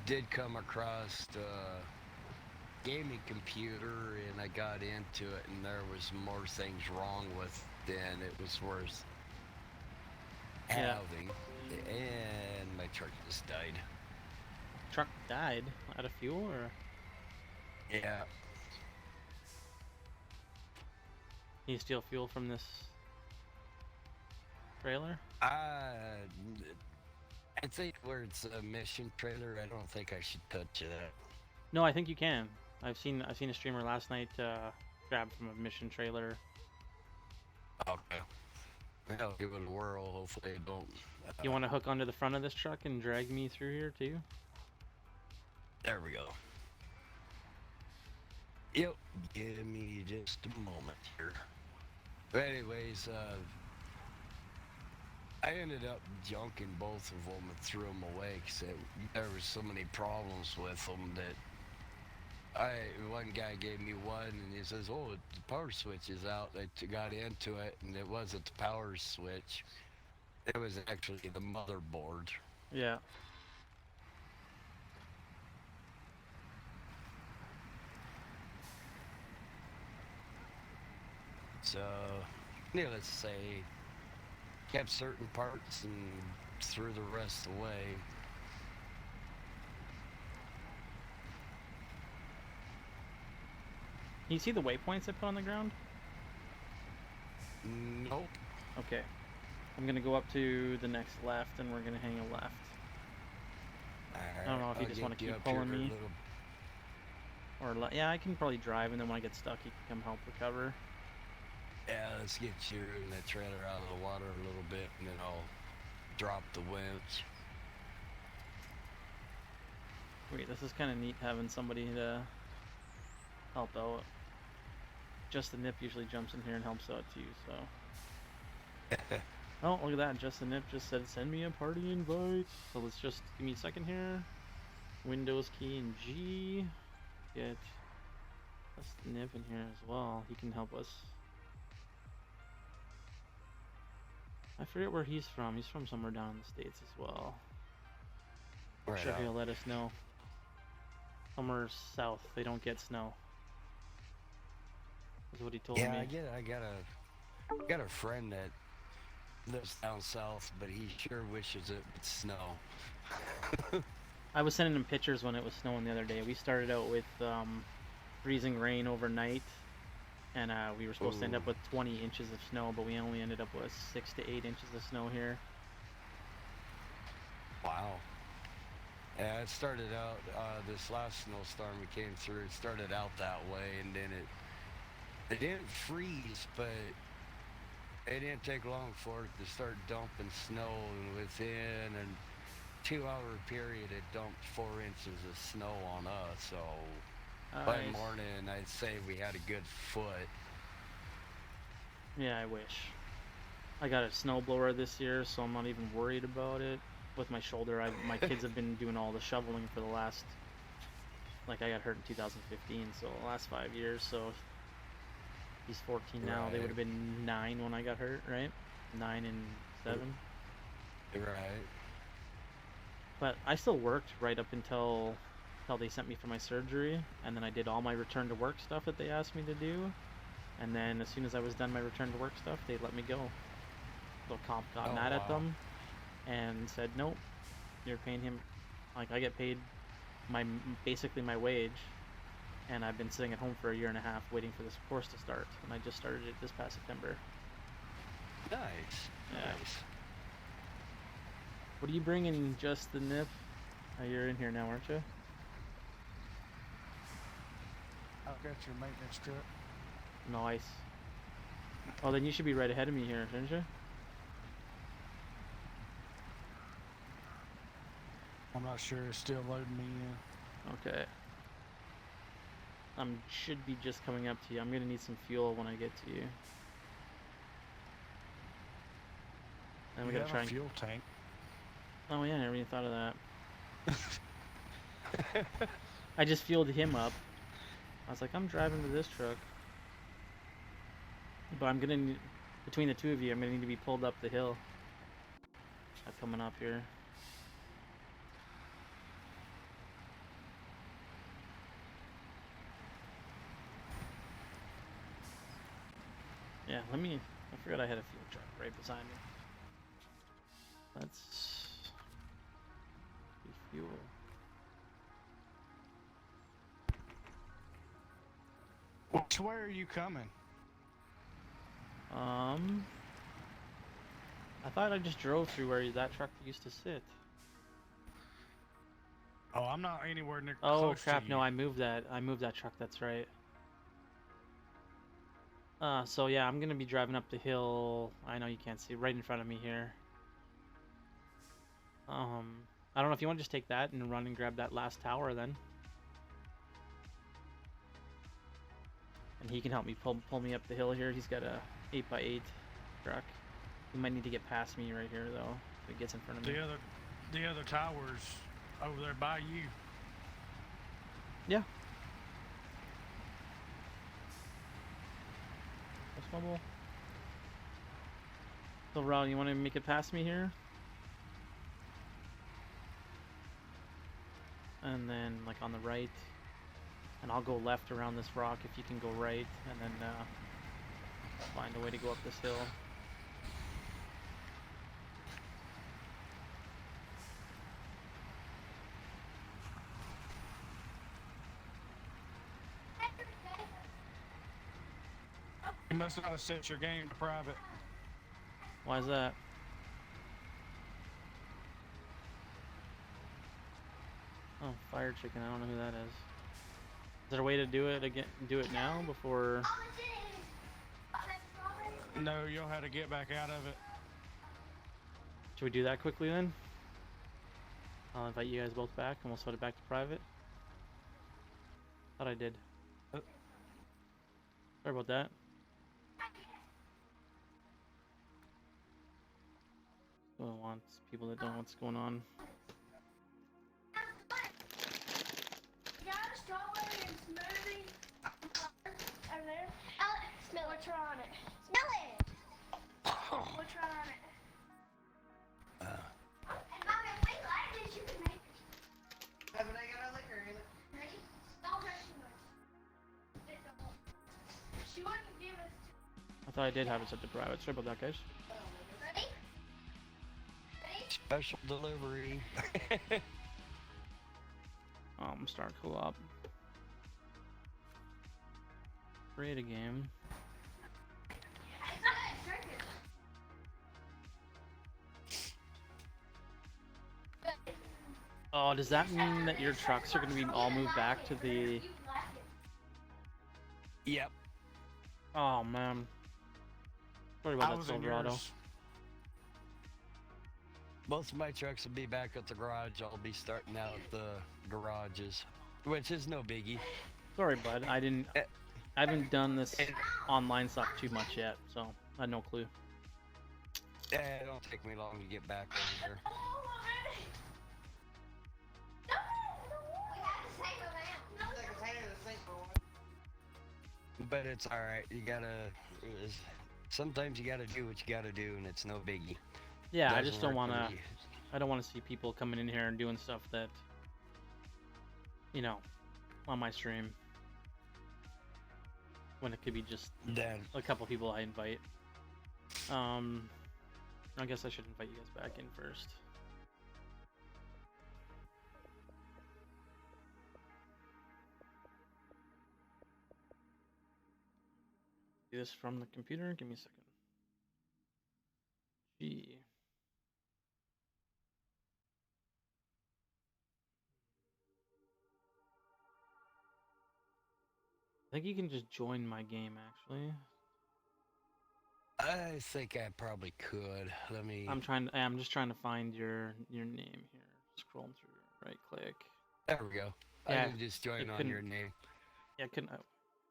did come across a gaming computer, and I got into it, and there was more things wrong with it than it was worth Yeah. having. And my truck just died. Truck died out of fuel, or Yeah. can you steal fuel from this trailer? I think where it's a mission trailer, I don't think I should touch that. No, I think you can. I've seen a streamer last night grab from a mission trailer. Okay. I'll give it a whirl. Hopefully it don't. You want to hook onto the front of this truck and drag me through here too? There we go. Yep. Give me just a moment here. But anyways, I ended up junking both of them and threw them away because there was so many problems with them that one guy gave me one, and he says, "Oh, the power switch is out." I got into it, and it wasn't the power switch. It was actually the motherboard. Yeah. So, needless to say, kept certain parts and threw the rest away. Can you see the waypoints I put on the ground? Nope. Okay. I'm gonna go up to the next left, and we're gonna hang a left. I don't know if you just want to keep pulling me. Or yeah, I can probably drive, and then when I get stuck, you can come help recover. Yeah, let's get you and the trailer out of the water a little bit, and then I'll drop the winch. Wait, this is kind of neat having somebody to help out. Just the Nip usually jumps in here and helps out too, so. Oh, look at that. Just the Nip just said, send me a party invite. So let's just, give me a second here. Windows key and G. Get Just the Nip in here as well. He can help us. I forget where he's from. He's from somewhere down in the States as well. I'm sure he'll let us know. Somewhere south. They don't get snow. Is what he told me. I got a friend that lives down south, but he sure wishes it would snow. I was sending him pictures when it was snowing the other day. We started out with freezing rain overnight, and we were supposed to end up with 20 inches of snow, but we only ended up with 6 to 8 inches of snow here. Wow. Yeah, it started out, this last snowstorm we came through, it started out that way, and then it didn't freeze, but it didn't take long for it to start dumping snow, and within a 2-hour period it dumped 4 inches of snow on us, so by morning I'd say we had a good foot. Yeah, I wish. I got a snowblower this year, so I'm not even worried about it. With my shoulder, my kids have been doing all the shoveling for the last, like, I got hurt in 2015, so the last 5 years, so he's 14 now. They would have been 9 when I got hurt, right? 9 and 7. Right. But I still worked right up until they sent me for my surgery, and then I did all my return to work stuff that they asked me to do, and then as soon as I was done my return to work stuff, they let me go. So comp got mad at them and said, nope, you're paying him, like, I get paid basically my wage, and I've been sitting at home for a year and a half waiting for this course to start, and I just started it this past September. Nice. Yeah. Nice. What are you bringing, Just the Nip? Oh, you're in here now, aren't you? I've got your maintenance truck. Nice. Oh, then you should be right ahead of me here, shouldn't you? I'm not sure it's still loading me in. Okay. Should be just coming up to you. I'm gonna need some fuel when I get to you. And we gotta try a fuel tank. Oh yeah, I never even thought of that. I just fueled him up. I was like, I'm driving to this truck. But I'm gonna need, between the two of you, I'm gonna need to be pulled up the hill. Coming up here. Yeah, I forgot I had a fuel truck right beside me. Let's refuel. Which way are you coming? I thought I just drove through where that truck used to sit. Oh, I'm not anywhere near Oh close crap, to no, you. I moved that truck, that's right. So yeah, I'm gonna be driving up the hill. I know you can't see, right in front of me here. I don't know if you want to just take that and run and grab that last tower then. And he can help me pull me up the hill here. He's got a 8x8 truck. He might need to get past me right here though, if it gets in front of me. The other tower's over there by you. Yeah. Mobile. So Ron, you want to make it past me here? And then like on the right. And I'll go left around this rock if you can go right, and then find a way to go up this hill. You must not have set your game to private. Why is that? Oh, fire chicken. I don't know who that is. Is there a way to do it again? Do it now before? No, you'll have to get back out of it. Should we do that quickly then? I'll invite you guys both back, and we'll set it back to private. Thought I did. Sorry about that. I don't want people that don't know what's going on. You got a strawberry and smoothie over there? Smell it. We're trying it. Smell it. We're trying it. And Mommy, if we like this, you can make it. Haven't I got a liquor in it? Ready? Stop her. She wouldn't give us. I thought I did have it set to private. Sorry about that, guys. Ready? Ready? Special delivery. I'm starting co-op. Create a game. Drink it. Oh, does that mean that your trucks are going to be all moved back to the... You like it. Yep. Oh, man. Sorry I about that, was in Silverado. yours. Most of my trucks will be back at the garage. I'll be starting out the garages, which is no biggie. Sorry, bud. I haven't done this online stuff too much yet, so I had no clue. It don't take me long to get back over here. Like a container to sink for one. But it's all right. You gotta. Sometimes you gotta do what you gotta do, and it's no biggie. Yeah, I Doesn't just don't work want for to... me. I don't want to see people coming in here and doing stuff that, you know, on my stream. When it could be just Then a couple people I invite. I guess I should invite you guys back in first. Do this from the computer. Give me a second. Gee. I think you can just join my game, actually. I think I probably could. Let me. I'm just trying to find your name here. Scrolling through, right click. There we go. Yeah, I can just join on your name. Yeah,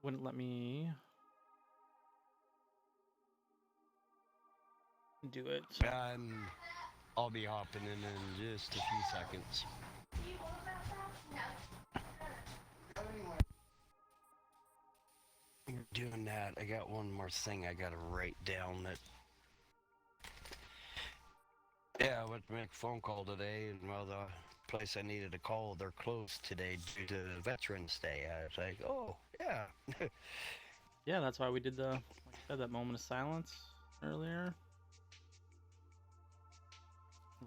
wouldn't let me do it. So. I'll be hopping in just a few seconds. You're doing that. I got one more thing I gotta write down that. Yeah, I went to make a phone call today, and well, the place I needed to call, they're closed today due to Veterans Day. I was like, oh, yeah. Yeah, that's why we did like I said, that moment of silence earlier.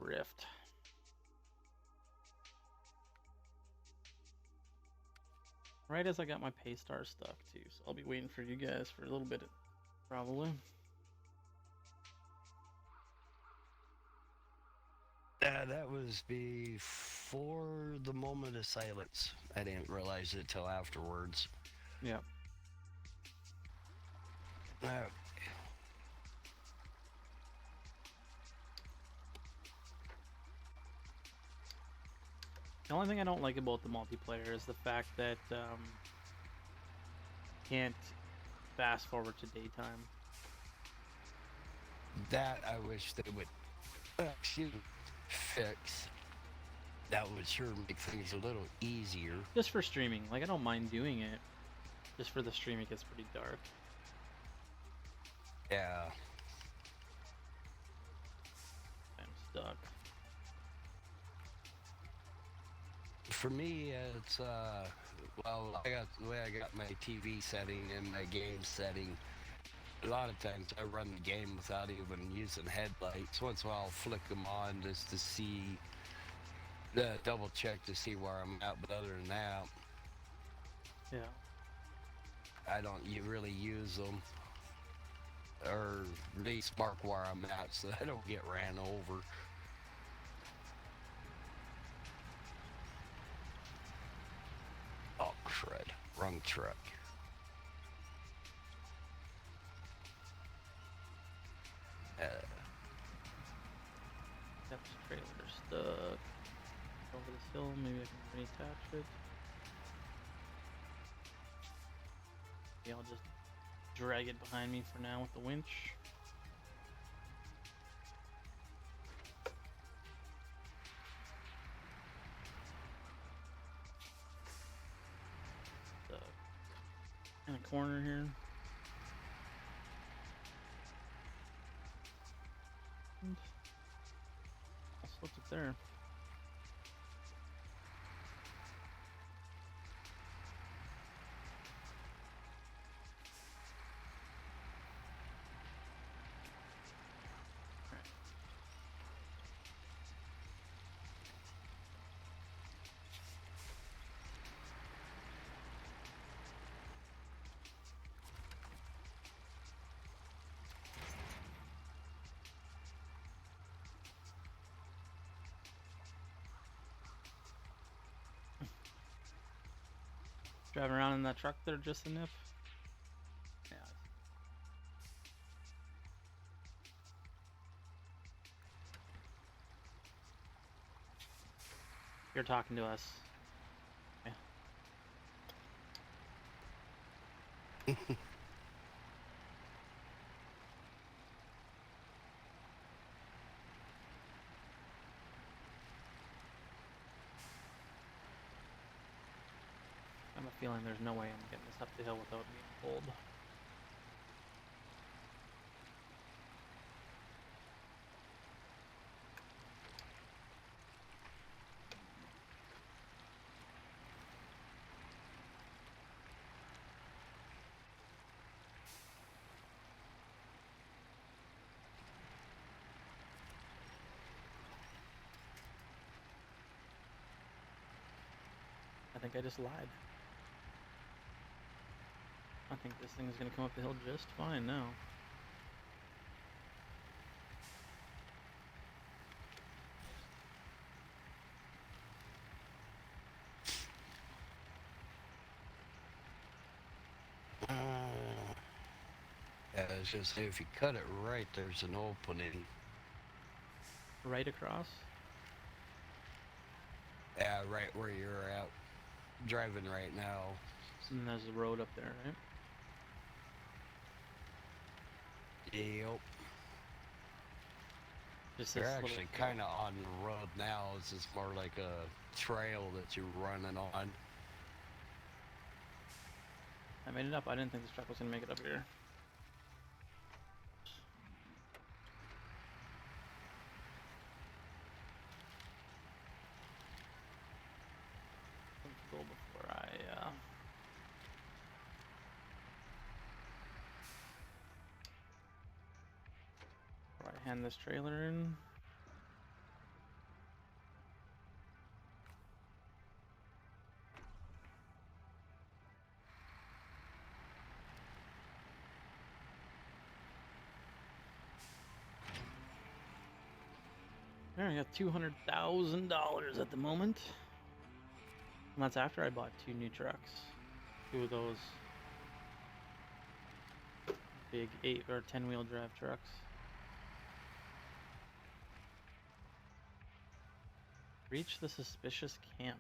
Rift. Right as I got my Paystar stuck too, so I'll be waiting for you guys for a little bit, probably. That was before the moment of silence. I didn't realize it till afterwards. Yeah. The only thing I don't like about the multiplayer is the fact that can't fast forward to daytime. That I wish they would fix. That would sure make things a little easier. Just for streaming. Like, I don't mind doing it. Just for the stream, it gets pretty dark. Yeah. I'm stuck. For me, it's well, I got the way I got my TV setting and my game setting. A lot of times I run the game without even using headlights. Once in a while I'll flick them on just to see, double check to see where I'm at. But other than that, Yeah. I don't really use them, or at least mark where I'm at so I don't get ran over. Oh crud, wrong truck. That trailer stuck over this hill. Maybe I can reattach it. Yeah, I'll just drag it behind me for now with the winch. The in a corner here. And I'll slip it there. Driving around in that truck there just a nip. Yeah. You're talking to us. Yeah. I have a feeling there's no way I'm getting this up the hill without being pulled. I think I just lied. I think this thing is going to come up the hill just fine now. Yeah, I was just say if you cut it right, there's an opening. Right across? Yeah, right where you're at, driving right now. And there's a road up there, right? Yep. Just You're this actually little... kind of on the road now. This is more like a trail that you're running on. I made it up. I didn't think this truck was going to make it up here. Before I hand this trailer in. There, I got $200,000 at the moment. And that's after I bought 2 new trucks. 2 of those big 8 or 10-wheel drive trucks. Reach the suspicious camp.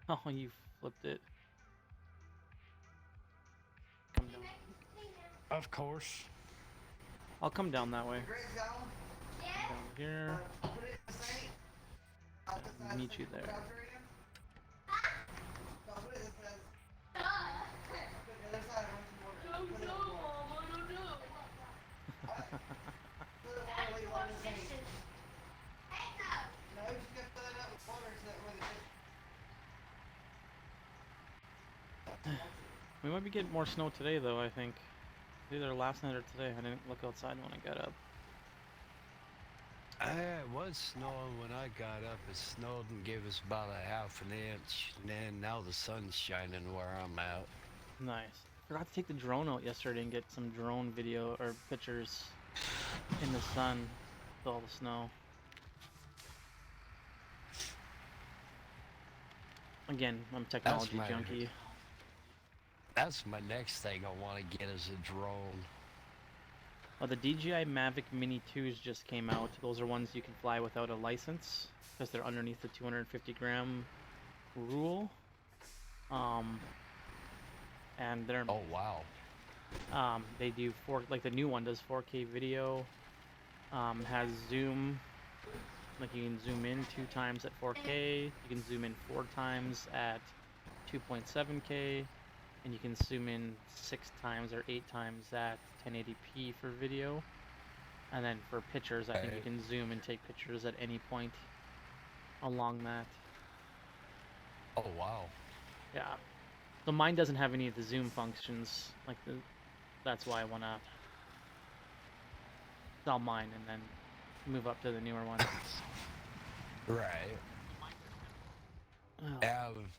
Oh, you flipped it. Come down. Of course. I'll come down that way. Greg's got one. Down here. Put it in the sink. I'll meet you there. Put it this side. Put the other side of the water. Put it in the water. Put it water, leave water in the sink. No, you just gotta fill it up with water so that way We might be getting more snow today, though, I think. Either last night or today. I didn't look outside when I got up. It was snowing when I got up. It snowed and gave us about a half an inch. And then now the sun's shining where I'm at. Nice. Forgot to take the drone out yesterday and get some drone video or pictures in the sun with all the snow. Again, I'm a technology my- junkie. That's my next thing I want to get is a drone. Oh, the DJI Mavic Mini 2s just came out. Those are ones you can fly without a license because they're underneath the 250-gram rule. And they're Oh wow. they do like the new one does 4K video. Has zoom, like you can zoom in 2 times at 4K. You can zoom in 4 times at 2.7K. And you can zoom in 6 times or 8 times at 1080p for video. And then for pictures, I think you can zoom and take pictures at any point along that. Oh wow. Yeah. So mine doesn't have any of the zoom functions. That's why I want to sell mine and then move up to the newer ones. Right. Oh.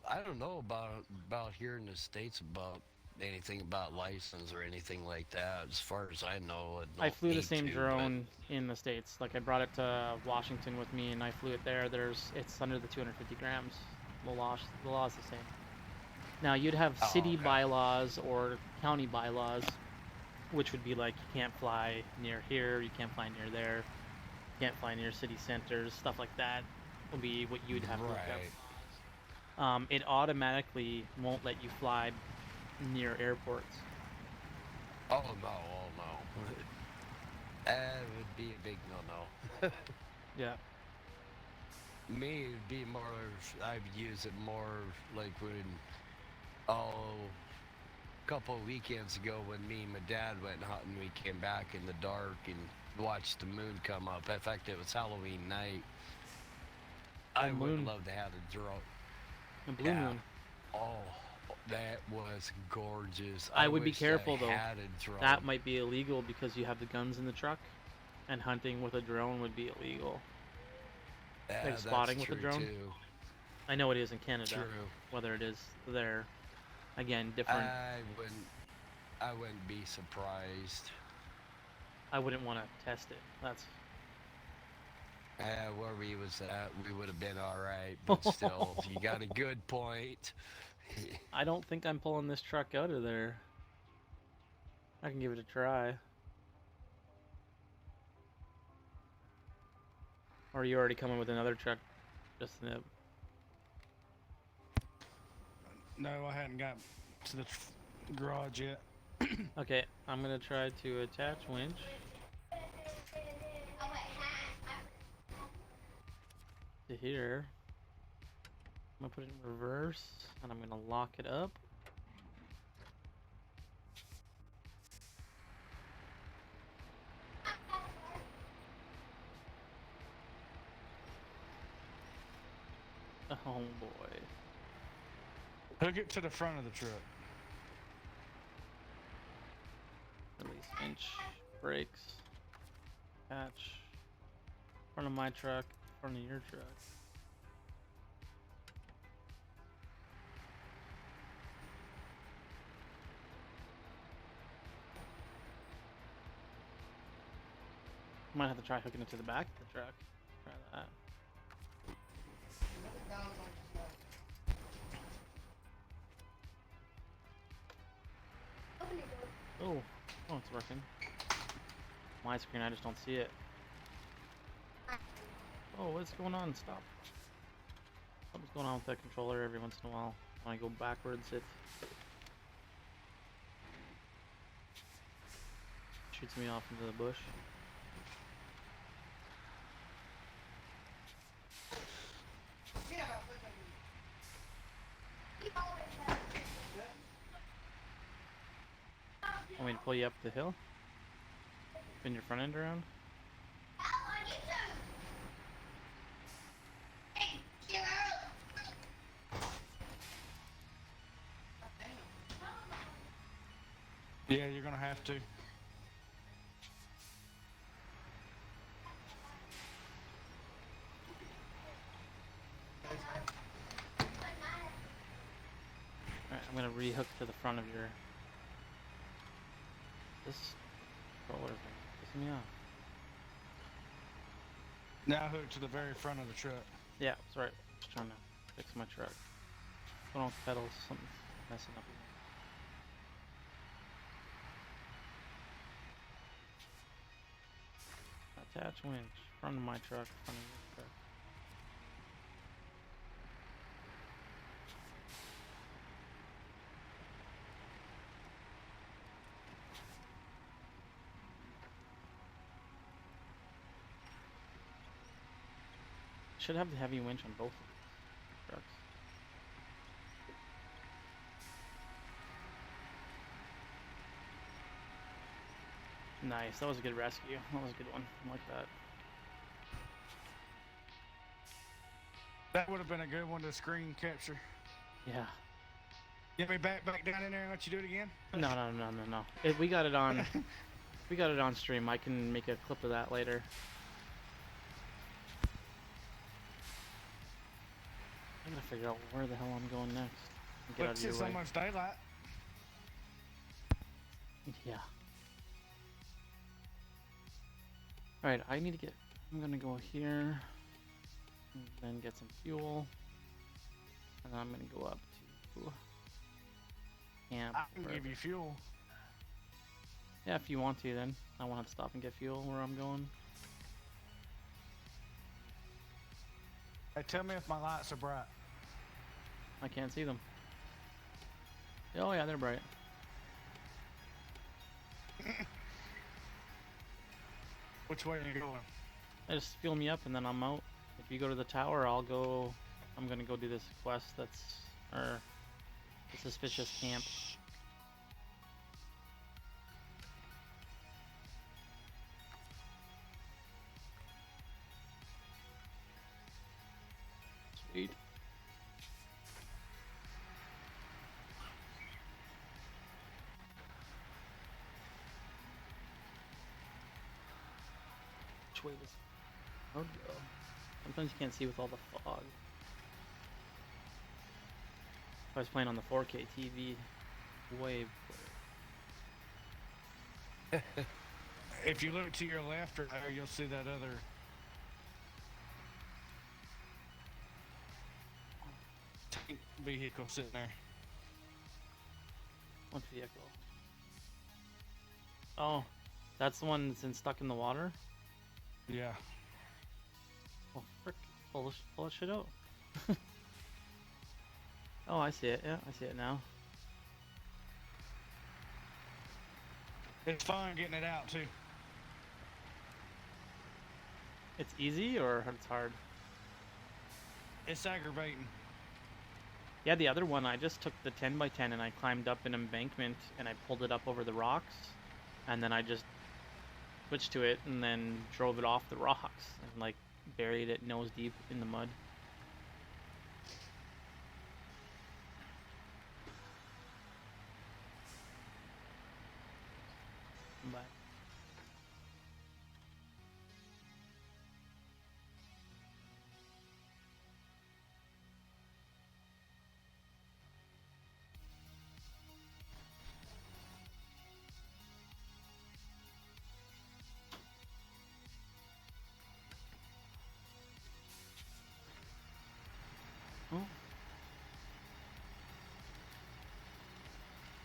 I don't know about here in the States about anything about license or anything like that. As far as I know, I flew the same drone in the States. Like I brought it to Washington with me and I flew it there. It's under the 250 grams. The law is the same. Now you'd have city bylaws or county bylaws, which would be like you can't fly near here, you can't fly near there, you can't fly near city centers, stuff like that will be what you'd have to look up. It automatically won't let you fly near airports. Oh no, that would be a big no-no. Yeah. Me, it'd be more, I'd use it more like when, a couple of weekends ago when me and my dad went hunting, we came back in the dark and watched the moon come up. In fact, it was Halloween night. I would love to have a drone. A blue moon. Oh, that was gorgeous. I would be wish careful I though. had a drone. That might be illegal because you have the guns in the truck, and hunting with a drone would be illegal. Yeah, Like spotting that's with a true, drone. too. I know it is in Canada. True. Whether it is there, again, different. I wouldn't be surprised. I wouldn't want to test it. That's. Where we was at, we would have been all right. But still, you got a good point. I don't think I'm pulling this truck out of there. I can give it a try. Or are you already coming with another truck? Just nip. No, I hadn't got to the garage yet. Okay, I'm gonna try to attach winch. To here. I'm gonna put it in reverse and I'm gonna lock it up. Oh boy. Hook it to the front of the truck. Release winch, brakes, catch. Front of my truck, front of your truck. Might have to try hooking it to the back of the truck. Try that. Oh, it's working. My screen, I just don't see it. Oh, what's going on? Stop. Something's going on with that controller every once in a while. When I go backwards, it shoots me off into the bush. Want me to pull you up the hill? Spin your front end around? Yeah, you're gonna have to. Alright, I'm gonna rehook to the front of your... This controller is pissing me off. Now hook to the very front of the truck. Yeah, that's right. Just trying to fix my truck. Put on pedals, something's messing up again. Attach winch. Front of my truck, front of your truck. Should have the heavy winch on both of these trucks. Nice, that was a good rescue. That was a good one. I like that. That would have been a good one to screen capture. Yeah. Get me back down in there and let you do it again? No. We got it on. We got it on stream. I can make a clip of that later. I gotta figure out where the hell I'm going next. Get out But of your it's way. almost daylight. Yeah. Alright, I need to get. I'm gonna go here. And then get some fuel. And then I'm gonna go up to camp. I can wherever. give you fuel. Yeah, if you want to, then. I won't have to stop and get fuel where I'm going. Hey, tell me if my lights are bright. I can't see them. Oh yeah, they're bright. Which way are you going? Just fuel me up and then I'm out. If you go to the tower, I'll go. I'm gonna go do this quest that's, or the suspicious camp. Sweet. Which way does the road go? Sometimes you can't see with all the fog. If I was playing on the 4K TV, way better. If you look to your left or there, you'll see that other. Tank vehicle sitting there. What vehicle? Oh, that's the one that's stuck in the water? Yeah. Oh, frick. Pull that shit out. Oh, I see it. Yeah, I see it now. It's fun getting it out too. It's easy or it's hard? It's aggravating. Yeah, the other one, I just took the 10x10 and I climbed up an embankment and I pulled it up over the rocks. And then I just switched to it and then drove it off the rocks and like buried it nose deep in the mud. But oh.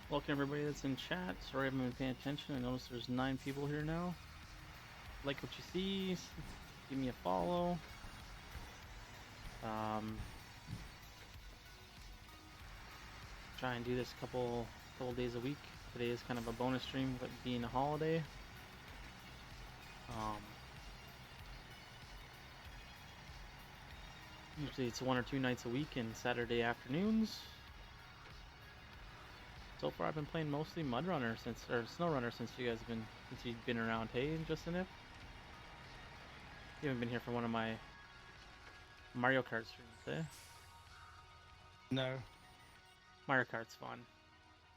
Welcome everybody that's in chat. Sorry I haven't been paying attention. I noticed there's 9 people here now. Like what you see, give me a follow. Try and do this couple days a week. Today is kind of a bonus stream, but being a holiday. Usually it's 1 or 2 nights a week and Saturday afternoons. So far I've been playing mostly Mud Runner or Snow Runner since you've been around. Hey, Justin, if you haven't been here for one of my Mario Kart streams, eh? No. Mario Kart's fun,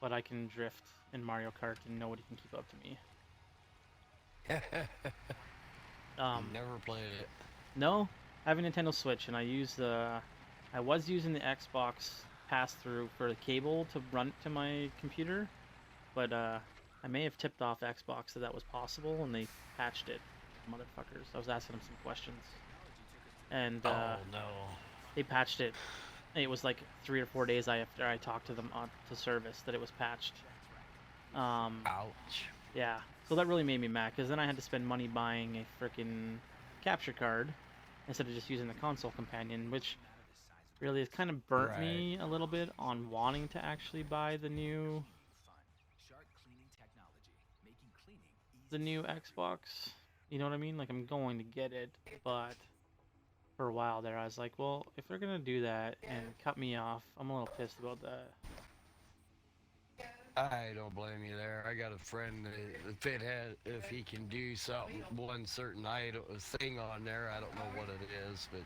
but I can drift in Mario Kart and nobody can keep up to me. Never played it. No, I have a Nintendo Switch and I was using the Xbox pass-through for the cable to run it to my computer, but I may have tipped off Xbox that was possible and they patched it, motherfuckers. I was asking them some questions and oh no. they patched it It was like 3 or 4 days after I talked to them to service that it was patched. Ouch. Yeah, so that really made me mad, because then I had to spend money buying a freaking capture card instead of just using the console companion, which really has kind of burnt me a little bit on wanting to actually buy the new Xbox. You know what I mean? Like, I'm going to get it, but for a while there I was like, well, if they're gonna do that and cut me off, I'm a little pissed about that. I don't blame you there. I got a friend that if he can do something, one certain item, thing on there, I don't know what it is, but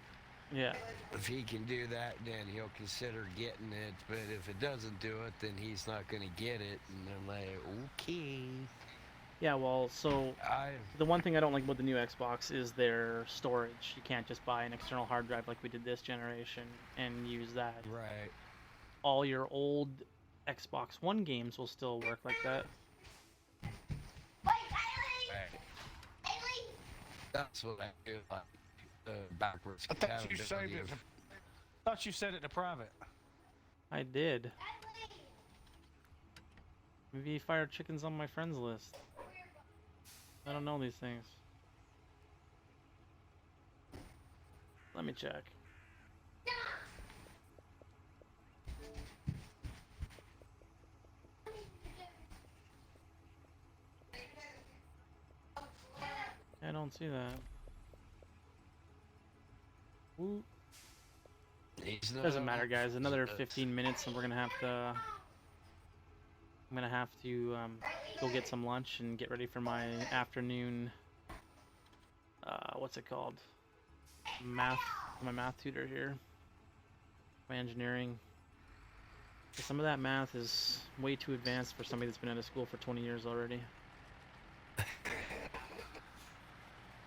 Yeah. if he can do that, then he'll consider getting it. But if it doesn't do it, then he's not going to get it. And I'm like, okay. Yeah, well, so the one thing I don't like about the new Xbox is their storage. You can't just buy an external hard drive like we did this generation and use that. Right. All your old Xbox One games will still work like that. Right. That's what I do, like backwards I thought you saved it. I thought you said it to private. I did. Maybe he fired chickens on my friends list. I don't know these things. Let me check. I don't see that. Ooh. Doesn't matter, guys. Another 15 minutes and we're gonna have to... I'm gonna have to go get some lunch and get ready for my afternoon, what's it called? My math tutor here. My engineering. Some of that math is way too advanced for somebody that's been out of school for 20 years already.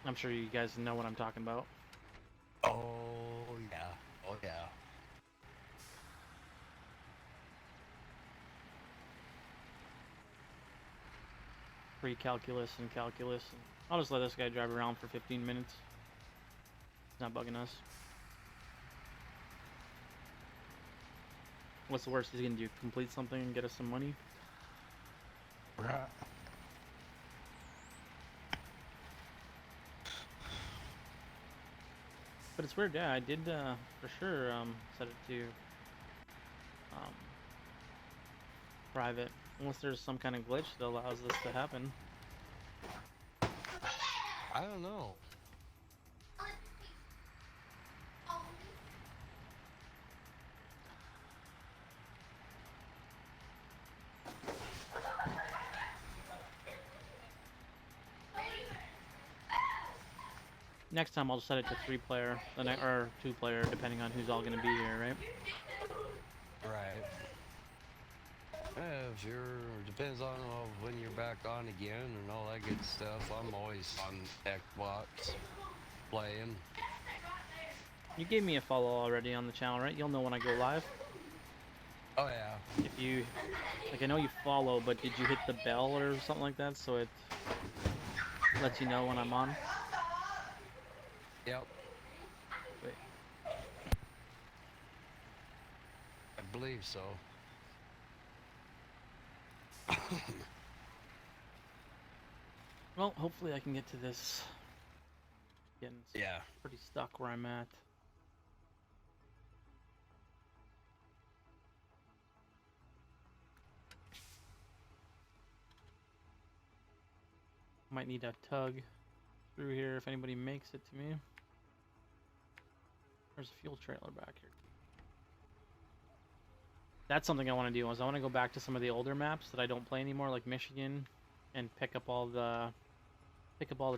I'm sure you guys know what I'm talking about. Oh, yeah. Oh, yeah. Pre-calculus and calculus. I'll just let this guy drive around for 15 minutes. He's not bugging us. What's the worst he's gonna do? Complete something and get us some money? Right. But it's weird, yeah, I did for sure set it to private, unless there's some kind of glitch that allows this to happen. I don't know. Next time I'll just set it to 3-player, or 2-player, depending on who's all gonna be here, right? Right. If depends on when you're back on again and all that good stuff. I'm always on Xbox playing. You gave me a follow already on the channel, right? You'll know when I go live. Oh yeah. If you, like, I know you follow, but did you hit the bell or something like that so it lets you know when I'm on? Yep. Wait. I believe so. Well, hopefully I can get to this. Getting Yeah. pretty stuck where I'm at. Might need a tug through here if anybody makes it to me. There's a fuel trailer back here. That's something I want to do. Is I want to go back to some of the older maps that I don't play anymore, like Michigan, and pick up all the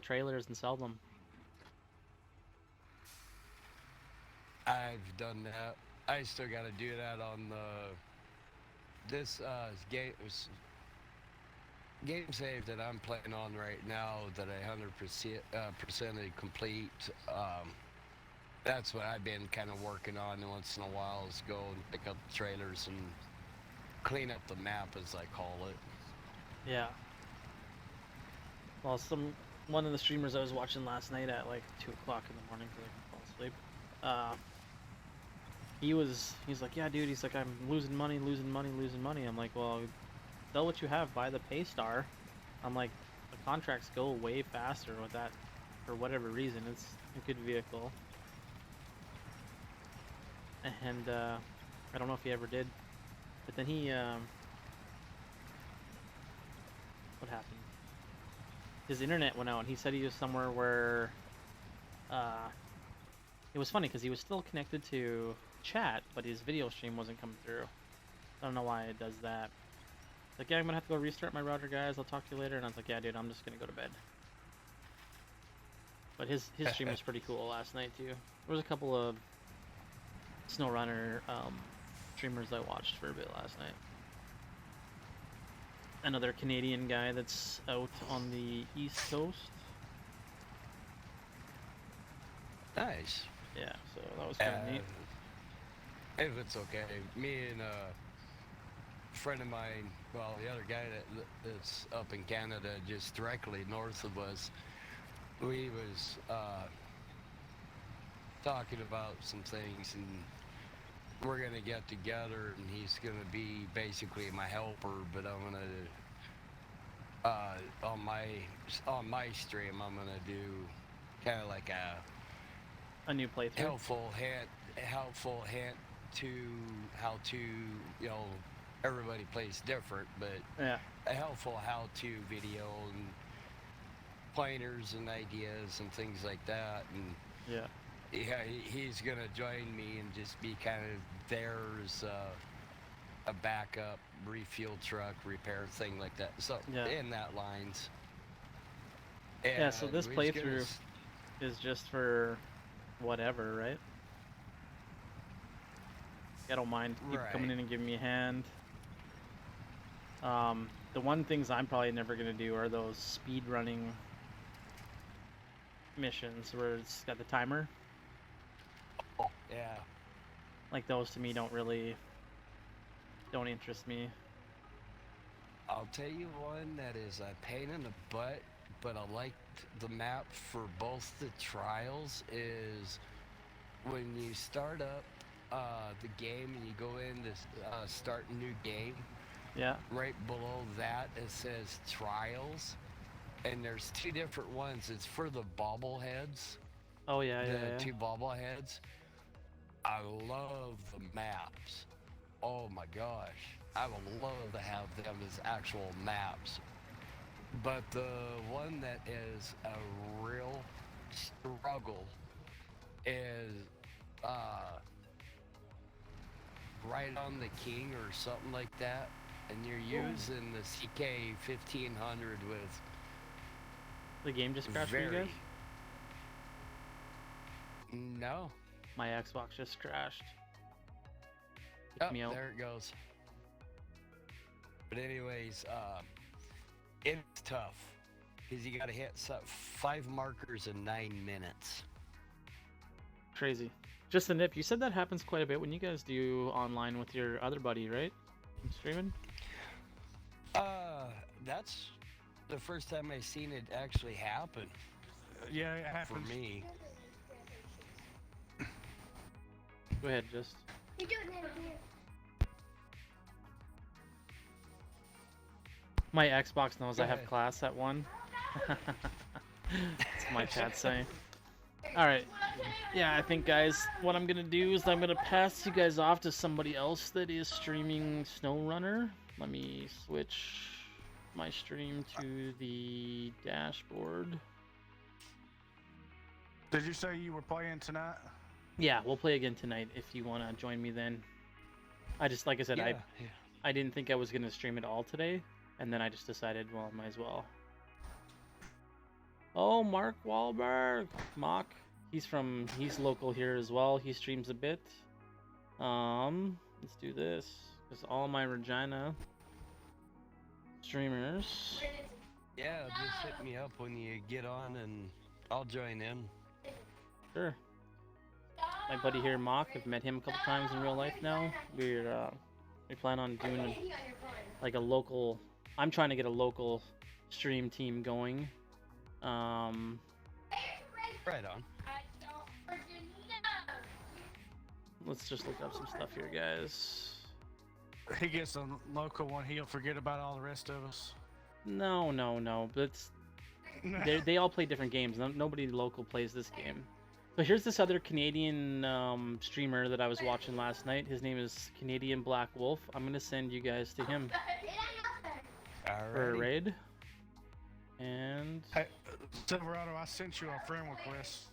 trailers and sell them. I've done that. I still got to do that on this game save that I'm playing on right now that I 100% complete. That's what I've been kind of working on once in a while, is go and pick up the trailers and clean up the map, as I call it. Yeah. Well, one of the streamers I was watching last night at like 2 o'clock in the morning because I couldn't fall asleep. he's like, yeah, dude. He's like, I'm losing money, losing money, losing money. I'm like, well, sell what you have, buy the Paystar. I'm like, the contracts go way faster with that, for whatever reason. It's a good vehicle, and I don't know if he ever did, but then he what happened? His internet went out, and he said he was somewhere where it was funny because he was still connected to chat, but his video stream wasn't coming through. I don't know why it does that. Like, yeah, I'm gonna have to go restart my router, guys. I'll talk to you later. And I was like, yeah, dude, I'm just gonna go to bed. But his stream was pretty cool last night too. There was a couple of SnowRunner streamers I watched for a bit last night. Another Canadian guy that's out on the East Coast. Nice. Yeah, so that was kind of neat. If it's okay, me and a friend of mine, well, the other guy that's up in Canada, just directly north of us, we was talking about some things, and we're gonna get together, and he's gonna be basically my helper, but I'm gonna on my stream, I'm gonna do kind of like A new playthrough. helpful hint to how to, you know, everybody plays different, but Yeah. a helpful how-to video and pointers and ideas and things like that. And Yeah. yeah, he's gonna join me and just be kind of there as a backup refuel truck repair thing like that. So Yeah. in that lines. Yeah, so And this we was gonna playthrough is just for whatever, right? I don't mind people coming in and giving me a hand. The one things I'm probably never gonna do are those speed running missions where it's got the timer. Oh, yeah. Like those to me don't interest me. I'll tell you one that is a pain in the butt, but I liked the map for both the trials is when you start up the game and you go in to start a new game. Yeah. Right below that it says trials, and there's two different ones. It's for the bobbleheads. Oh yeah, The yeah. two bobbleheads. I love the maps. Oh my gosh. I would love to have them as actual maps. But the one that is a real struggle is right on the king or something like that, and you're using the CK 1500 with The game just crashed for you guys? No. My Xbox just crashed. Oh, me out. there it goes. But anyways, it's tough because you got to hit 5 markers in 9 minutes. Crazy. Just a nip. You said that happens quite a bit when you guys do online with your other buddy, right? Streaming? That's the first time I seen it actually happen Yeah, it for happens. me. Go ahead, just. You're doing it here. My Xbox knows I have ahead. class at 1. That's my chat saying. Alright. Yeah, I think, guys, what I'm gonna do is I'm gonna pass you guys off to somebody else that is streaming SnowRunner. Let me switch my stream to the dashboard. Did you say you were playing tonight? Yeah, we'll play again tonight if you want to join me then. I just, like I said, Yeah, I didn't think I was gonna stream it all today, and then I just decided, well, I might as well. Oh, Mark Wahlberg! Mock. He's local here as well. He streams a bit. Let's do this. Because all my Regina streamers. yeah, just hit me up when you get on and I'll join in. Sure. My buddy here, Mock, I've met him a couple times in real life now. We plan on doing like a local. I'm trying to get a local stream team going. Right on. let's just look up some stuff here, guys. He gets a local one, he'll forget about all the rest of us. No. But they all play different games. Nobody local plays this game. But here's this other Canadian streamer that I was watching last night. His name is Canadian Black Wolf. I'm gonna send you guys to him for a Alrighty. raid. And Hey, Silverado, I sent you a friend request.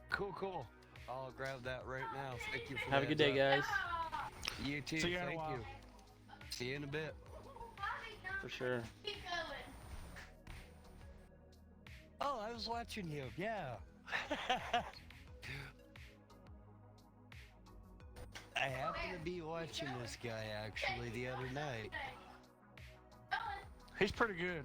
Cool. I'll grab that right now. Thank you for have a good day, guys. You too. See you in a Thank while. you. See you in a bit. For sure. Keep going. Oh, I was watching you. Yeah. I happened to be watching this guy actually the other night. He's pretty good.